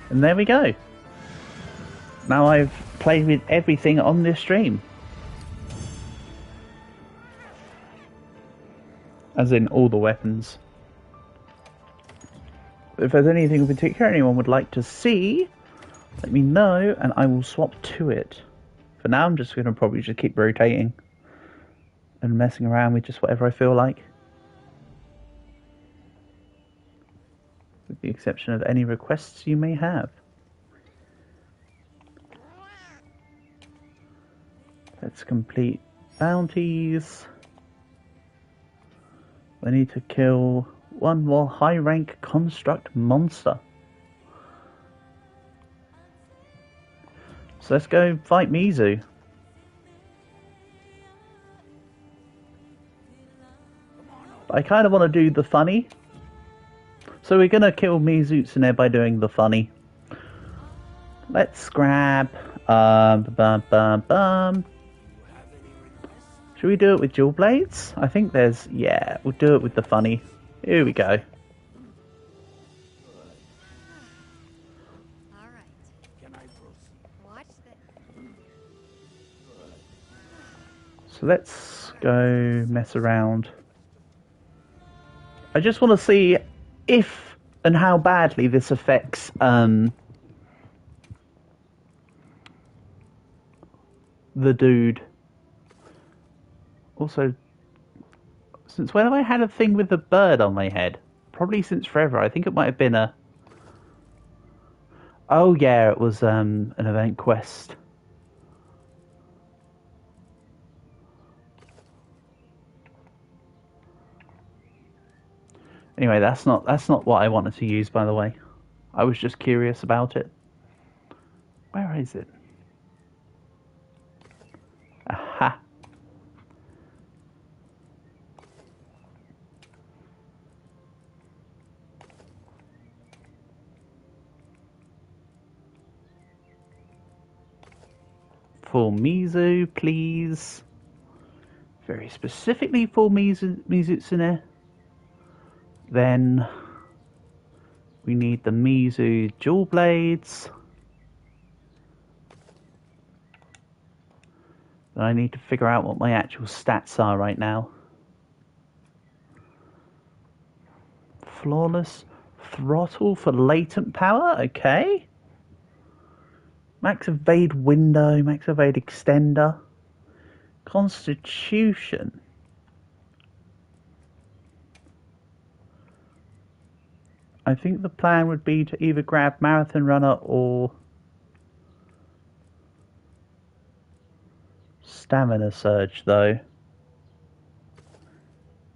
[SPEAKER 1] And there we go. Now I've played with everything on this stream. As in all the weapons. If there's anything in particular anyone would like to see, let me know and I will swap to it. For now I'm just going to probably just keep rotating and messing around with just whatever I feel like. With the exception of any requests you may have. Let's complete bounties. I need to kill one more high rank construct monster. So let's go fight Mizu. I kind of want to do the funny. So we're going to kill Mizutsune by doing the funny. Let's grab... Should we do it with dual blades? I think there's... Yeah, we'll do it with the funny. Here we go. So let's go mess around. I just want to see if and how badly this affects the dude. Also, since when have I had a thing with the bird on my head? Probably since forever. I think it might have been a... Oh yeah, it was an event quest. Anyway, that's not what I wanted to use, by the way. I was just curious about it. Where is it? Aha. for Mizu, please. Very specifically for Mizutsune. Then we need the Mizu dual blades. I need to figure out what my actual stats are right now. Flawless throttle for latent power, okay. Max evade window, max evade extender. Constitution. I think the plan would be to either grab Marathon Runner or Stamina Surge, though.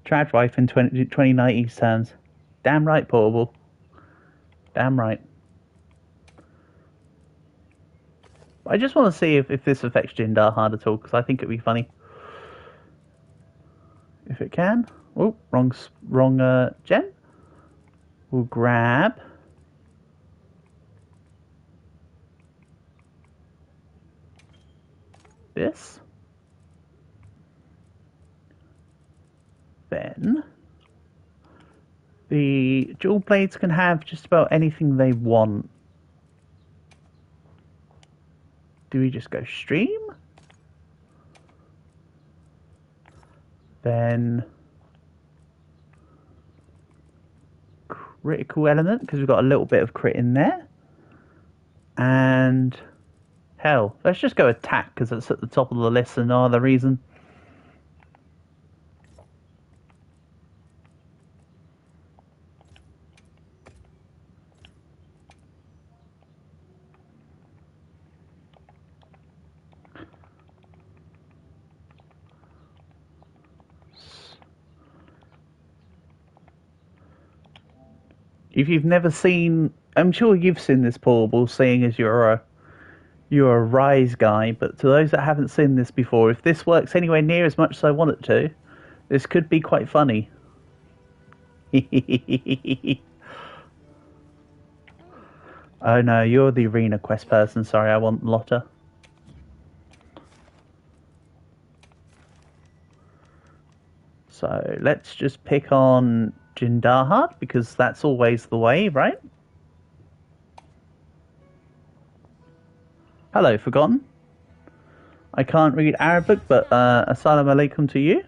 [SPEAKER 1] Trad Wife in 2090 turns. Damn right, Portable. Damn right. I just want to see if this affects Jindar hard at all, because I think it'd be funny. If it can. Oh, wrong gen. We'll grab this. Then the dual blades can have just about anything they want. Do we just go stream? Then critical element, because we've got a little bit of crit in there. And hell, let's just go attack, because it's at the top of the list for no other reason. If you've never seen, I'm sure you've seen this Portable, seeing as you're a Rise guy, but to those that haven't seen this before, if this works anywhere near as much as I want it to, this could be quite funny. Oh no, you're the arena quest person, sorry, I want Lotta. So let's just pick on Jindahad, because that's always the way, right? Hello, Forgotten. I can't read Arabic, but assalamu alaikum to you.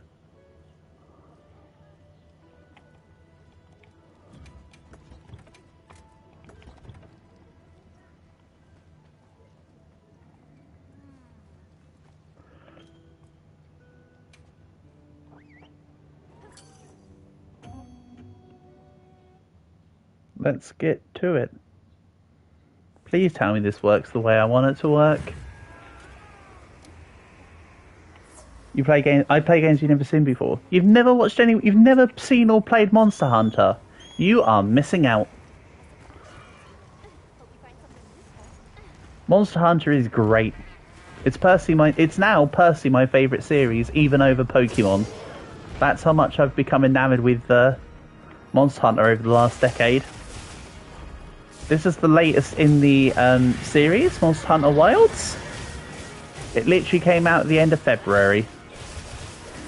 [SPEAKER 1] Let's get to it. Please tell me this works the way I want it to work. You play games. I play games you've never seen before. You've never watched any. You've never seen or played Monster Hunter. You are missing out. Monster Hunter is great. It's now personally my favourite series, even over Pokemon. That's how much I've become enamored with Monster Hunter over the last decade. This is the latest in the series, Monster Hunter Wilds. It literally came out at the end of February.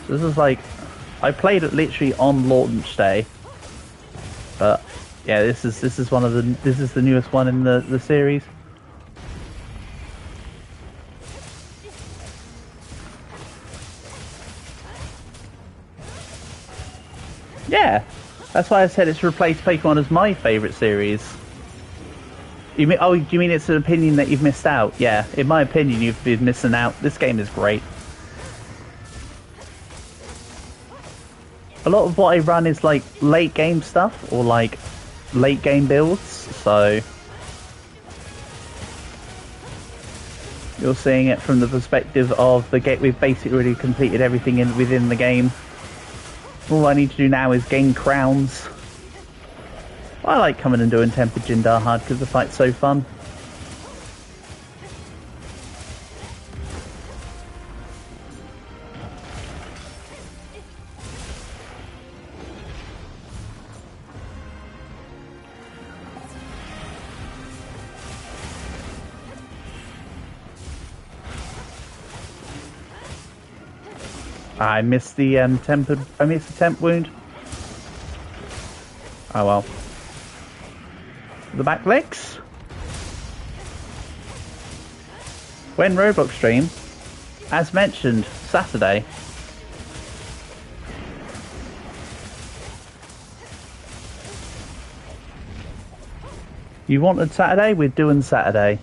[SPEAKER 1] So this is like, I played it literally on launch day. But yeah, this is the newest one in the series. Yeah, that's why I said it's replaced Pokemon as my favourite series. You mean? Oh, do you mean it's an opinion that you've missed out? Yeah, in my opinion, you've been missing out. This game is great. A lot of what I run is like late game stuff or like late game builds. So you're seeing it from the perspective of the game. We've basically already completed everything within the game. All I need to do now is gain crowns. I like coming and doing Tempered Jindahad because the fight's so fun. I missed the I missed the temp wound. Oh well. The back legs. When Roblox stream, as mentioned, Saturday. You wanted Saturday? We're doing Saturday.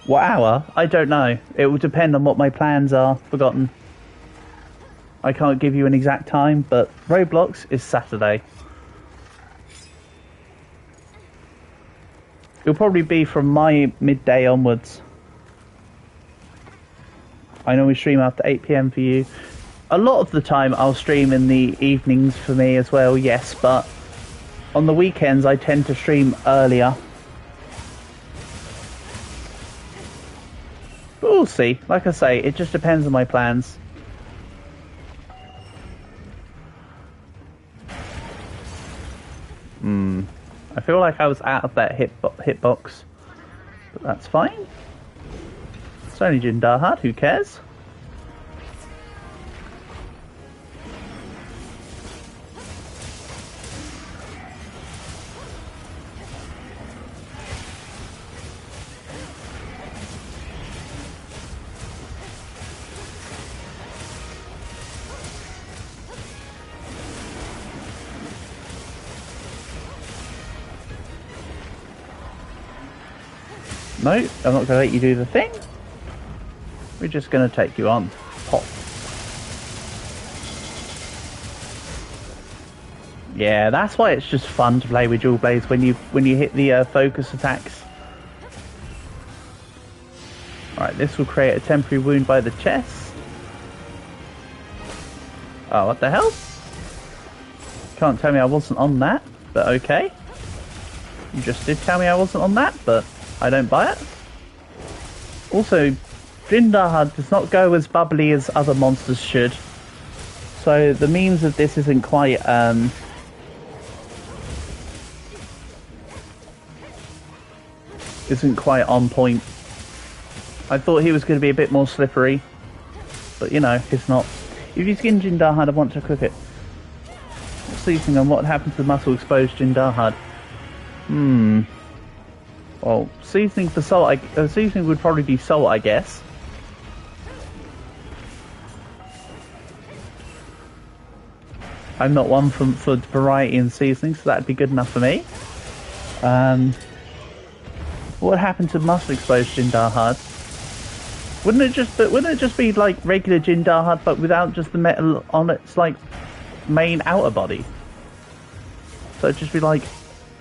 [SPEAKER 1] What hour? I don't know. It will depend on what my plans are. Forgotten. I can't give you an exact time, but Roblox is Saturday. It'll probably be from my midday onwards. I normally stream after 8 PM for you. A lot of the time I'll stream in the evenings for me as well, yes, but on the weekends I tend to stream earlier. But we'll see. Like I say, it just depends on my plans. I feel like I was out of that hitbox, but that's fine. It's only Jindahad, who cares? No, I'm not going to let you do the thing. We're just going to take you on. Pop. Yeah, that's why it's just fun to play with dual blades when you hit the focus attacks. Alright, this will create a temporary wound by the chest. Oh, what the hell? Can't tell me I wasn't on that, but okay. You just did tell me I wasn't on that, but I don't buy it. Also, Jindahad does not go as bubbly as other monsters should. So the memes of this isn't quite on point. I thought he was going to be a bit more slippery, but you know, it's not. If you skin Jindahad, I want to cook it. Seasoning on what happened to the muscle exposed Jindahad. Well, seasoning for salt, seasoning would probably be salt, I guess. I'm not one for variety in seasoning, so that'd be good enough for me. What happened to muscle exposed Jindahad? Wouldn't it just be like regular Jindahad, but without just the metal on its like main outer body? So it'd just be like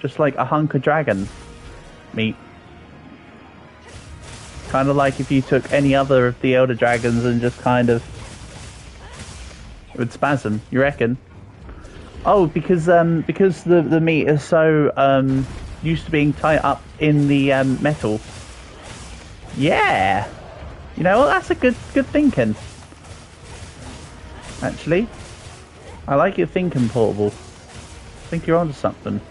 [SPEAKER 1] a hunk of dragon meat. Kind of like if you took any other of the elder dragons and just kind of... It would spasm, you reckon? Oh, because the meat is so used to being tied up in the metal. Yeah! You know what, that's a good thinking. Actually. I like your thinking, Portable. I think you're onto something.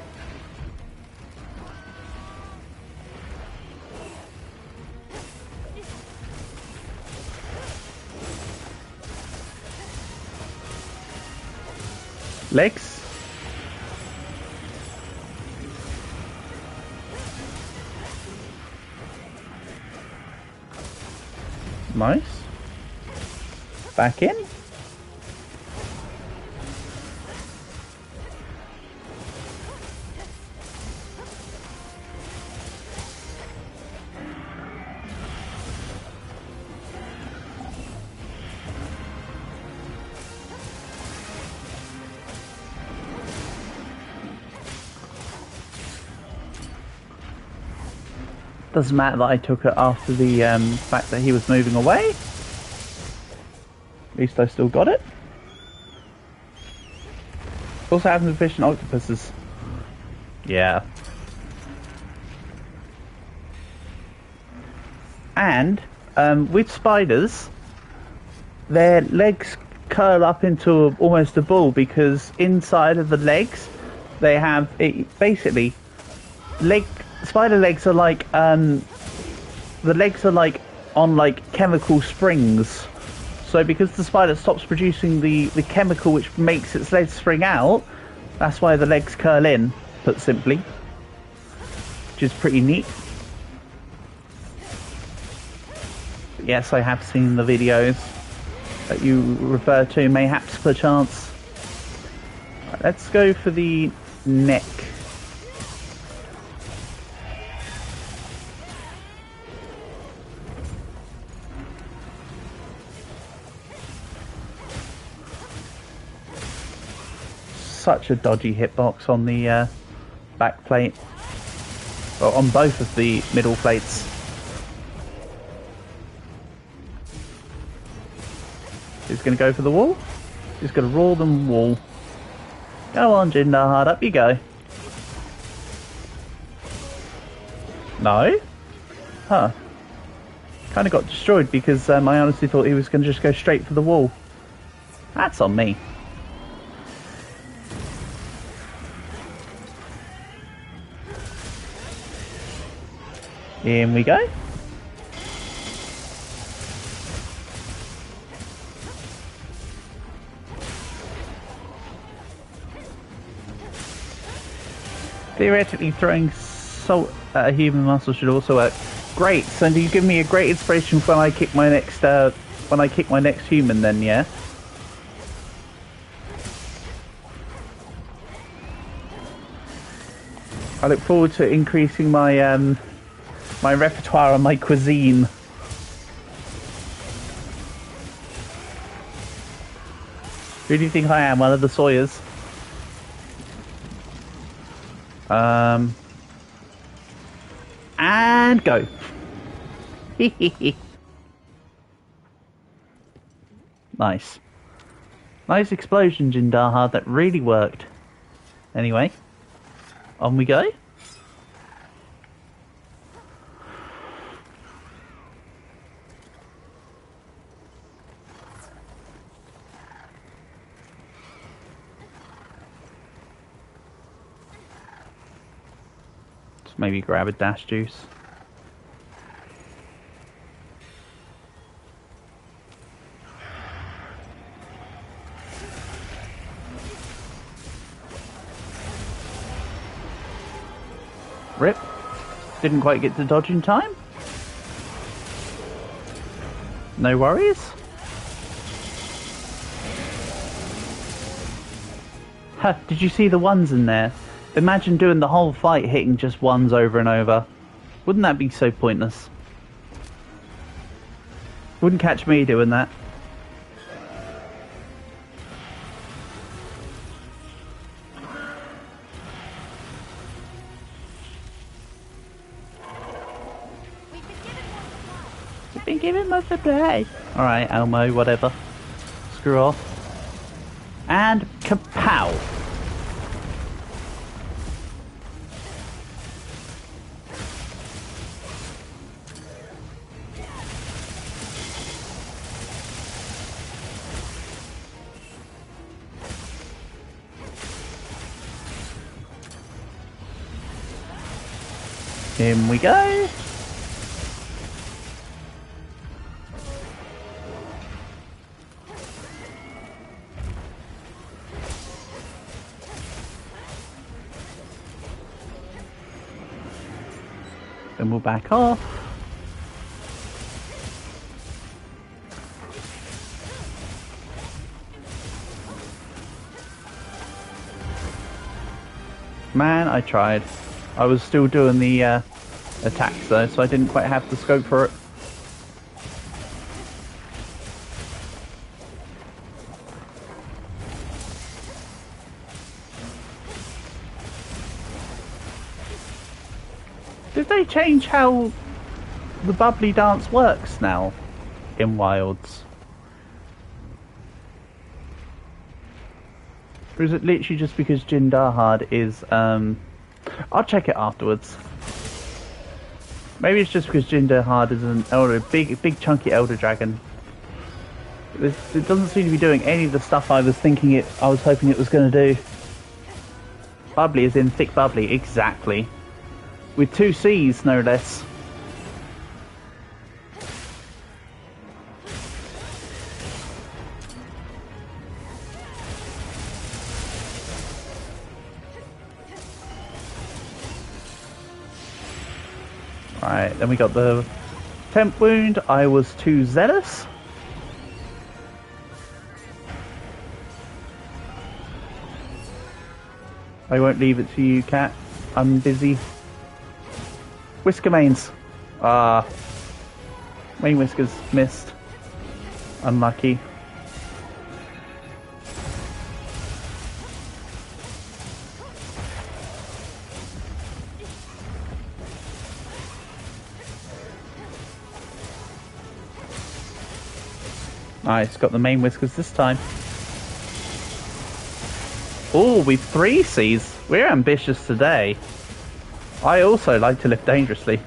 [SPEAKER 1] Legs. Nice. Back in. Doesn't matter that I took it after the fact that he was moving away. At least I still got it. Also happens with fish and octopuses. Yeah. And with spiders, their legs curl up into almost a ball because inside of the legs they have it basically. spider legs are like the legs are like on like chemical springs. So because the spider stops producing the chemical which makes its legs spring out, that's why the legs curl in, put simply. Which is pretty neat. But yes, I have seen the videos that you refer to, mayhaps perchance. Right, let's go for the neck. Such a dodgy hitbox on the back plate. Well, on both of the middle plates. He's going to go for the wall. He's going to roll them wall. Go on, Jindahard, up you go. No? Huh. Kind of got destroyed because I honestly thought he was going to just go straight for the wall. That's on me. In we go. Theoretically, throwing salt at a human muscle should also work. Great. So you give me a great inspiration for when I kick my next human. Then, yeah. I look forward to increasing my my repertoire and my cuisine. Who do you think I am? One of the Sawyers? And go. Nice. Nice explosion, Jindahard. That really worked. Anyway, on we go. Maybe grab a dash juice. Rip. Didn't quite get to dodge in time. No worries. Ha, did you see the ones in there? Imagine doing the whole fight hitting just ones over and over. Wouldn't that be so pointless? Wouldn't catch me doing that. We've been given more supply. Alright, Elmo, whatever. Screw off. And kapow! In we go. Then we'll back off. Man, I tried. I was still doing the attacks though, so I didn't quite have the scope for it. Did they change how the bubbly dance works now in Wilds? Or is it literally just because Jindahard is I'll check it afterwards. Maybe it's just because Jindahard is an elder, big chunky elder dragon. It doesn't seem to be doing any of the stuff I was hoping it was going to do. Bubbly is in thick bubbly, exactly. With 2 C's, no less. Right, then we got the temp wound. I was too zealous. I won't leave it to you, Cat. I'm busy. Whisker mains. Main whiskers missed. Unlucky. Nice, got the main whiskers this time. Oh, we've 3 Cs. We're ambitious today. I also like to lift dangerously.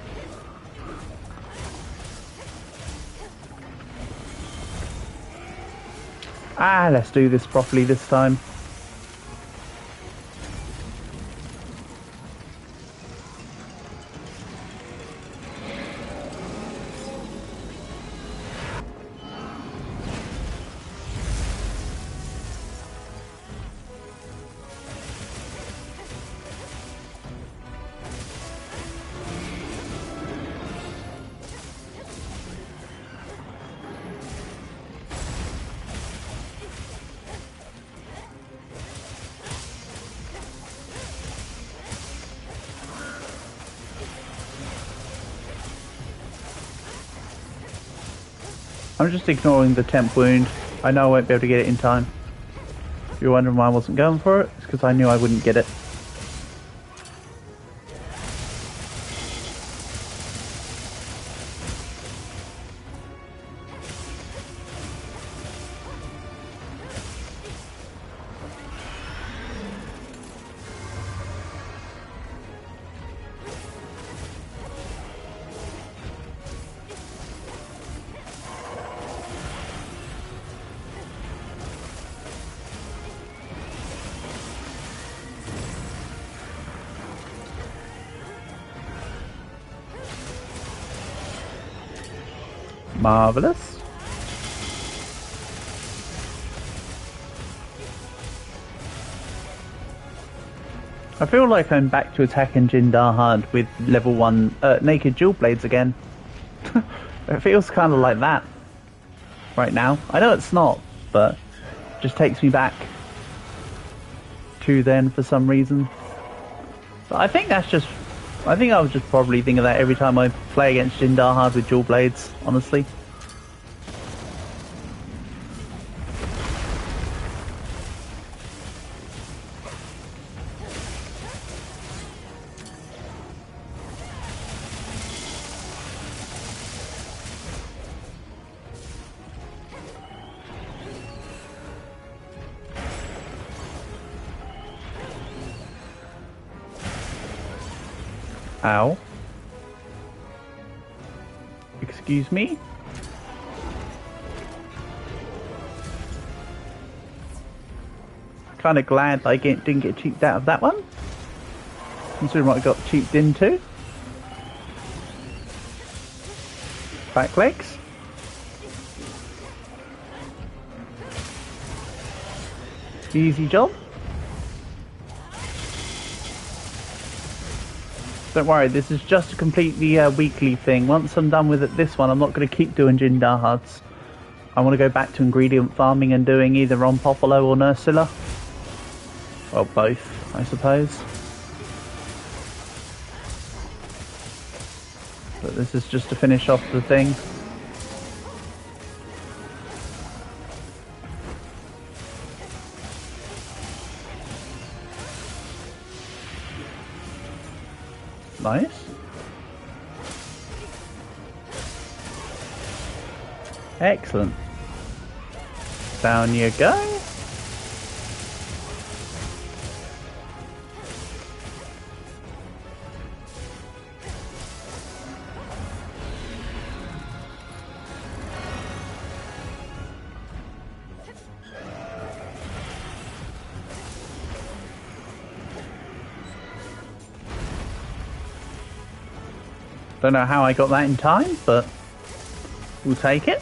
[SPEAKER 1] Let's do this properly this time. I'm just ignoring the temp wound. I know I won't be able to get it in time. If you're wondering why I wasn't going for it, it's because I knew I wouldn't get it. Marvelous. I feel like I'm back to attacking Jindarhard with level 1 naked dual blades again. It feels kind of like that right now. I know it's not, but it just takes me back to then for some reason. But I think that's just... I think I was just probably thinking that every time I play against Jindarhard with dual blades, honestly. Ow. Excuse me? Kind of glad I didn't get cheaped out of that one, considering what I got cheaped into. Back legs. Easy job. Don't worry, this is just a completely weekly thing. Once I'm done with this one, I'm not going to keep doing Jindarhards. I want to go back to ingredient farming and doing either Ron Popolo or Nursilla. Well, both, I suppose. But this is just to finish off the thing. Nice. Excellent. Down you go. Don't know how I got that in time, but we'll take it.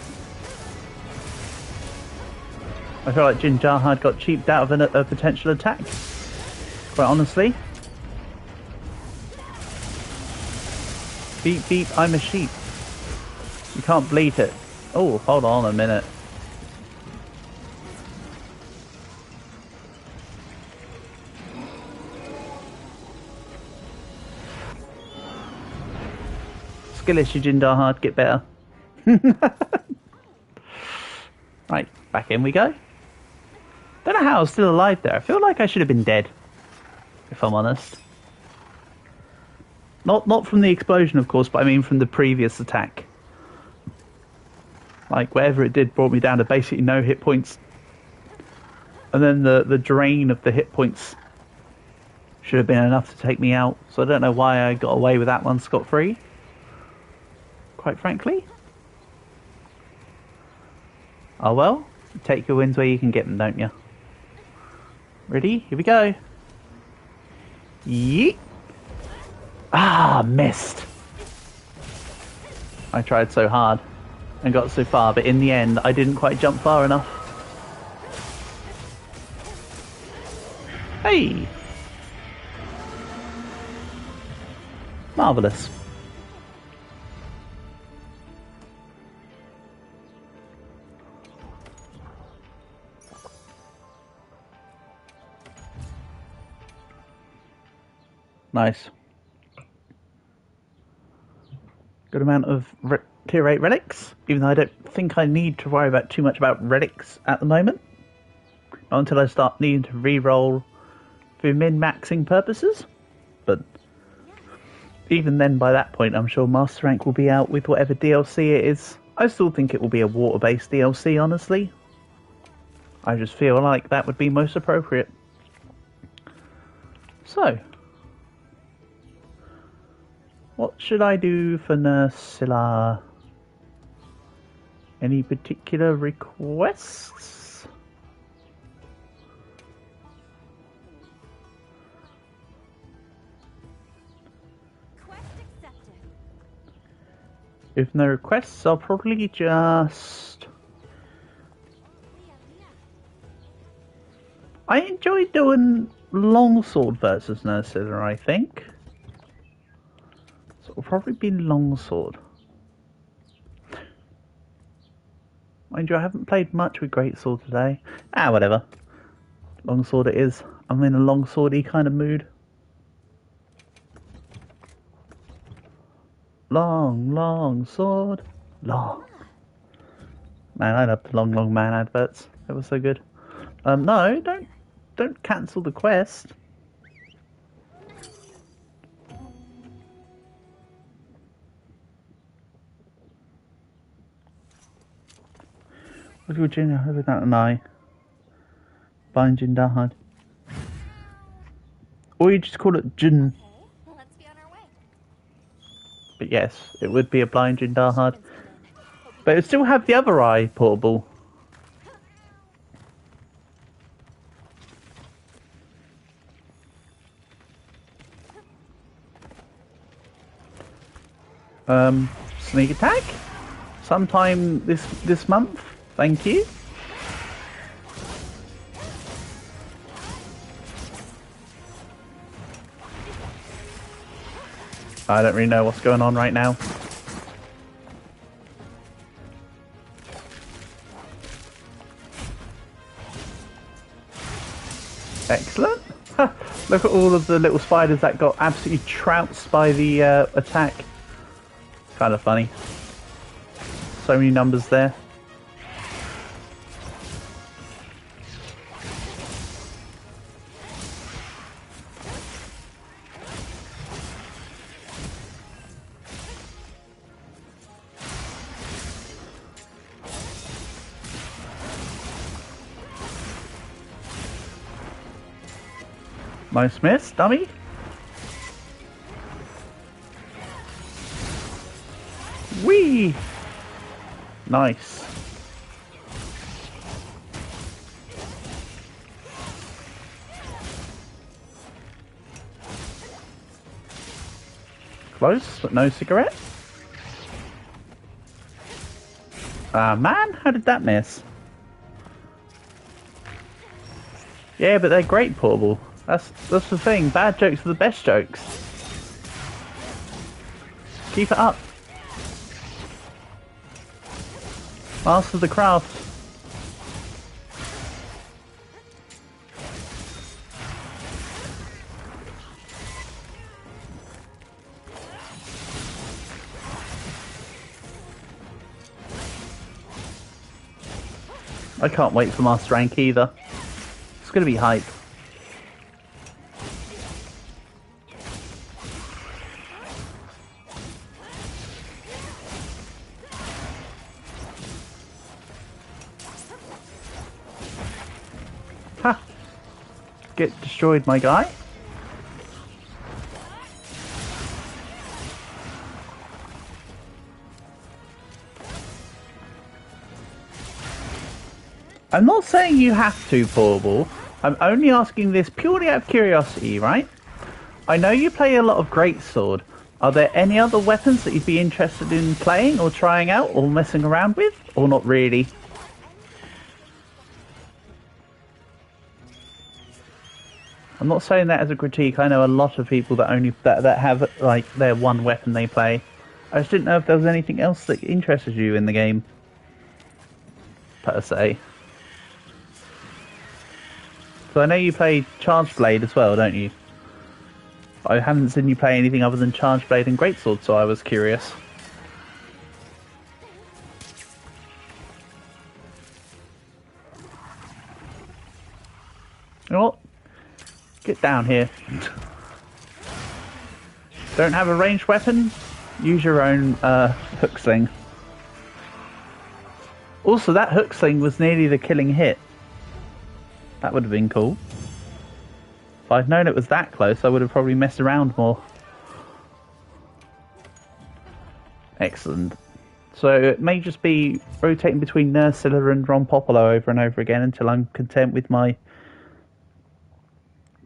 [SPEAKER 1] I feel like Jin Jahad got cheaped out of a potential attack. Quite honestly. Beep beep, I'm a sheep. You can't bleat it. Oh, hold on a minute. Skill issue, Jindahard, get better. Right, back in we go. Don't know how I was still alive there. I feel like I should have been dead, if I'm honest. Not from the explosion, of course, but I mean from the previous attack. Like, whatever it did brought me down to basically no hit points. And then the drain of the hit points should have been enough to take me out. So I don't know why I got away with that one scot-free. Quite frankly. Oh well, take your wins where you can get them, don't you? Ready? Here we go. Yeet. Ah, missed. I tried so hard and got so far, but in the end I didn't quite jump far enough. Hey! Marvellous. Nice. Good amount of tier 8 relics, even though I don't think I need to worry about too much about relics at the moment. Not until I start needing to re-roll for min-maxing purposes. But even then, by that point, I'm sure Master Rank will be out with whatever DLC it is. I still think it will be a water-based DLC, honestly. I just feel like that would be most appropriate. So, what should I do for Nursilla? Any particular requests?
[SPEAKER 2] Quest accepted.
[SPEAKER 1] If no requests, I'll probably just... I enjoy doing longsword versus Nursilla, I think. So it'll probably be longsword. Mind you, I haven't played much with greatsword today. Ah, whatever. Longsword it is. I'm in a longswordy kind of mood. Long sword. Long. Man, I love the long man adverts. They were so good. No, don't cancel the quest. What would you over that an eye? Blind Jin Dahad. Or you just call it Jin.
[SPEAKER 2] Okay, let's be on our way.
[SPEAKER 1] But yes, it would be a blind Jin Dahad. But it would still have the other eye portable. Sneak attack? Sometime this month. Thank you. I don't really know what's going on right now. Excellent. Look at all of the little spiders that got absolutely trounced by the attack. Kind of funny. So many numbers there. Nice miss, dummy. Whee! Nice. Close, but no cigarette. Ah, man, how did that miss? Yeah, but they're great portable. That's the thing. Bad jokes are the best jokes. Keep it up. Master the craft. I can't wait for Master Rank either. It's going to be hype. Ha! Get destroyed, my guy. I'm not saying you have to, Portable. I'm only asking this purely out of curiosity, right? I know you play a lot of Greatsword. Are there any other weapons that you'd be interested in playing or trying out or messing around with? Or not really? I'm not saying that as a critique. I know a lot of people that only that have like their one weapon they play. I just didn't know if there was anything else that interested you in the game, per se. So I know you play Charge Blade as well, don't you? I haven't seen you play anything other than Charge Blade and Greatsword, so I was curious. You know what? Get down here. Don't have a ranged weapon? Use your own hook sling. Also, that hook sling was nearly the killing hit. That would have been cool. If I'd known it was that close, I would have probably messed around more. Excellent. So it may just be rotating between Nursilla and Ron Popolo over and over again until I'm content with my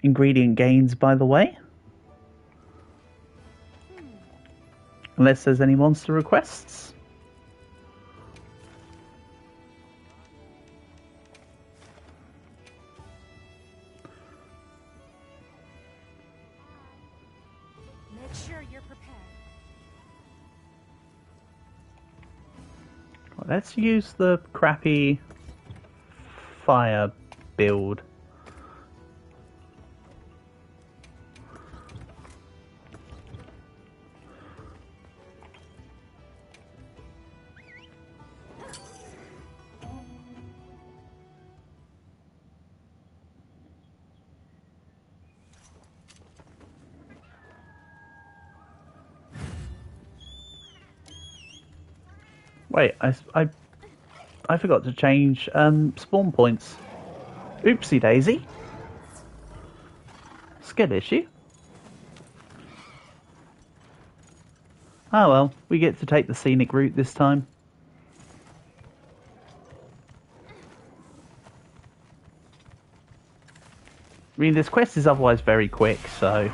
[SPEAKER 1] ingredient gains, by the way. Unless there's any monster requests.
[SPEAKER 2] Make sure you're prepared.
[SPEAKER 1] Let's use the crappy fire build. Wait, I forgot to change spawn points. Oopsie daisy. Skill issue. Oh well, we get to take the scenic route this time. I mean, this quest is otherwise very quick, so...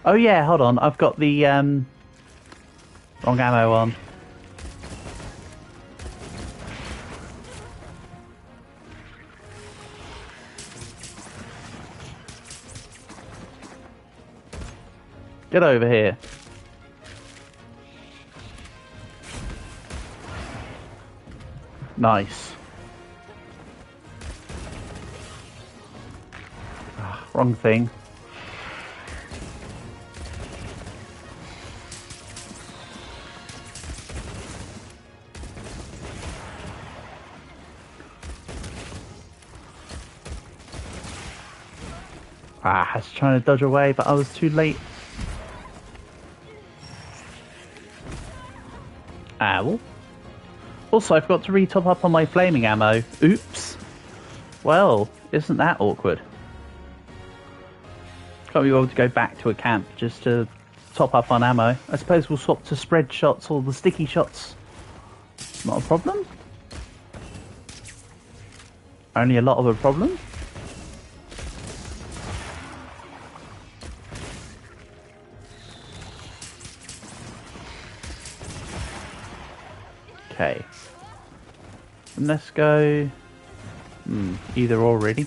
[SPEAKER 1] Oh yeah, hold on, I've got the wrong ammo on. Get over here. Nice. Wrong thing. I was trying to dodge away, but I was too late. Ow. Also, I forgot to re-top up on my flaming ammo. Oops. Well, isn't that awkward? Can't be able to go back to a camp just to top up on ammo. I suppose we'll swap to spread shots or the sticky shots. Not a problem. Only a lot of a problem. Okay. And let's go... either or, really.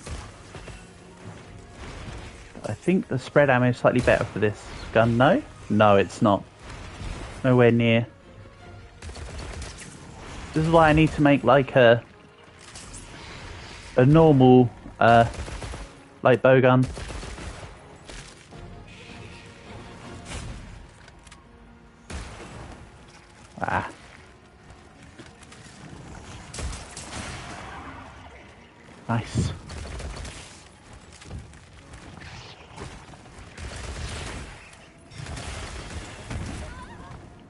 [SPEAKER 1] I think the spread ammo is slightly better for this gun, no? No, it's not. Nowhere near. This is why I need to make like a normal light bow gun. Ah. Nice.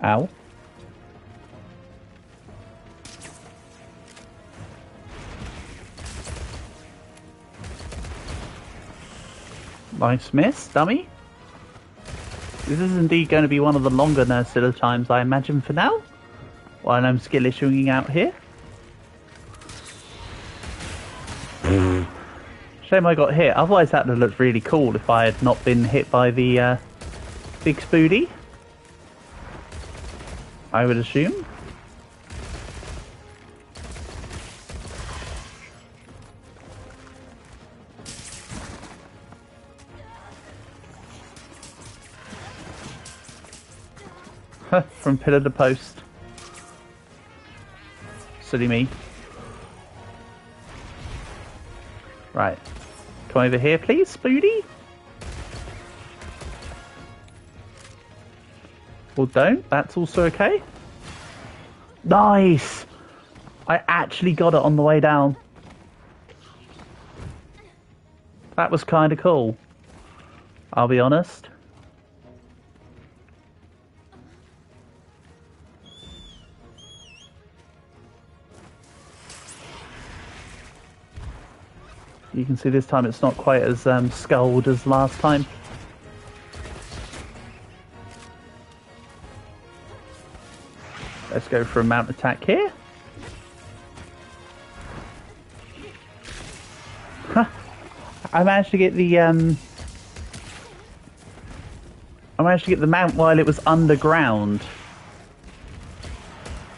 [SPEAKER 1] Ow. Nice miss, dummy. This is indeed going to be one of the longer Nursilla times, I imagine, for now. While I'm skill issuing out here. Shame I got hit, otherwise that would have looked really cool if I had not been hit by the big spoody. I would assume. From pillar to post. Silly me. Right. Come over here, please, Spoody. Or don't. That's also okay. Nice! I actually got it on the way down. That was kind of cool. I'll be honest. You can see this time it's not quite as sculled as last time. Let's go for a mount attack here. Huh. I managed to get the mount while it was underground.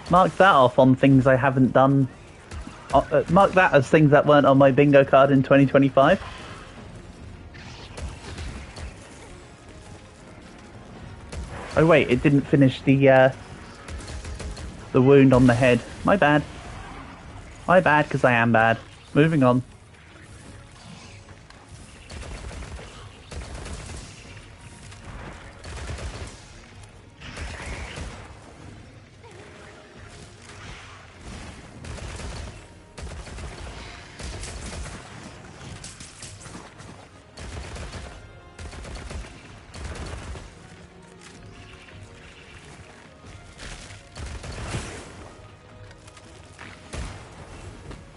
[SPEAKER 1] Mark that off on things I haven't done. Mark that as things that weren't on my bingo card in 2025. Oh wait, it didn't finish the wound on the head. My bad. My bad, because I am bad. Moving on.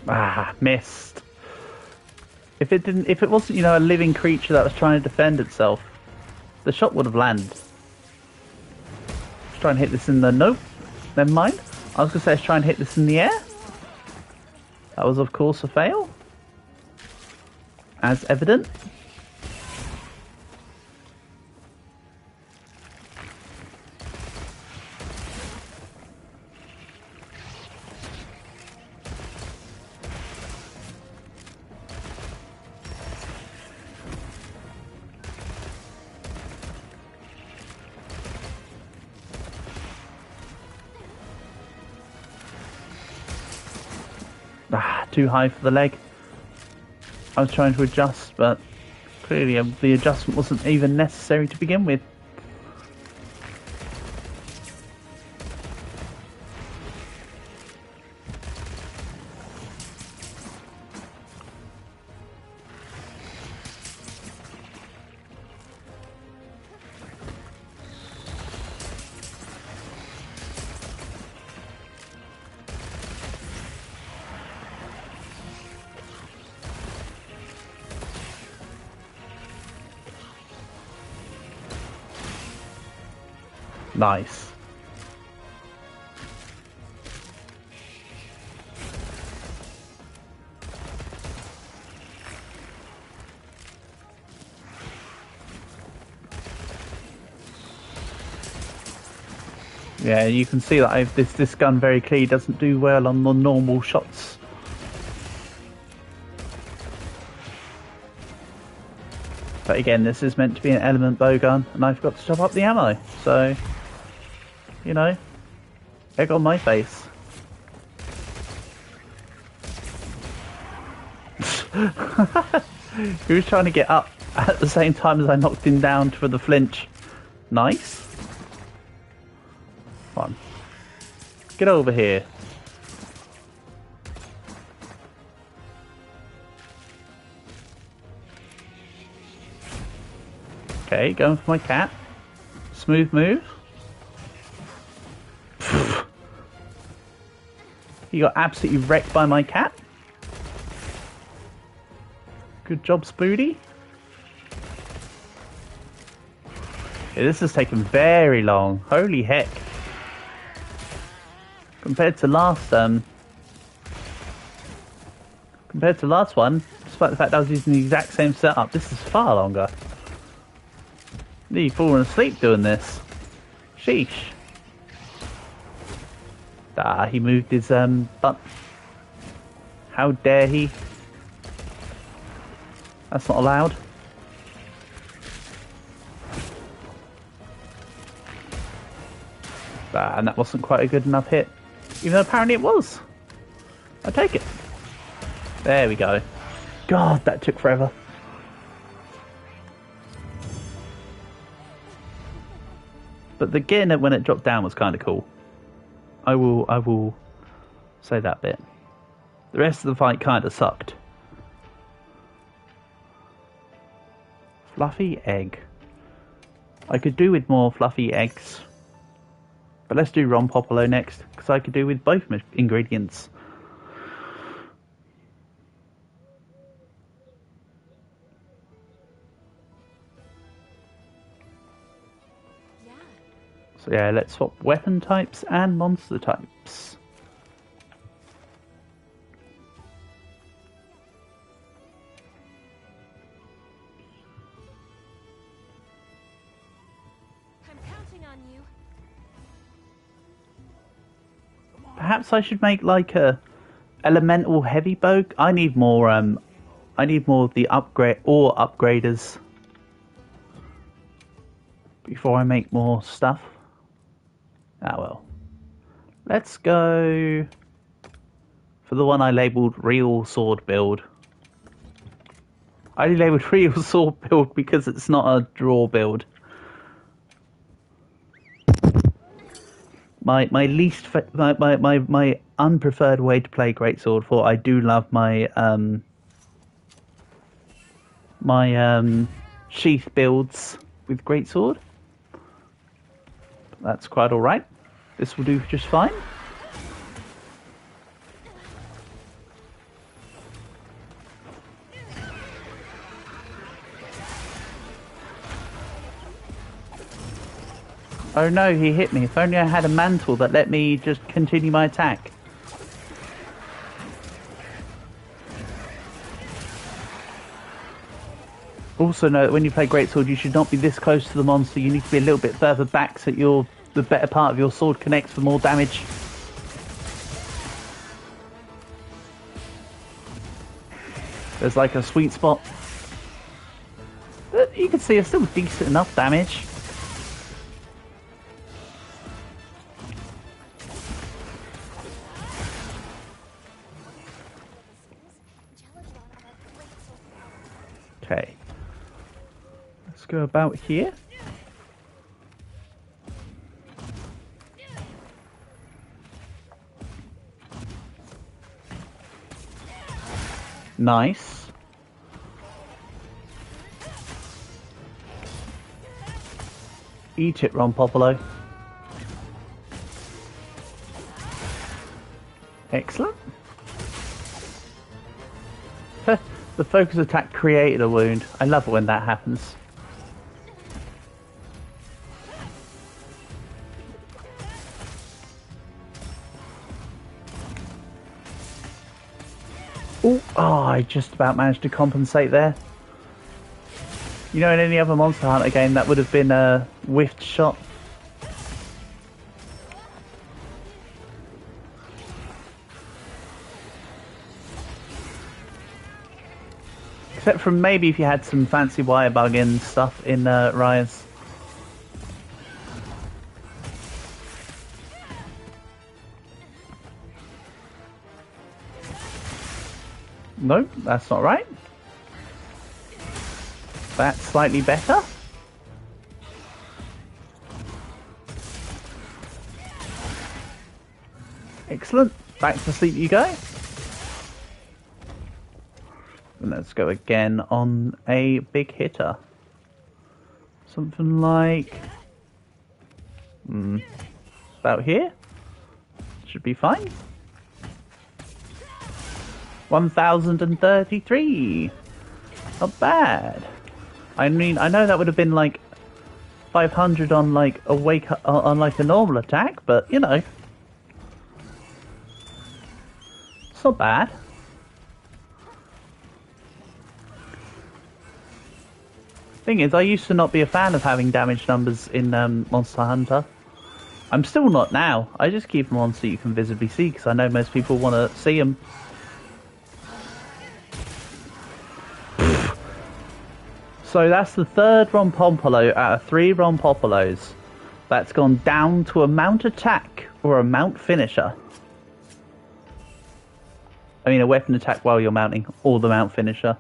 [SPEAKER 1] Ah, missed. If it wasn't, you know, a living creature that was trying to defend itself, the shot would have landed. Let's try and hit this in the... Nope. Never mind. I was going to say let's try and hit this in the air. That was, of course, a fail. As evident. Ah, too high for the leg. I was trying to adjust, but clearly the adjustment wasn't even necessary to begin with. Nice. Yeah, you can see that this gun very clearly doesn't do well on the normal shots. But again, this is meant to be an element bow gun, and I forgot to top up the ammo. So, you know, egg on my face. He was trying to get up at the same time as I knocked him down for the flinch. Nice. Come on. Get over here. Okay, going for my cat. Smooth move. He got absolutely wrecked by my cat. Good job, Spoody. Yeah, this has taken very long. Holy heck. Compared to last one, despite the fact I was using the exact same setup, this is far longer. Nearly fallen asleep doing this. Sheesh. Ah, he moved his butt. How dare he? That's not allowed. Ah, and that wasn't quite a good enough hit. Even though apparently it was. I take it. There we go. God, that took forever. But the getting it when it dropped down was kind of cool. I will say that bit. The rest of the fight kind of sucked. Fluffy egg. I could do with more fluffy eggs. But let's do Ron Popolo next, because I could do with both ingredients. So yeah, let's swap weapon types and monster types.
[SPEAKER 2] I'm counting on you.
[SPEAKER 1] Perhaps I should make like a elemental heavy bow. I need more of the upgrade or upgraders before I make more stuff. Ah well. Let's go for the one I labelled real sword build. I only labelled real sword build because it's not a draw build. My unpreferred way to play greatsword for. I do love my sheath builds with greatsword. That's quite alright. This will do just fine. Oh no, he hit me. If only I had a mantle that let me just continue my attack. Also know that when you play greatsword, you should not be this close to the monster. You need to be a little bit further back so that the better part of your sword connects for more damage. There's like a sweet spot. But you can see it's still decent enough damage. Okay. Let's go about here. Nice. Eat it, Ron Popolo. Excellent. The focus attack created a wound. I love it when that happens. Ooh, oh, I just about managed to compensate there. You know, in any other Monster Hunter game, that would have been a whiffed shot. Except from maybe if you had some fancy wire bugging stuff in Rise. No, that's not right. That's slightly better. Excellent. Back to sleep you go. And let's go again on a big hitter. Something like... about here. Should be fine. 1033. Not bad. I mean, I know that would have been like 500 on like a on like a normal attack, but you know, it's not bad. Thing is, I used to not be a fan of having damage numbers in Monster Hunter. I'm still not now. I just keep them on so you can visibly see, because I know most people want to see them. So that's the third Rompompolo out of 3 Rompopolos that's gone down to a mount attack or a mount finisher. I mean, a weapon attack while you're mounting, or the mount finisher.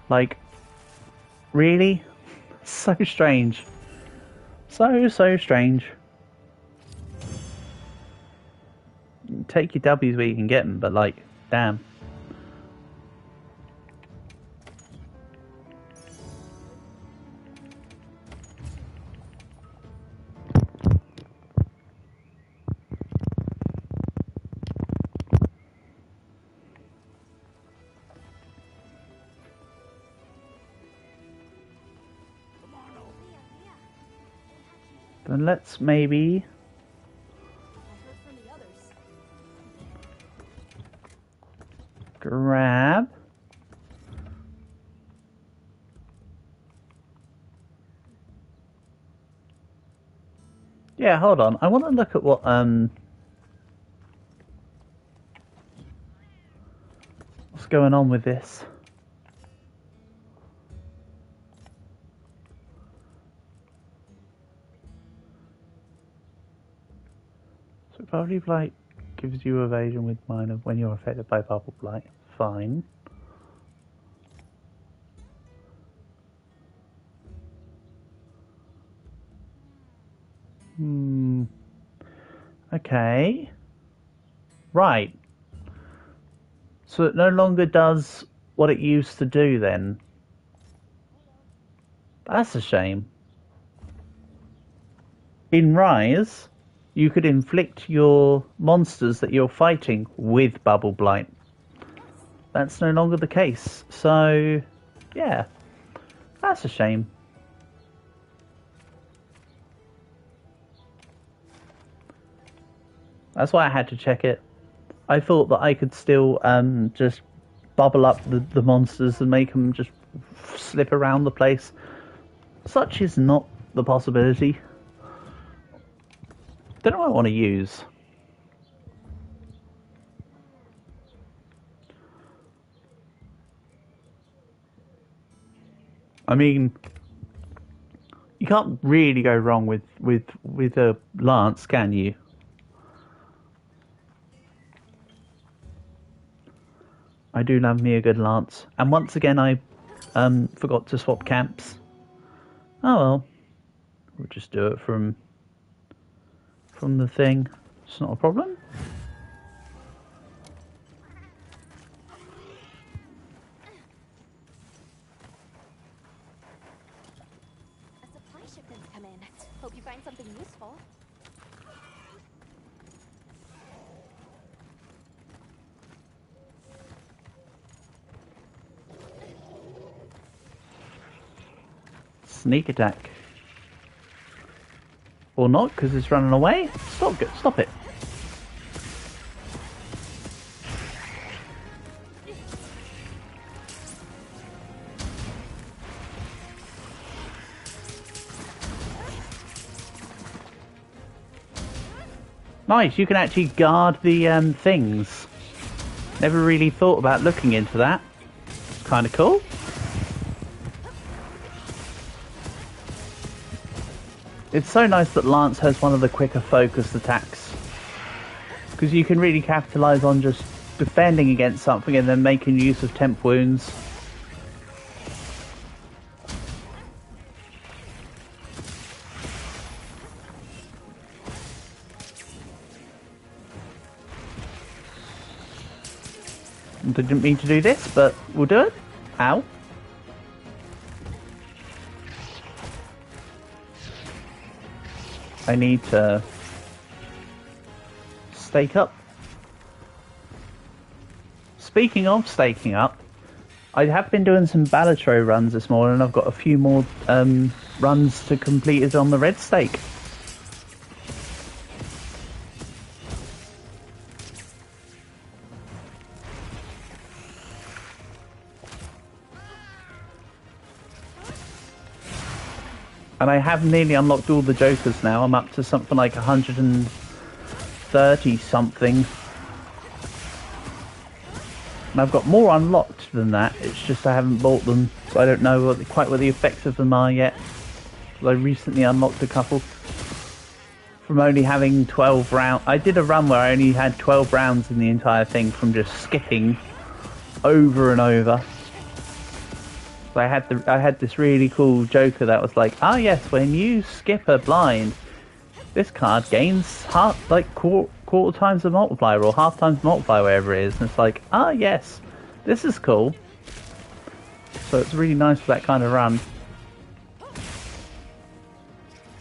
[SPEAKER 1] Like, really? So strange. So strange. Take your W's where you can get them, but like, damn. Then let's maybe grab hold on. I want to look at what what's going on with this. So probably blight gives you evasion with minor when you're affected by bubble blight. Fine. Okay. Right. So it no longer does what it used to do then. That's a shame. In Rise, you could inflict your monsters that you're fighting with Bubble Blight. That's no longer the case. So, yeah. That's a shame. That's why I had to check it. I thought that I could still just bubble up the monsters and make them just slip around the place. Such is not the possibility. Don't know what I want to use. I mean, you can't really go wrong with a lance, can you? I do love me a good lance. And once again, I forgot to swap camps. Oh well, we'll just do it from the thing. It's not a problem.
[SPEAKER 2] A supply shipment's come in. Hope you find something useful.
[SPEAKER 1] Sneak attack. Or not, because it's running away. Stop it. Nice, you can actually guard the things. Never really thought about looking into that. Kind of cool. It's so nice that Lance has one of the quicker focused attacks. Because you can really capitalise on just defending against something and then making use of temp wounds. Didn't mean to do this, but we'll do it. Ow. I need to stake up. Speaking of staking up, I have been doing some Balatro runs this morning. I've got a few more runs to complete it on the red stake. And I have nearly unlocked all the Jokers now. I'm up to something like 130 something. And I've got more unlocked than that. It's just I haven't bought them. So I don't know quite what the effects of them are yet. I recently unlocked a couple. From only having 12 rounds. I did a run where I only had 12 rounds in the entire thing from just skipping over and over. So I had this really cool Joker that was like, ah yes, when you skip a blind, this card gains quarter times the multiplier or half times the multiplier, wherever it is, and it's like, ah yes, this is cool. So it's really nice for that kind of run.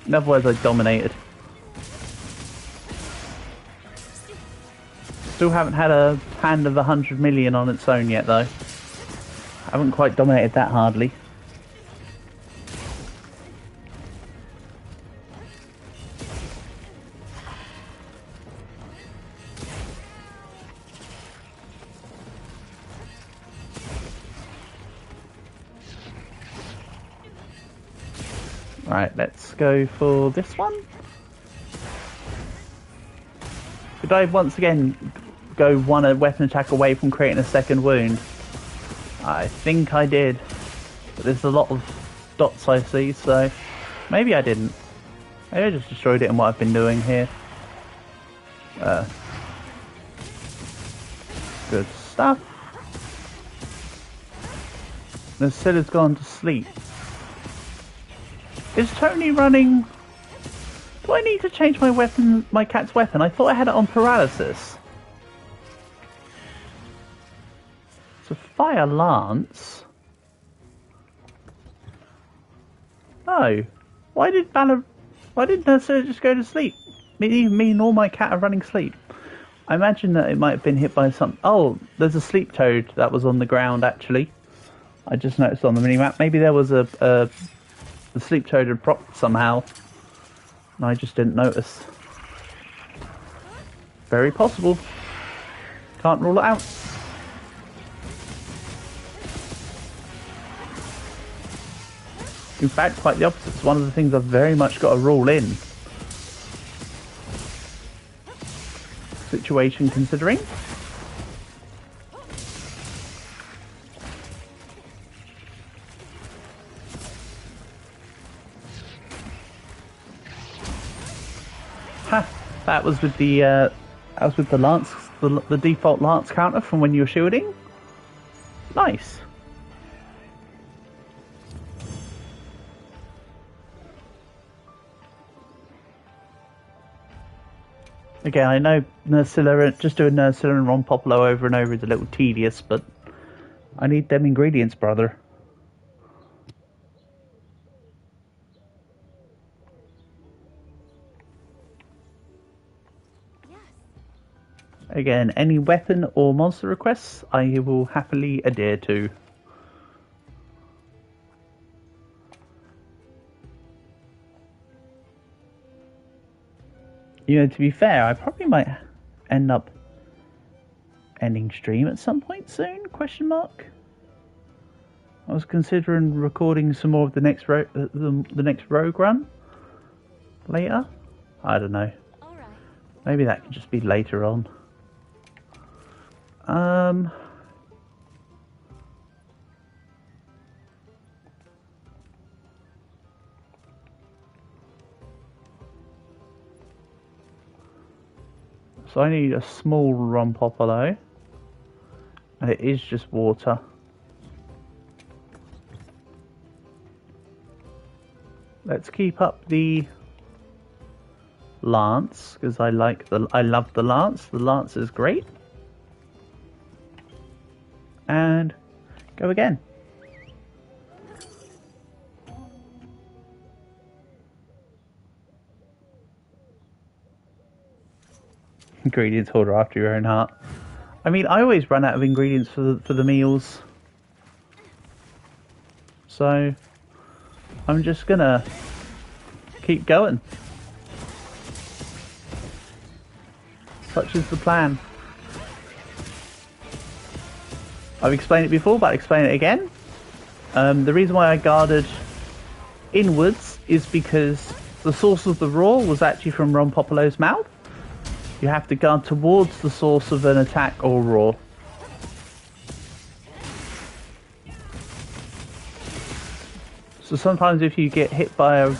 [SPEAKER 1] In other words, I dominated. Still haven't had a hand of 100 million on its own yet though. I haven't quite dominated that hardly. Right, let's go for this one. Did I once again go one weapon attack away from creating a second wound? I think I did, but there's a lot of dots I see, so maybe I didn't. Maybe I just destroyed it in what I've been doing here. Good stuff. The Scylla's gone to sleep. Is Tony running? Do I need to change my weapon, my cat's weapon? I thought I had it on paralysis. So fire lance. Oh, why did Nurse just go to sleep? Neither me nor my cat are running sleep. I imagine that it might have been hit by some. Oh, there's a sleep toad that was on the ground actually. I just noticed on the minimap. Maybe there was the sleep toad had propped somehow, and I just didn't notice. Very possible. Can't rule it out. In fact, quite the opposite. It's one of the things I've very much got to rule in. Situation considering. Ha! That was with the lance, the default lance counter from when you were shielding. Nice. Again, I know Nursilla, just doing Nursilla and Ron Popolo over and over is a little tedious, but I need them ingredients, brother.
[SPEAKER 2] Yes.
[SPEAKER 1] Again, any weapon or monster requests, I will happily adhere to. You know, to be fair, I probably might end up ending stream at some point soon, question mark. I was considering recording some more of the next the next rogue run later. I don't know.
[SPEAKER 2] All right.
[SPEAKER 1] Maybe that could just be later on. So I need a small Rompopolo. And it is just water. Let's keep up the lance, because I love the lance. The lance is great. And go again. Ingredients order after your own heart. I mean, I always run out of ingredients for the meals. So I'm just gonna keep going. Such is the plan. I've explained it before, but I'll explain it again. The reason why I guarded inwards is because the source of the roar was actually from Rompopolo's mouth. You have to guard towards the source of an attack or roar. So sometimes if you get hit by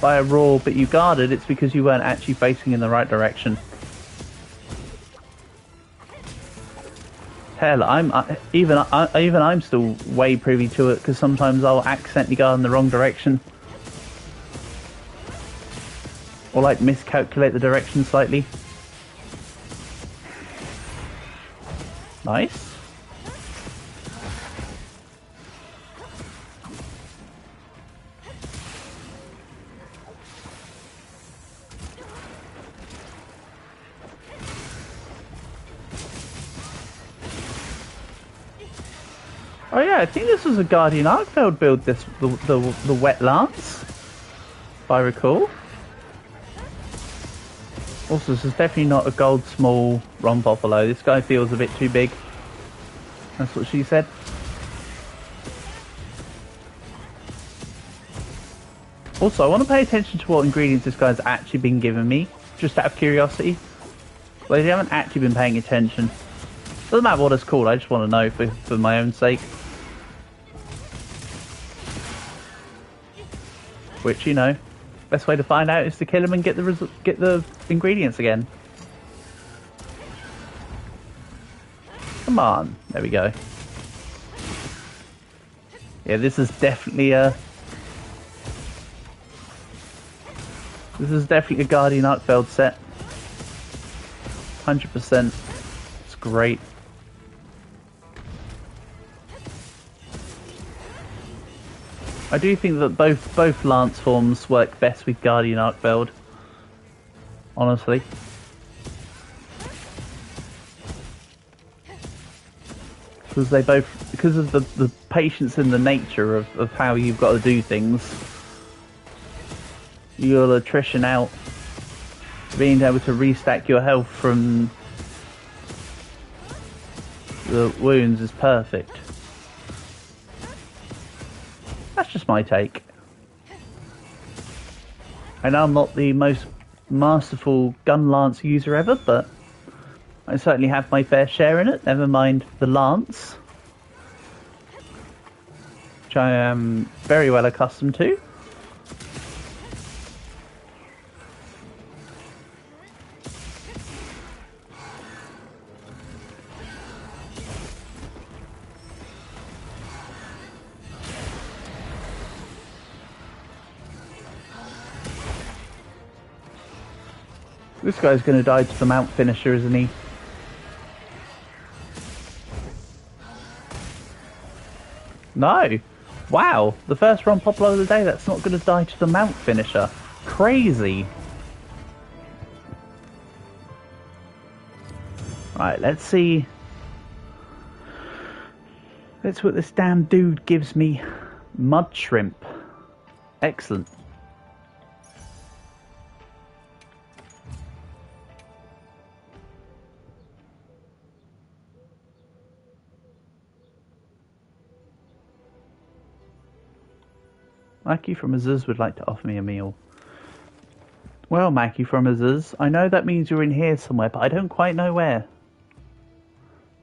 [SPEAKER 1] a roar but you guarded, it's because you weren't actually facing in the right direction. Hell, even I'm still way privy to it, because sometimes I'll accidentally go in the wrong direction, or like miscalculate the direction slightly. Nice. Oh yeah, I think this was a Guardian Arkfeld build, the Wet Lance, if I recall. Also, this is definitely not a gold small Rompopolo. This guy feels a bit too big. That's what she said. Also, I want to pay attention to what ingredients this guy's actually been giving me, just out of curiosity. Well, they haven't actually been paying attention. Doesn't matter what it's called, I just want to know for my own sake. Which, you know, best way to find out is to kill him and get the ingredients again. Come on, there we go. Yeah, this is definitely a Guardian Arkfeld set. 100%. It's great. I do think that both Lance forms work best with Guardian Arkfeld. Honestly. Because of the patience and the nature of how you've got to do things, your attrition out, being able to restack your health from the wounds is perfect. That's just my take. I know I'm not the most masterful gun lance user ever, but I certainly have my fair share in it, never mind the lance, which I am very well accustomed to. This guy's going to die to the mount finisher, isn't he? No! Wow! The first Rompopolo of the day that's not going to die to the mount finisher. Crazy! Right, let's see. Let's see what this damn dude gives me. Mud shrimp. Excellent. Mackie from Azuz would like to offer me a meal. Well, Mackie from Azuz, I know that means you're in here somewhere, but I don't quite know where.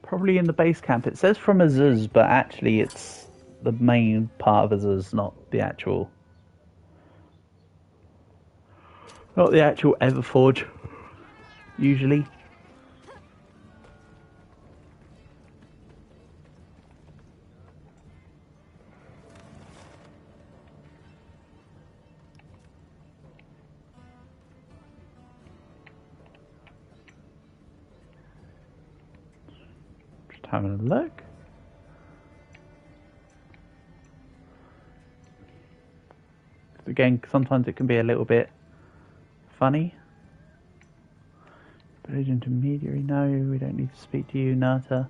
[SPEAKER 1] Probably in the base camp. It says from Azuz, but actually it's the main part of Azuz, not the actual Everforge, usually. Having a look. Again, sometimes it can be a little bit funny. Village intermediary, no, we don't need to speak to you, Nata.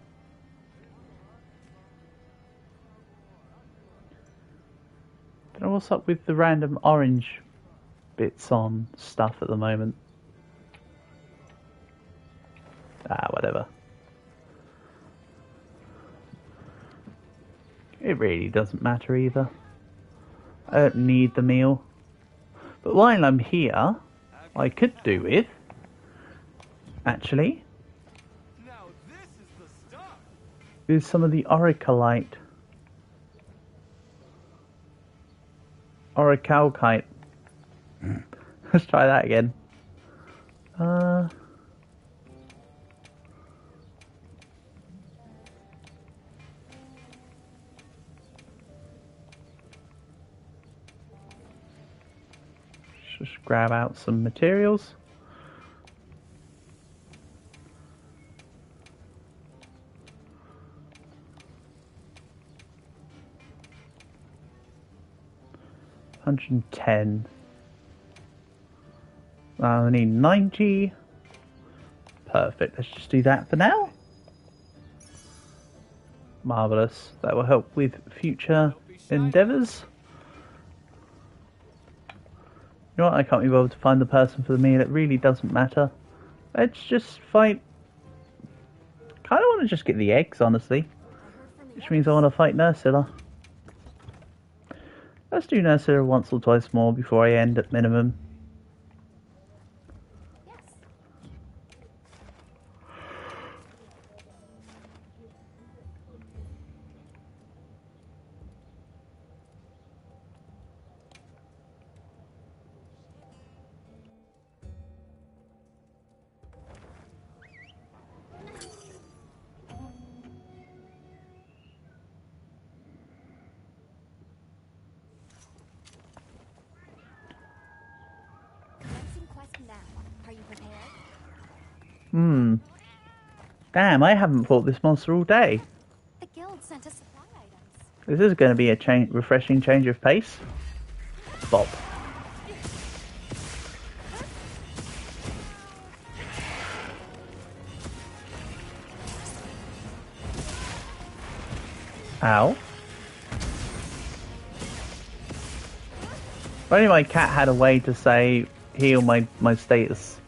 [SPEAKER 1] Don't know what's up with the random orange bits on stuff at the moment. Ah, whatever. It really doesn't matter either. I don't need the meal. But while I'm here, I could do with, actually,
[SPEAKER 4] Now this is the stuff.
[SPEAKER 1] with some of the auricalite. Orichalcite. Let's try that again. Just grab out some materials. $110. I need 90. Perfect. Let's just do that for now. Marvelous. That will help with future endeavours. You know what? I can't be bothered to find the person for the meal. It really doesn't matter. Let's just fight. Kind of want to just get the eggs, honestly. Which means I want to fight Nursilla. Let's do Nursilla once or twice more before I end at minimum.
[SPEAKER 2] Yes. Commencing quest now. Are you prepared?
[SPEAKER 1] Damn, I haven't fought this monster all day.
[SPEAKER 2] The guild sent us supply items.
[SPEAKER 1] This is going to be a refreshing change of pace. Bop. Ow. If only my cat had a way to say, heal my status.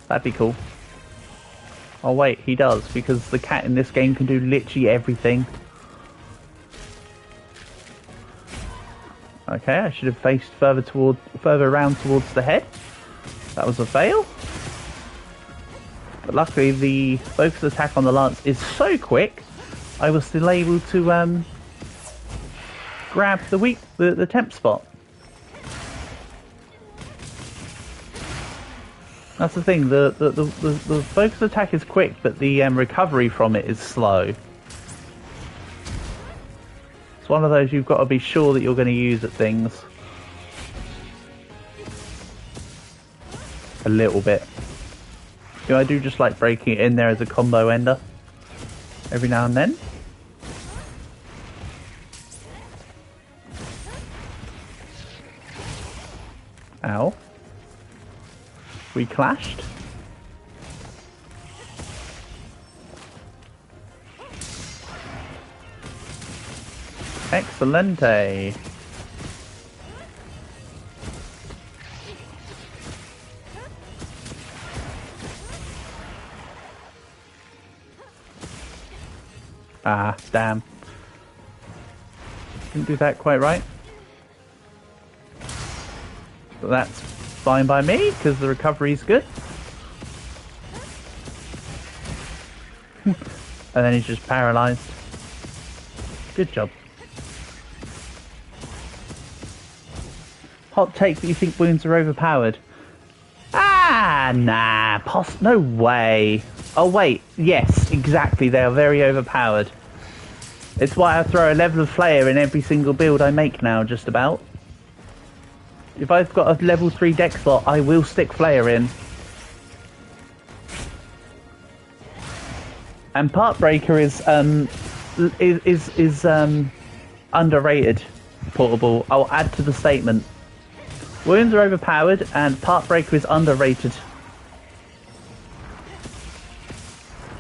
[SPEAKER 1] That'd be cool. Oh wait, he does, because the cat in this game can do literally everything. Okay, I should have faced further around towards the head. That was a fail. But luckily the focus attack on the lance is so quick, I was still able to grab the temp spot. That's the thing, the focus attack is quick, but the recovery from it is slow. It's one of those you've got to be sure that you're going to use at things. A little bit. You know, I do just like breaking it in there as a combo ender. Every now and then. Ow. We clashed. Excelente. Ah, damn. Didn't do that quite right. But that's fine by me, because the recovery's good. And then he's just paralysed. Good job. Hot take that you think wounds are overpowered. Ah, nah. No way. Oh, wait. Yes, exactly. They are very overpowered. It's why I throw a level of Flayer in every single build I make now, just about. If I've got a level 3 deck slot, I will stick Flayer in. And Part Breaker is underrated. Portable. I'll add to the statement. Wounds are overpowered, and Part Breaker is underrated.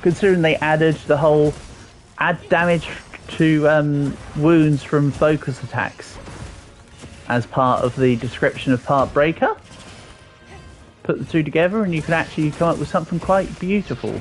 [SPEAKER 1] Considering they added the whole add damage to wounds from focus attacks as part of the description of Part Breaker. Put the two together and you can actually come up with something quite beautiful.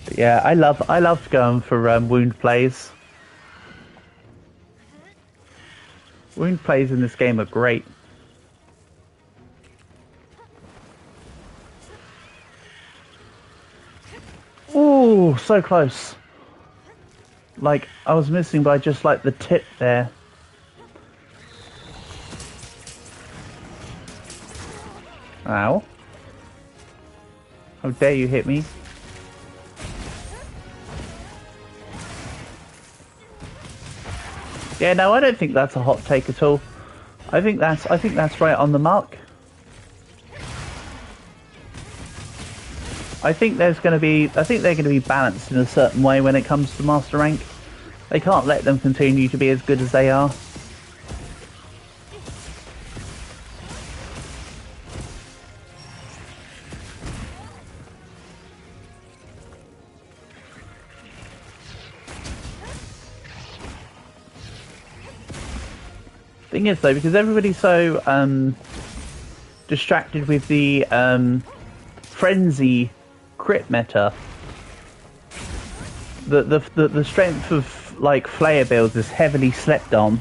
[SPEAKER 1] But yeah, I loved going for wound plays. Wound plays in this game are great. Oh, so close. Like, I was missing by just like the tip there. Ow. How dare you hit me? Yeah, no, I don't think that's a hot take at all. I think that's right on the mark. I think they're going to be balanced in a certain way when it comes to Master Rank. They can't let them continue to be as good as they are. Thing is though, because everybody's so distracted with the frenzy crit meta, the strength of like Flayer builds is heavily slept on.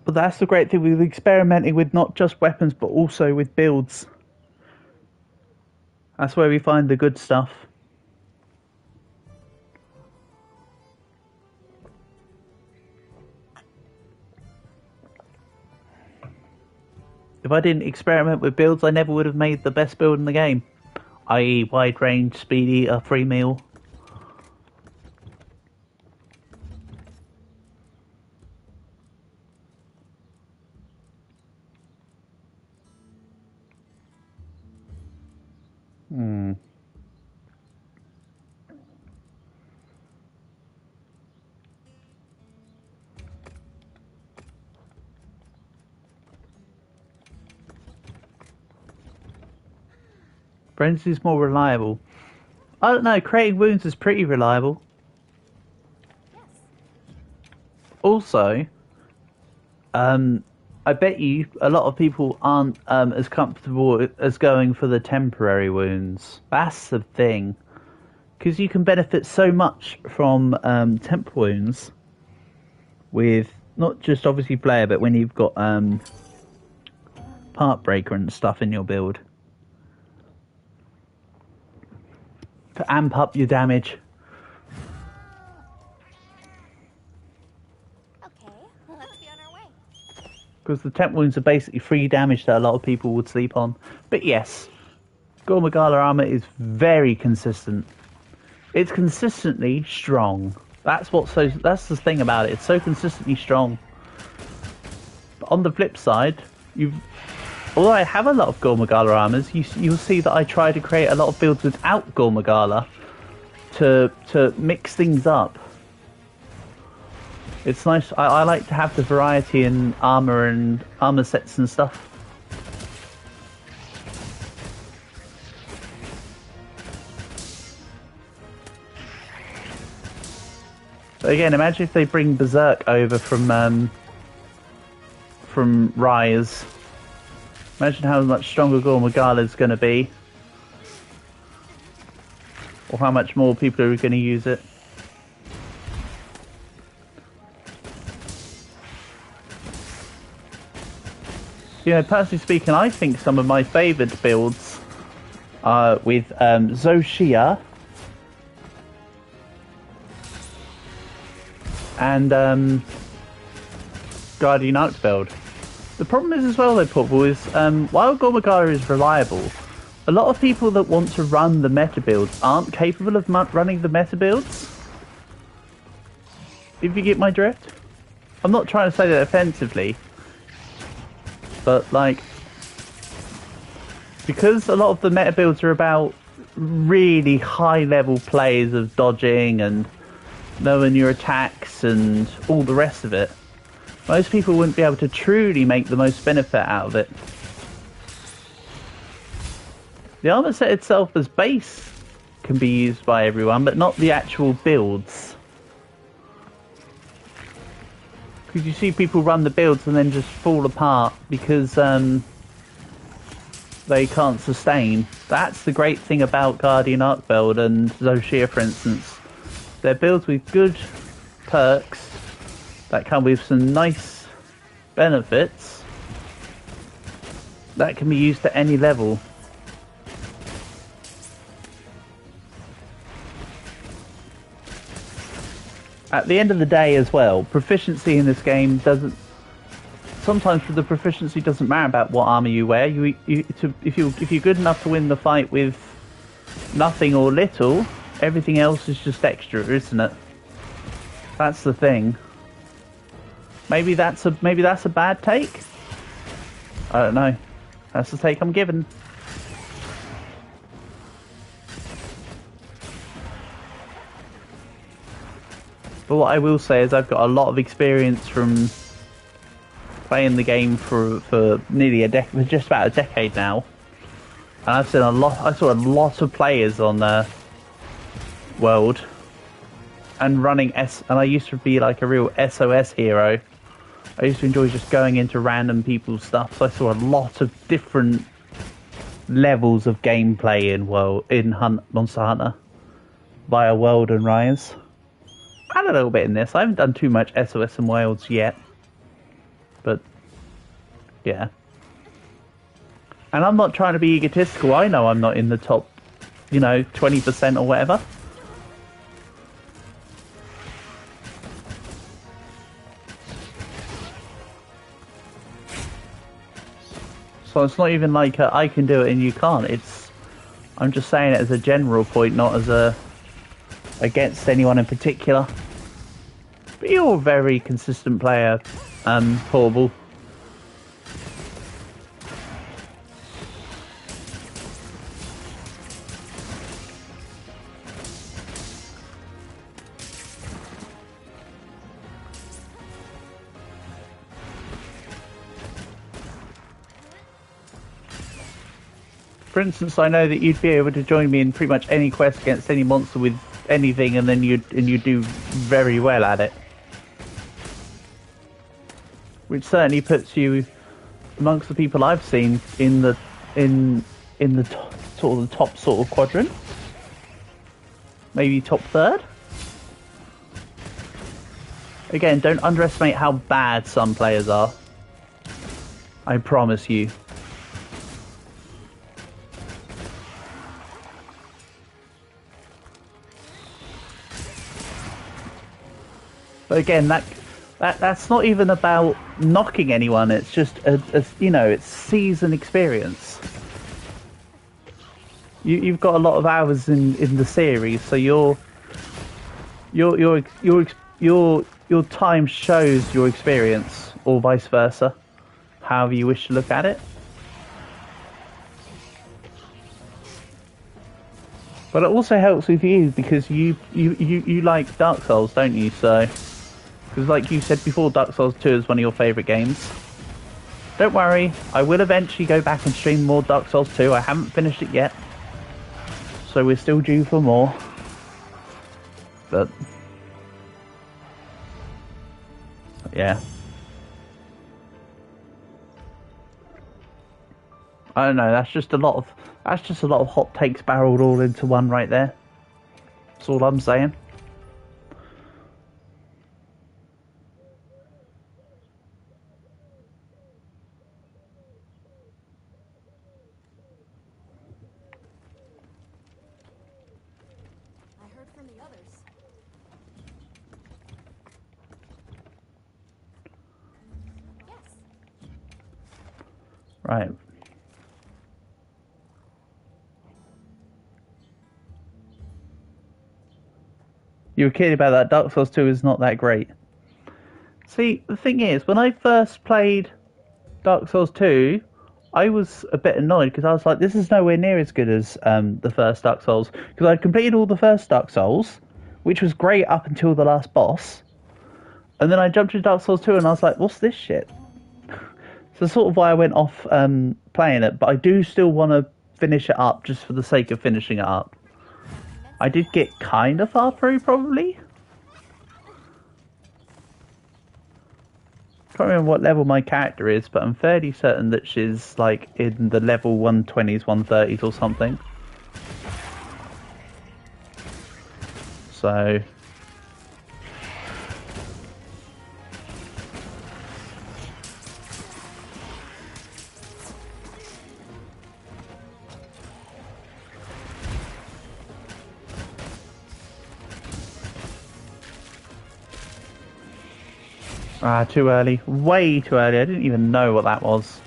[SPEAKER 1] But that's the great thing with experimenting with not just weapons but also with builds. That's where we find the good stuff. If I didn't experiment with builds, I never would have made the best build in the game. I.e. wide range, speedy, a free meal. Frenzy is more reliable. I don't know, creating wounds is pretty reliable. Also, I bet you a lot of people aren't as comfortable as going for the temporary wounds. That's the thing. Because you can benefit so much from temp wounds with not just obviously Flayer, but when you've got Part Breaker and stuff in your build. To amp up your damage.
[SPEAKER 2] Okay, let's be on our way.
[SPEAKER 1] Because the temp wounds are basically free damage that a lot of people would sleep on. But yes, Gore Magala armor is very consistent. It's consistently strong. That's the thing about it. It's so consistently strong. But on the flip side, although I have a lot of Gore Magala armors, you'll see that I try to create a lot of builds without Gore Magala to mix things up. It's nice. I like to have the variety in armor and armor sets and stuff. But again, imagine if they bring Berserk over from Rise. Imagine how much stronger Gore Magala is going to be. Or how much more people are going to use it. You know, personally speaking, I think some of my favoured builds with Zoshia and Guardian Archbeld. The problem is as well though, Portable, is while Gormagara is reliable, a lot of people that want to run the meta builds aren't capable of running the meta builds. If you get my drift? I'm not trying to say that offensively, but like, because a lot of the meta builds are about really high level plays of dodging and knowing your attacks and all the rest of it, most people wouldn't be able to truly make the most benefit out of it. The armor set itself as base can be used by everyone, but not the actual builds. Because you see people run the builds and then just fall apart because they can't sustain. That's the great thing about Guardian Archbeld and Zoshia, for instance. They're builds with good perks that come with some nice benefits that can be used at any level. At the end of the day as well, proficiency in this game doesn't... Sometimes the proficiency doesn't matter about what armor you wear. If you're good enough to win the fight with nothing or little, everything else is just extra, isn't it? That's the thing. Maybe that's a bad take? I don't know. That's the take I'm given. But what I will say is I've got a lot of experience from playing the game for nearly just about a decade now, and I've seen I saw a lot of players on World, and running and I used to be like a real SOS hero. I used to enjoy just going into random people's stuff, so I saw a lot of different levels of gameplay in Monster Hunter via World and Rise. And a little bit in this. I haven't done too much SOS and Wilds yet. But, yeah. And I'm not trying to be egotistical. I know I'm not in the top, 20% or whatever. So it's not even like I can do it and you can't. I'm just saying it as a general point, not as against anyone in particular. But you're a very consistent player, Portable. For instance, I know that you'd be able to join me in pretty much any quest against any monster with anything, and then you do very well at it, which certainly puts you amongst the people I've seen in the top sort of quadrant, maybe top third. Again, don't underestimate how bad some players are. I promise you. But again, that's not even about knocking anyone. It's just it's season experience. You've got a lot of hours in the series, so your time shows your experience, or vice versa, however you wish to look at it. But it also helps with you because you like Dark Souls, don't you? So. Because like you said before, Dark Souls 2 is one of your favourite games. Don't worry, I will eventually go back and stream more Dark Souls 2. I haven't finished it yet. So we're still due for more. But yeah. I don't know, that's just a lot of hot takes barreled all into one right there. That's all I'm saying.
[SPEAKER 2] the others. Yes.
[SPEAKER 1] Right. You were kidding about that. Dark Souls 2 is not that great. See, the thing is, when I first played Dark Souls 2, I was a bit annoyed because I was like, this is nowhere near as good as the first Dark Souls. Because I'd completed all the first Dark Souls, which was great up until the last boss. And then I jumped to Dark Souls 2 and I was like, what's this shit? So that's sort of why I went off playing it. But I do still want to finish it up just for the sake of finishing it up. I did get kind of far through, probably. Can't remember what level my character is, but I'm fairly certain that she's like in the level 120s, 130s or something. So... Ah, too early. Way too early. I didn't even know what that was,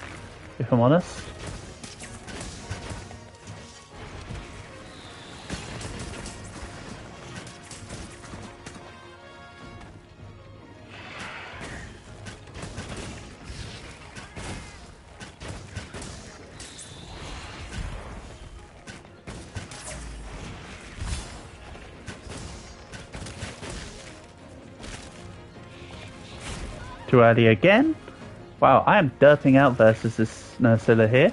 [SPEAKER 1] if I'm honest. Too early again? Wow, I am dirting out versus this Nursilla here.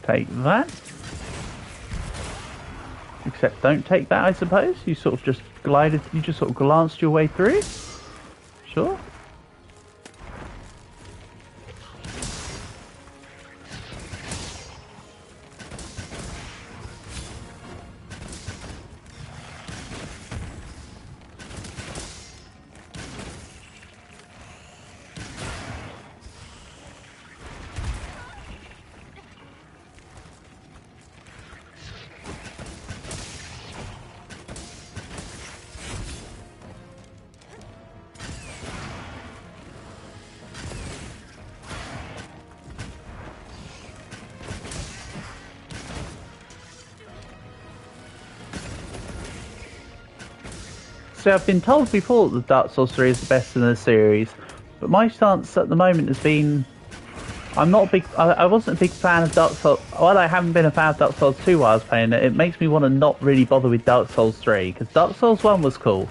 [SPEAKER 1] Take that. Except don't take that, I suppose. You sort of just glided, you just sort of glanced your way through. Sure. So I've been told before that Dark Souls 3 is the best in the series, but my stance at the moment has been I'm not a big. I wasn't a big fan of Dark Souls. While I haven't been a fan of Dark Souls 2 while I was playing it, it makes me want to not really bother with Dark Souls 3 because Dark Souls 1 was cool.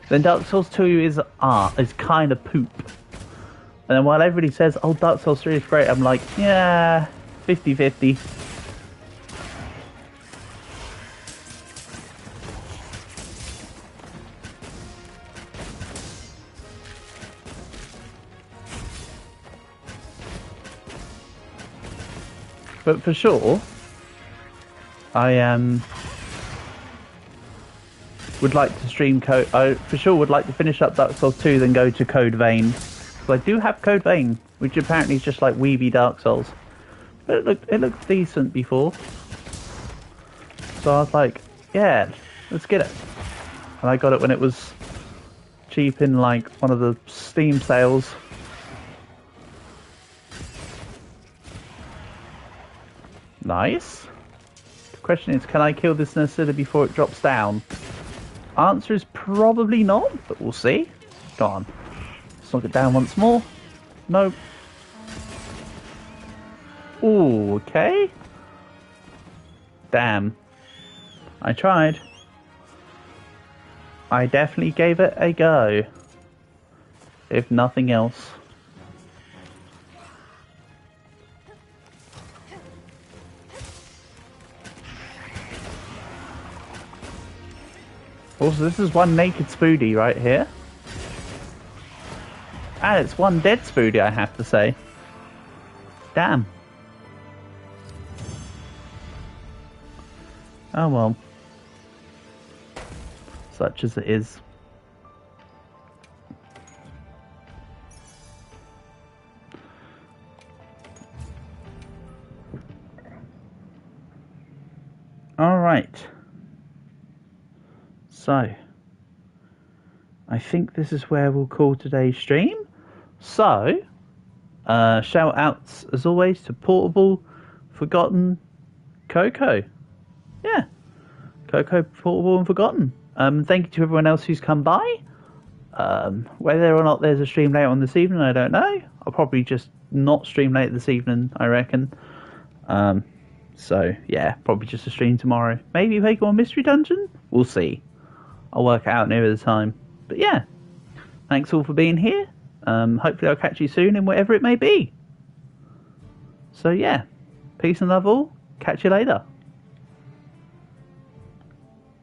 [SPEAKER 1] Then Dark Souls 2 is kind of poop. And then while everybody says, "Oh, Dark Souls 3 is great," I'm like, yeah, 50-50. But for sure, I would like to stream code. I for sure would like to finish up Dark Souls 2, then go to Code Vein. So I do have Code Vein, which apparently is just like Weeby Dark Souls. But it looked decent before. So I was like, yeah, let's get it. And I got it when it was cheap in like one of the Steam sales. Nice. The question is, can I kill this Nursilla before it drops down? Answer is probably not, but we'll see. Go on. Let's knock it down once more. Nope. Ooh, okay. Damn. I tried. I definitely gave it a go. If nothing else. Also, this is one naked Spoody right here. And it's one dead Spoody, I have to say. Damn. Oh well. Such as it is. Alright. So, I think this is where we'll call today's stream. So, shout outs as always to Portable, Forgotten, Coco. Yeah, Coco, Portable and Forgotten. Thank you to everyone else who's come by. Whether or not there's a stream later on this evening, I don't know. I'll probably just not stream later this evening, I reckon. So, yeah, probably just a stream tomorrow. Maybe Pokemon Mystery Dungeon? We'll see. I'll work it out nearer the time. But yeah, thanks all for being here. Hopefully I'll catch you soon in whatever it may be. So yeah, peace and love all. Catch you later.